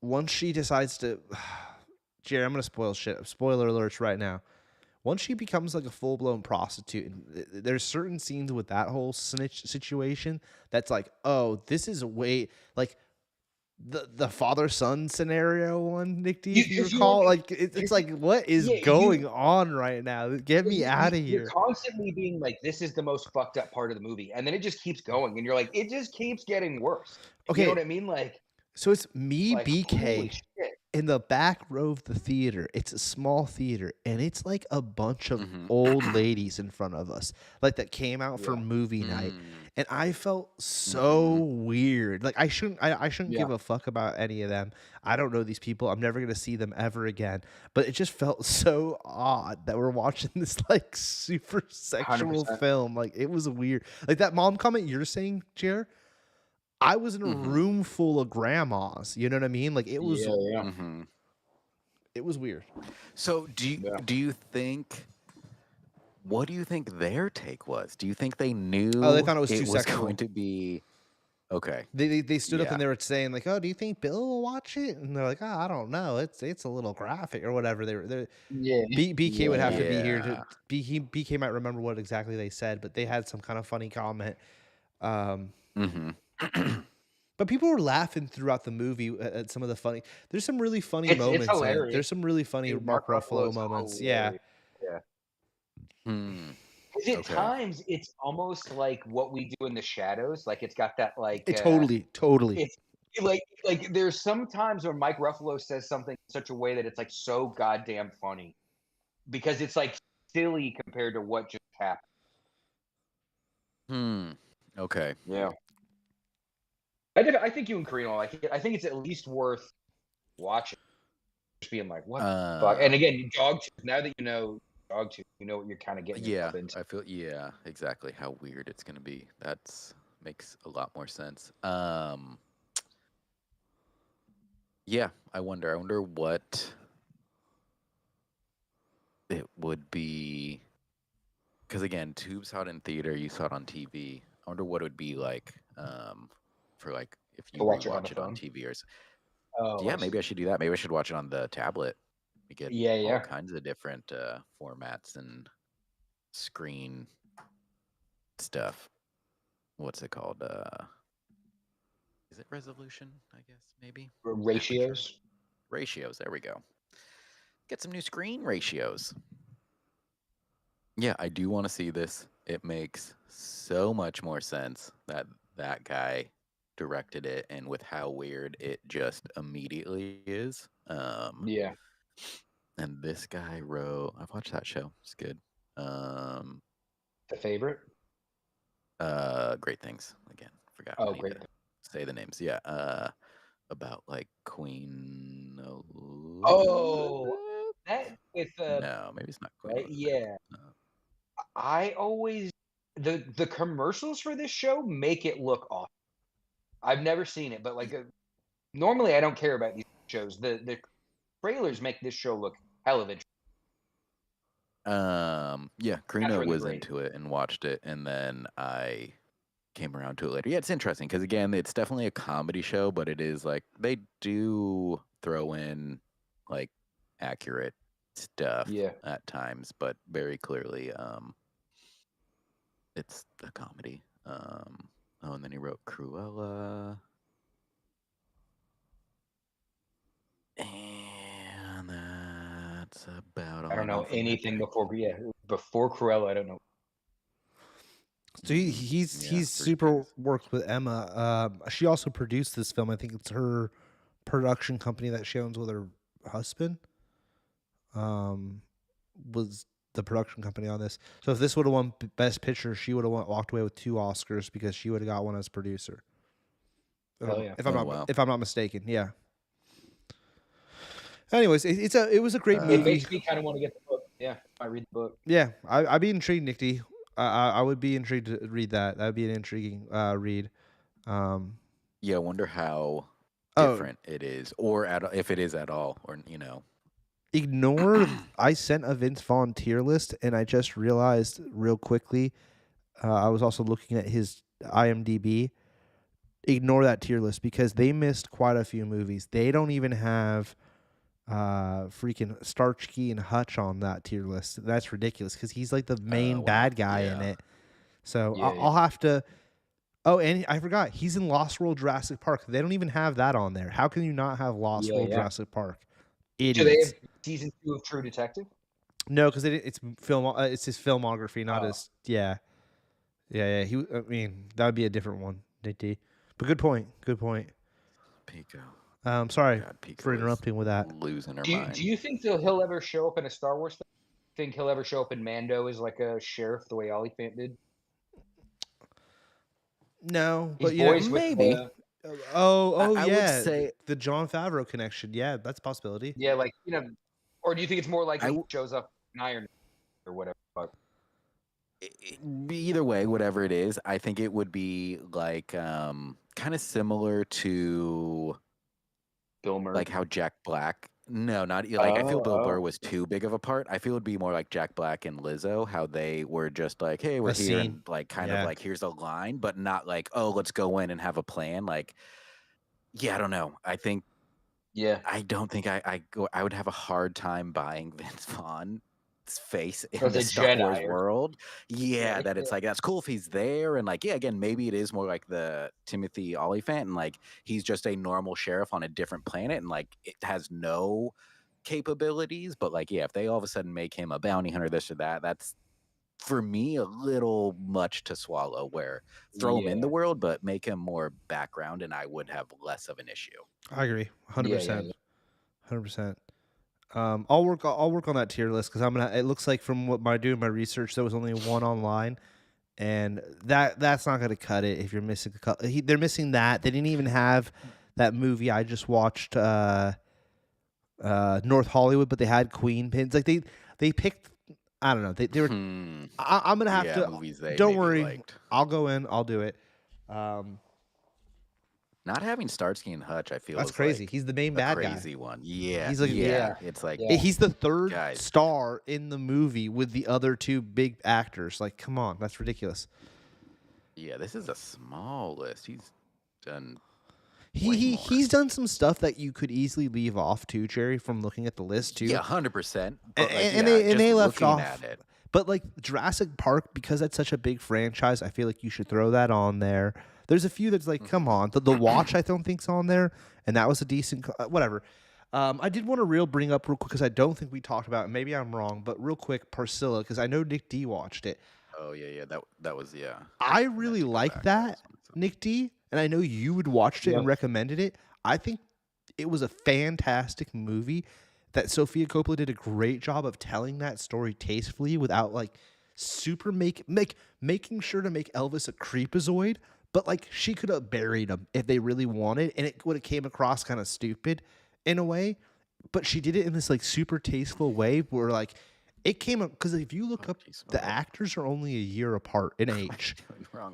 once she decides to Jerry, I'm gonna spoil shit. Spoiler alerts right now. Once she becomes like a full blown prostitute, and there's certain scenes with that whole snitch situation that's like, oh, this is way like the father son scenario one, Nick D. If you 'Cause you're recall, like it's like what is yeah, going on right now? Get me out of you're here. constantly being like, this is the most fucked up part of the movie, and then it just keeps going, and you're like, it just keeps getting worse. You know Okay, what I mean? so it's me, Like holy BK, shit. in the back row of the theater. It's a small theater, and it's like a bunch of Mhm. old ladies in front of us, like that came out for Yeah. movie night. Mm. And I felt so Mhm. weird. Like I shouldn't Yeah. give a fuck about any of them. I don't know these people. I'm never gonna see them ever again. But it just felt so odd that we're watching this like super sexual 100%. film. Like it was weird. Like that mom comment you're saying, Jer. I was in a Mhm. room full of grandmas. You know what I mean? Like Yeah, yeah. Mhm. it was weird. So Yeah. do you think what do you think their take was? Do you think they Oh, they knew thought it was too it was sexual. going to be okay? They stood up Yeah. and they were saying like, "Oh, do you think Bill will watch it?" And they're like, "Oh, I don't know. It's a little graphic or whatever." They Yeah. BK would have Yeah. to be here to Yeah. BK might remember what exactly they said, but they had some kind of funny comment. Um, Mhm. but people were laughing throughout the movie at some of the funny. There's some really funny It's moments in it. hilarious. There's some really funny Dude, Mark Mark Ruffalo Ruffalo's moments. Yeah, hilarious. Yeah. Hmm. 'Cause at Okay. times, it's almost like What We Do in the Shadows, like, it's got that, like, it totally. it's there's some times where Mike Ruffalo says something in such a way that it's, like, so goddamn funny because it's, like, silly compared to what just happened. Hmm. Okay. Yeah. I think you and Karina will like it. I think it's at least worth watching, just being like, "What the fuck?" And Um. again, Dogtooth, now that you know Dogtooth, you know what you're kinda getting Yeah. yourself into. I feel. Yeah. Exactly. How weird it's gonna be. That's makes a lot more sense. Yeah. I wonder. I wonder what it would be. Because again, Tube saw it in theater. You saw it on TV. I wonder what it would be like. For like if To you watch it on the rewatch it on phone? TV or. Oh, Yeah, I maybe see. I should do that. Maybe I should watch it on the tablet. We get Yeah, all yeah. kinds of different formats and screen stuff. What's it called? Is it resolution? I guess maybe aperture Ratios. ratios. There we go. Get some new screen ratios. Yeah, I do want to see this. It makes so much more sense that that guy directed it, and with how weird it just immediately is. Yeah. And this guy wrote. I've watched that show. It's good. Um, The Favorite? Great things. Again, forgot. I Oh, need to great. say the names. Yeah. About like Queen Oh, Elizabeth. that with, No, maybe it's not Queen right? Elizabeth. Yeah. I always the commercials for this show make it look awesome. I've never seen it, but, like, normally, I don't care about these shows. The trailers make this show look hell of interesting. Yeah, That's Karina really was great. into it and watched it, and then I came around to it later. Yeah, it's interesting because again, it's definitely a comedy show, but it is like they do throw in like accurate stuff Yeah. at times, but very clearly, it's a comedy. Oh, and then he wrote Cruella, and that's about I all I don't know know from that anything guy. before Cruella, I don't know. So he's super worked with Emma. She also produced this film. I think it's her production company that she owns with her husband. Was the production company on this. So if this would have won Best Picture, she would have walked away with 2 Oscars because she would have got one as producer. If I'm not mistaken, yeah. Anyways, it was a great movie. It makes me kind of want to get the book. Yeah, I read the book. Yeah, I'd be intrigued, Nick D. I would be intrigued to read that. That would be an intriguing read. Yeah, I wonder how different it is, or if it is at all, or Ignore. I sent a Vince Vaughn tier list, and I just realized real quickly. I was also looking at his IMDb. Ignore that tier list because they missed quite a few movies. They don't even have freaking Starsky and Hutch on that tier list. That's ridiculous because he's like the main bad guy in it. So I'll have to. Oh, and I forgot he's in Lost World Jurassic Park. They don't even have that on there. How can you not have Lost World Jurassic Park? Idiots. Do they have season 2 of True Detective? No, because it's film. It's his filmography, not his. Yeah. He. I mean, that would be a different one, DT. But good point. Good point. Pico. Sorry for interrupting with that. Losing her mind. Do you think he'll ever show up in a Star Wars thing? Think he'll ever show up in Mando as like a sheriff the way Oliphant did? No, He's but maybe. I would say the Jon Favreau connection. Yeah, that's a possibility. Yeah, like or do you think it's more likely he shows up in Iron or whatever? Either way, whatever it is, I think it would be like kind of similar to Bill Murray, like how Jack Black. No, not like I feel Bill Burr was too big of a part. I feel it'd be more like Jack Black and Lizzo, how they were just like, hey, we're here, and like kind of like here's a line, but not like, oh, let's go in and have a plan. Like, yeah, I don't know. I think, I don't think I would have a hard time buying Vince Vaughn's face in the Star Wars world. Yeah, that it's like that's cool if he's there, and like again, maybe it is more like the Timothy Olyphant, and like he's just a normal sheriff on a different planet, and like it has no capabilities. But like, yeah, if they all of a sudden make him a bounty hunter, this or that, that's for me a little much to swallow. Where throw him in the world, but make him more background, and I would have less of an issue. I agree, 100%, 100%. I'll work on that tier list because it looks like from what I do in my research, there was only one online, and that's not gonna cut it if you're missing a couple. They're missing that. They didn't even have that movie I just watched, North Hollywood, but they had Queen pins. Like they picked. I don't know. They were. I'm gonna have to. Don't worry. Liked. I'll go in. I'll do it. Not having Starsky and Hutch, I feel that's crazy. Like he's the main bad guy. Crazy one. Yeah. He's like It's like he's the third star in the movie with the other 2 big actors. Like, come on, that's ridiculous. Yeah, this is a small list. He's done. He's done some stuff that you could easily leave off too, Jerry, from looking at the list too. Yeah, 100%. And they left off. But like Jurassic Park, because that's such a big franchise, I feel like you should throw that on there. There's a few that's like, come on. The Watch, I don't think's on there, and that was a decent whatever. I did want to bring up real quick because I don't think we talked about it. Maybe I'm wrong, but real quick, Priscilla, because I know Nick D watched it. Oh yeah, that was I really like that, Nick D, and I know you would watched it and recommended it. I think it was a fantastic movie. That Sofia Coppola did a great job of telling that story tastefully without like super making sure to make Elvis a creepazoid. But like she could have buried him if they really wanted, and it would have came across kind of stupid in a way. But she did it in this like super tasteful way where like it came up because if you look up, the actors are only a year apart in age.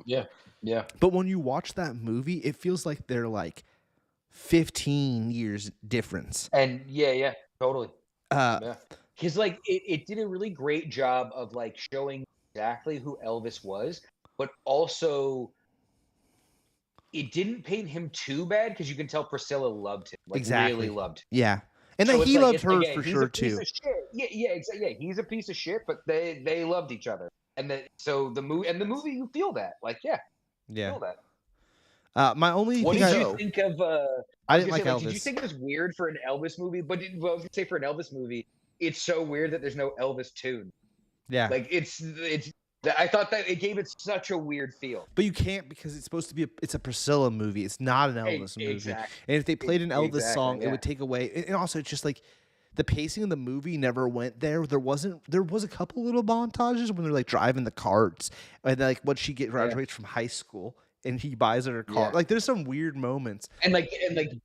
Yeah. But when you watch that movie, it feels like they're like 15 years difference. And totally. Because like it did a really great job of like showing exactly who Elvis was, but also it didn't paint him too bad because you can tell Priscilla loved him, like really loved him. Yeah, and so then he loved her for sure too. Yeah, exactly. Yeah, he's a piece of shit, but they loved each other, and the movie you feel that, like, you feel that. My only what thing did you think of? I didn't like Elvis. Did you think it was weird for an Elvis movie? But I was gonna say for an Elvis movie, it's so weird that there's no Elvis tune. Yeah, like it's I thought that it gave it such a weird feel. But you can't because it's supposed to be it's a Priscilla movie. It's not an Elvis movie. Exactly. And if they played an Elvis song, yeah. it would take away. And also, it's just like the pacing of the movie never went there. There was a couple little montages when they're like driving the carts and like when she graduates from high school and he buys her a car. Yeah. Like there's some weird moments. And like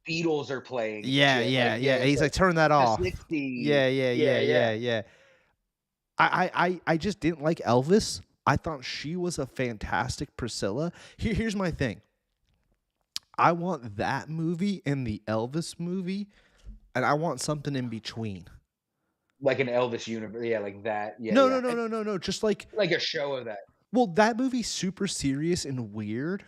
Beatles are playing. Yeah, yeah, yeah. And he's like, turn that off. 60s. Yeah. I just didn't like Elvis. I thought she was a fantastic Priscilla. Here's my thing. I want that movie and the Elvis movie, and I want something in between. Like an Elvis universe. Yeah, like that. Yeah. No. Just like a show of that. Well, that movie's super serious and weird.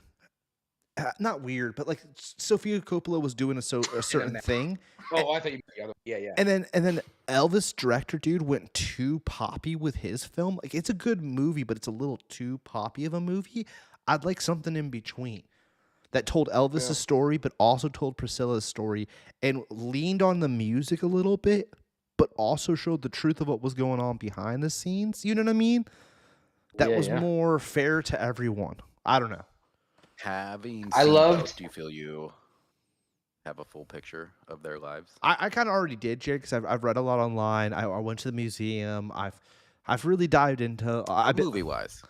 Not weird, but like Sofia Coppola was doing a certain thing. Oh, I thought you meant the other. Yeah. And then Elvis director dude went too poppy with his film. Like it's a good movie, but it's a little too poppy of a movie. I'd like something in between that told Elvis's story, but also told Priscilla's story and leaned on the music a little bit, but also showed the truth of what was going on behind the scenes. You know what I mean? That was more fair to everyone. I don't know. Having seen both, do you feel you have a full picture of their lives? I kind of already did, Jake, because I've read a lot online. I went to the museum. I've really dived into movie wise.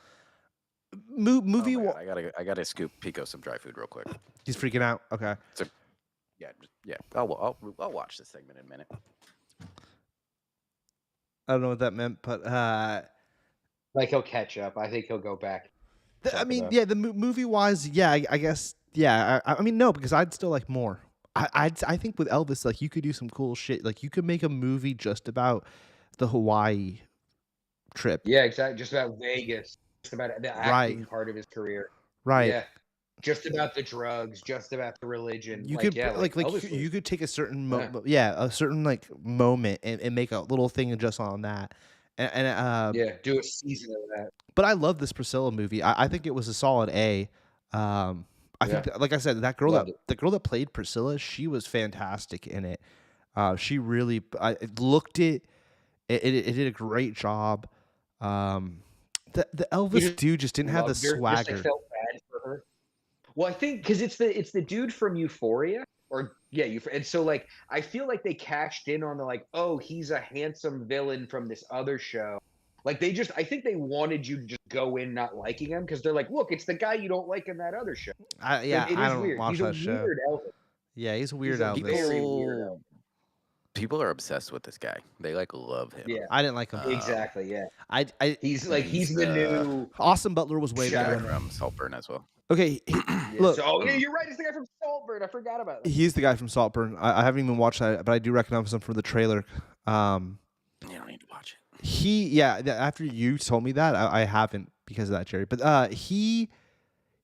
Movie. I gotta scoop Pico some dry food real quick. He's freaking out. Okay. Yeah. I'll watch this segment in a minute. I don't know what that meant, but like he'll catch up. I think he'll go back. The movie wise, I guess, I mean, no, because I'd still like more. I think with Elvis, like you could do some cool shit. Like you could make a movie just about the Hawaii trip. Yeah, exactly. Just about Vegas. Just about the acting part of his career. Right. Yeah. Just about the drugs. Just about the religion. You could you could take a certain like moment and make a little thing just on that. And do a season of that. But I love this Priscilla movie. I think it was a solid A. I think, like I said, the girl that played Priscilla, she was fantastic in it. She really looked it. It did a great job. The Elvis dude just didn't have the swagger. I felt bad for her. Well, I think because it's the dude from Euphoria, and so like I feel like they cashed in on the like, oh, he's a handsome villain from this other show. Like I think they wanted you to just go in not liking him because they're like, look, it's the guy you don't like in that other show. I don't watch that show. Yeah, he's a weird Elvis. People are obsessed with this guy. They like love him. Yeah, I didn't like him. Exactly. Yeah. He's the new Austin Butler was way better from Saltburn as well. Okay, look. You're right. It's the guy from Saltburn. I forgot about that. He's the guy from Saltburn. I haven't even watched that, but I do recognize him from the trailer. You don't need to watch He it. after you told me that, I haven't because of that, Jerry. But he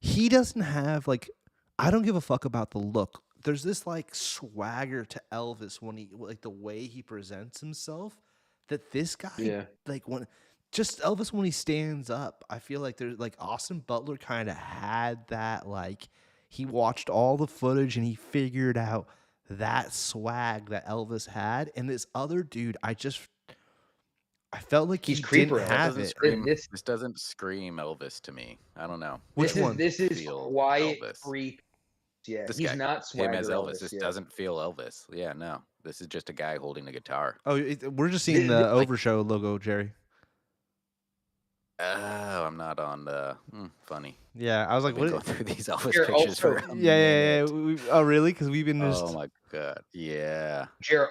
doesn't have like, I don't give a fuck about the look. There's this like swagger to Elvis when he like the way he presents himself. That this guy like when. Just Elvis when he stands up, I feel like there's like Austin Butler kind of had that, like he watched all the footage and he figured out that swag that Elvis had. And this other dude, I felt like he's he creeper. Didn't have it. This doesn't scream Elvis to me. I don't know. Which one? This is quiet creep. Yeah, this he's guy, not swagger him as Elvis. This yeah. doesn't feel Elvis. Yeah, no. This is just a guy holding a guitar. Oh, we're just seeing the OverShow logo, Jerry. Oh, I'm not on the funny. Yeah, I was like, what? Go through these Elvis pictures for a minute. Oh, really? Because we've been just. Oh my god, yeah. Jared,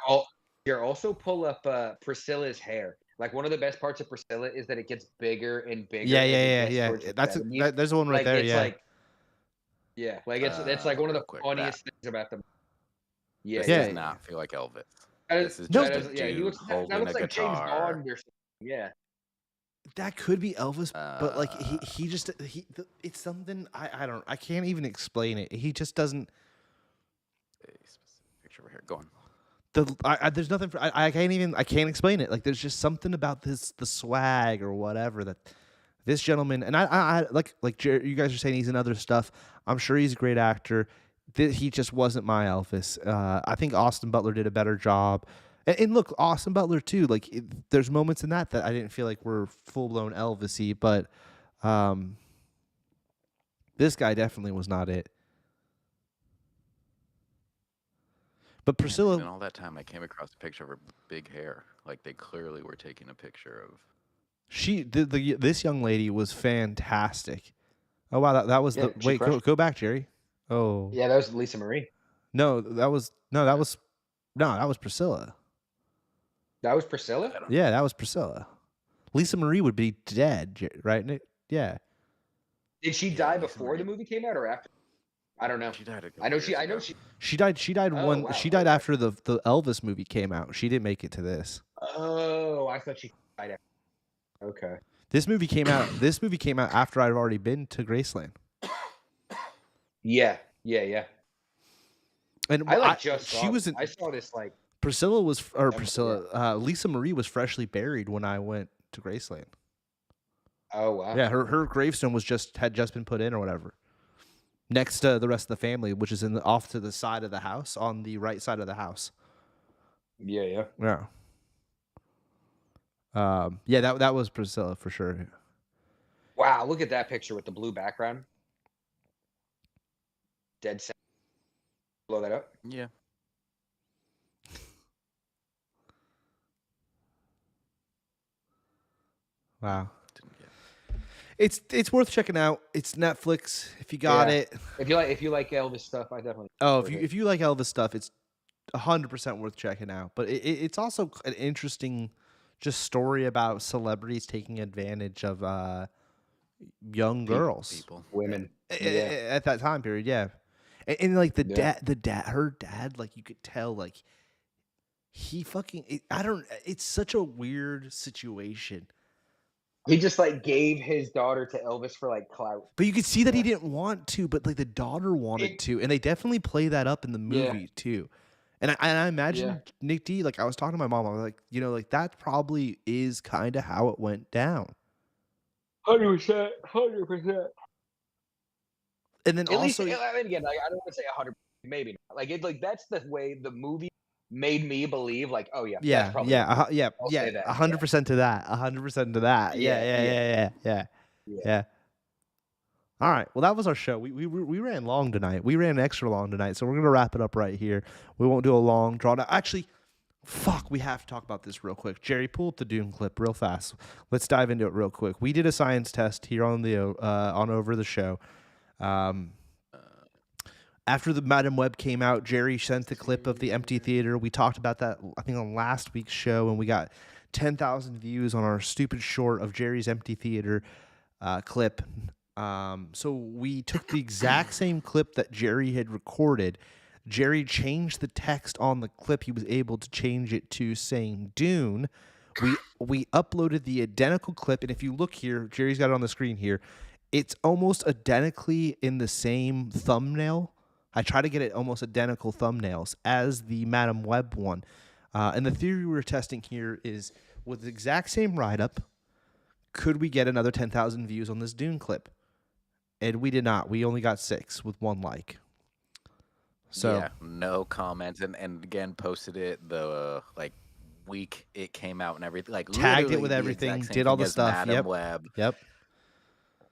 also pull up Priscilla's hair. Like one of the best parts of Priscilla is that it gets bigger and bigger. Yeah. There's one right there. Yeah. It's like one of the funniest things about them. Yeah, this does not feel like Elvis. This is just a dude he looks holding a like guitar. James Bond or something. Yeah. That could be Elvis, but like he just it's something I can't even explain it. He just doesn't. Picture right here. Go on. There's nothing I can't explain it. Like there's just something about the swag or whatever that this gentleman and I like Jared, you guys are saying he's in other stuff. I'm sure he's a great actor. He just wasn't my Elvis. I think Austin Butler did a better job. And look, Austin Butler too. Like there's moments in that I didn't feel like were full blown Elvis-y, but This guy definitely was not it. But Priscilla, and all that time I came across a picture of her big hair. Like they clearly were taking a picture of. this young lady was fantastic. Oh wow, that was the wait. Go back, Jerry. Oh yeah, that was Lisa Marie. No, that was Priscilla. That was Priscilla? Yeah, that was Priscilla. Lisa Marie would be dead, right, Nick? Yeah. Did she die before the movie came out or after? I don't know. She died. I know she. She died. She died wow. She died after the Elvis movie came out. She didn't make it to this. Oh, I thought she died after. Okay. This movie came out. This movie came out after I'd already been to Graceland. Yeah. And I saw this like Lisa Marie was freshly buried when I went to Graceland. Oh wow. Yeah, her gravestone had just been put in or whatever. Next to the rest of the family, which is off to the side of the house, on the right side of the house. Yeah. That was Priscilla for sure. Wow, look at that picture with the blue background. Dead center. Blow that up. Yeah. Wow. It's worth checking out. It's Netflix if you got it. If you like Elvis stuff, I definitely. Oh, if you like Elvis stuff, it's 100% worth checking out. But it's also an interesting just story about celebrities taking advantage of young girls, women at that time period. Yeah, and like her dad, like you could tell, like he fucking. It's such a weird situation. He just like gave his daughter to Elvis for like clout. But you could see that he didn't want to, but like the daughter wanted to, and they definitely play that up in the movie too. And I imagine Nick D, like I was talking to my mom, I was like, like that probably is kind of how it went down. 100%. And then at also, least, I mean, again, I don't want to say 100, maybe not. Like that's the way the movie made me believe. Like, oh yeah, yeah, 100% to that, 100% to that. Yeah. All right. Well, that was our show. We ran long tonight. We ran extra long tonight, so we're gonna wrap it up right here. We won't do a long draw. Actually, we have to talk about this real quick. Jerry, pull up the Dune clip real fast. Let's dive into it real quick. We did a science test here on Over the Show. After the Madam Web came out, Jerry sent the clip of the empty theater. We talked about that, I think, on last week's show, and we got 10,000 views on our stupid short of Jerry's empty theater clip. So we took the exact same clip that Jerry had recorded. Jerry changed the text on the clip. He was able to change it to saying Dune. We uploaded the identical clip, and if you look here, Jerry's got it on the screen here. It's almost identically in the same thumbnail. I try to get it almost identical thumbnails as the Madam Web one. And the theory we're testing here is, with the exact same write-up, could we get another 10,000 views on this Dune clip? And we did not. We only got 6 with 1 like. So yeah, no comments, and again posted it the week it came out and everything. Like tagged it with everything, did all the stuff. Madam Web. Yep.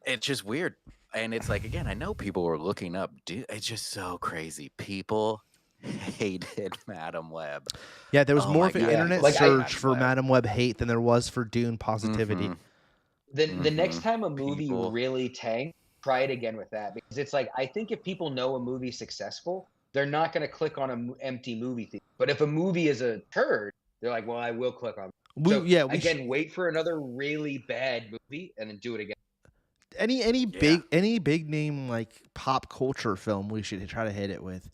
It's just weird, and it's like, again, I know people were looking up. Dude, it's just so crazy. People hated Madam Web. Yeah, there was more of an internet surge for Madam Web hate than there was for Dune positivity. The next time a movie really tanked, try it again with that, because it's like, I think if people know a movie's successful, they're not going to click on an empty movie theater. But if a movie is a turd, they're like, well, I will click on it. Wait for another really bad movie and then do it again. Any big name like pop culture film we should try to hit it with.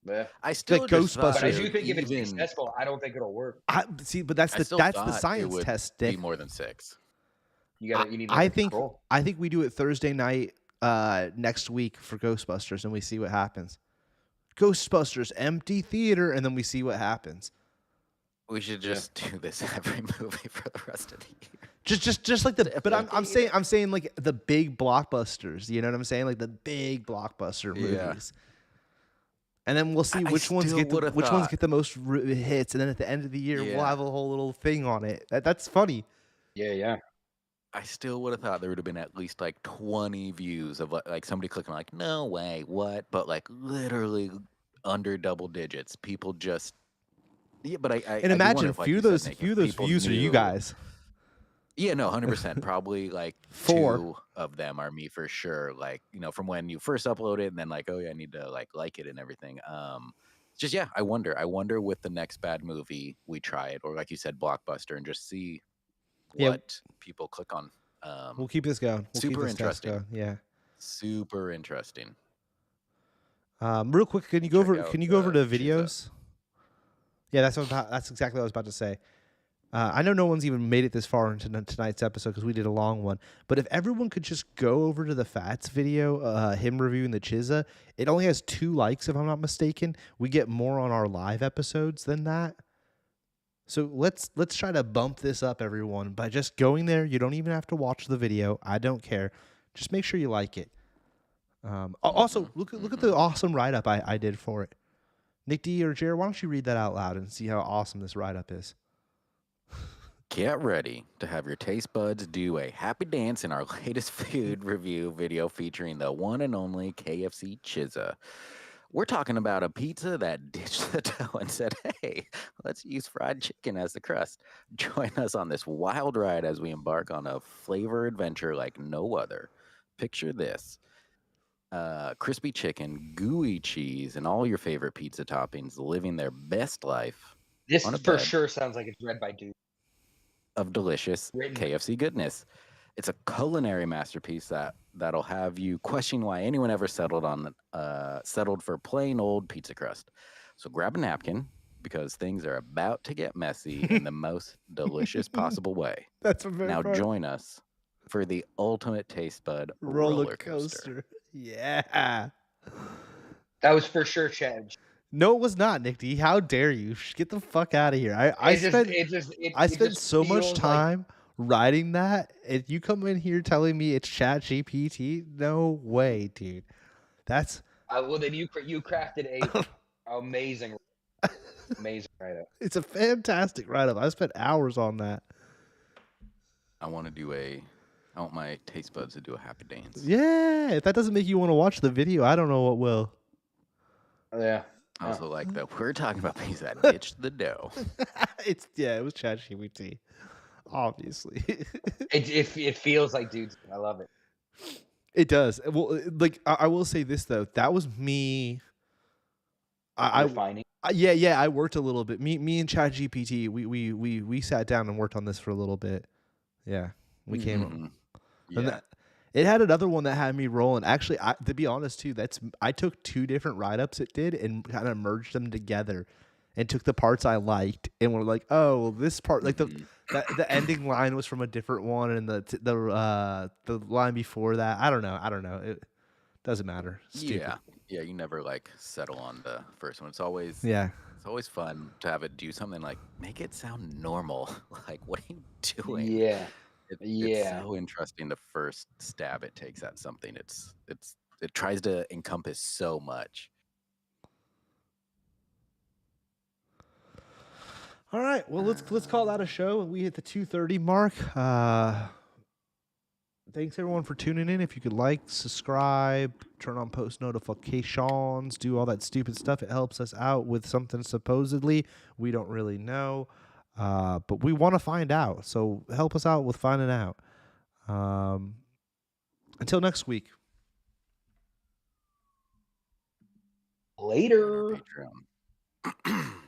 Yeah. I still like Ghostbusters. But I do think if it's successful, I don't think it'll work. But that's the science test. Be more than 6. You need. I think we do it Thursday night next week for Ghostbusters, and we see what happens. Ghostbusters empty theater, and then we see what happens. We should just do this every movie for the rest of the year. Just like but I'm saying like the big blockbusters. You know what I'm saying? Like the big blockbuster movies. And then we'll see which ones get the most hits, and then at the end of the year we'll have a whole little thing on it. That's funny. Yeah. I still would have thought there would have been at least like 20 views of like somebody clicking like, no way, what? But like literally under double digits. People just but And I do imagine wonder if, like you said, Nick, few if of those people views are you knew. guys. Yeah, no, 100%. Probably like 4. 2 of them are me for sure. Like, from when you first upload it and then like, oh yeah, I need to like it and everything. Just yeah, I wonder with the next bad movie we try it, or like you said, Blockbuster, and just see Yeah, what people click on. we'll keep this going. We'll keep Super this test interesting. going. Yeah. Super interesting. Real quick, can you go Check over? out Can you go over to Chizza. videos? Yeah, that's exactly what I was about to say. I know no one's even made it this far into tonight's episode because we did a long one. But if everyone could just go over to the Fats video, him reviewing the Chizza, it only has 2 likes if I'm not mistaken. We get more on our live episodes than that. So let's try to bump this up, everyone, by just going there. You don't even have to watch the video. I don't care. Just make sure you like it. Also, look at the awesome write up I did for it. Nick D or Jared, why don't you read that out loud and see how awesome this write up is? Get ready to have your taste buds do a happy dance in our latest food review video featuring the one and only KFC Chizza. We're talking about a pizza that ditched the dough and said, hey, let's use fried chicken as the crust. Join us on this wild ride as we embark on a flavor adventure like no other. Picture this. Crispy chicken, gooey cheese, and all your favorite pizza toppings living their best life This on a for bed sure sounds like it's read by dude. of delicious Written. KFC goodness. It's a culinary masterpiece that'll have you question why anyone ever settled for plain old pizza crust. So grab a napkin because things are about to get messy in the most delicious possible way. That's a very Now join us for the ultimate taste bud roller coaster. Yeah. That was for sure Chad. No, it was not, Nick D. How dare you? Get the fuck out of here. I spent so much time writing that, and you come in here telling me it's Chat GPT? No way, dude. That's well, then you crafted a amazing write-up. It's a fantastic write-up. I spent hours on that. I want my taste buds to do a happy dance. Yeah, if that doesn't make you want to watch the video, I don't know what will. Yeah. I also like that we're talking about things that ditched the dough. It was ChatGPT, obviously. it feels like dudes. I love it. It does. Well, like I will say this though, that was me. Refining. Yeah, I worked a little bit. Me and ChatGPT, we sat down and worked on this for a little bit. Yeah, we came. Yeah. It had another one that had me rolling. Actually, to be honest too, I took 2 different write-ups it did and kind of merged them together and took the parts I liked and were like, oh, well, this part, like the ending line was from a different one, and the line before that, I don't know. It doesn't matter. Stupid. Yeah. You never like settle on the first one. It's always fun to have it do something like make it sound normal. Like, what are you doing? Yeah. It's so interesting the first stab it takes at something. It tries to encompass so much. All right, well let's call that a show. We hit the 2:30 mark. Thanks everyone for tuning in. If you could like, subscribe, turn on post notifications, do all that stupid stuff, it helps us out with something supposedly we don't really know. But we want to find out, so help us out with finding out. Until next week. Later. Patreon.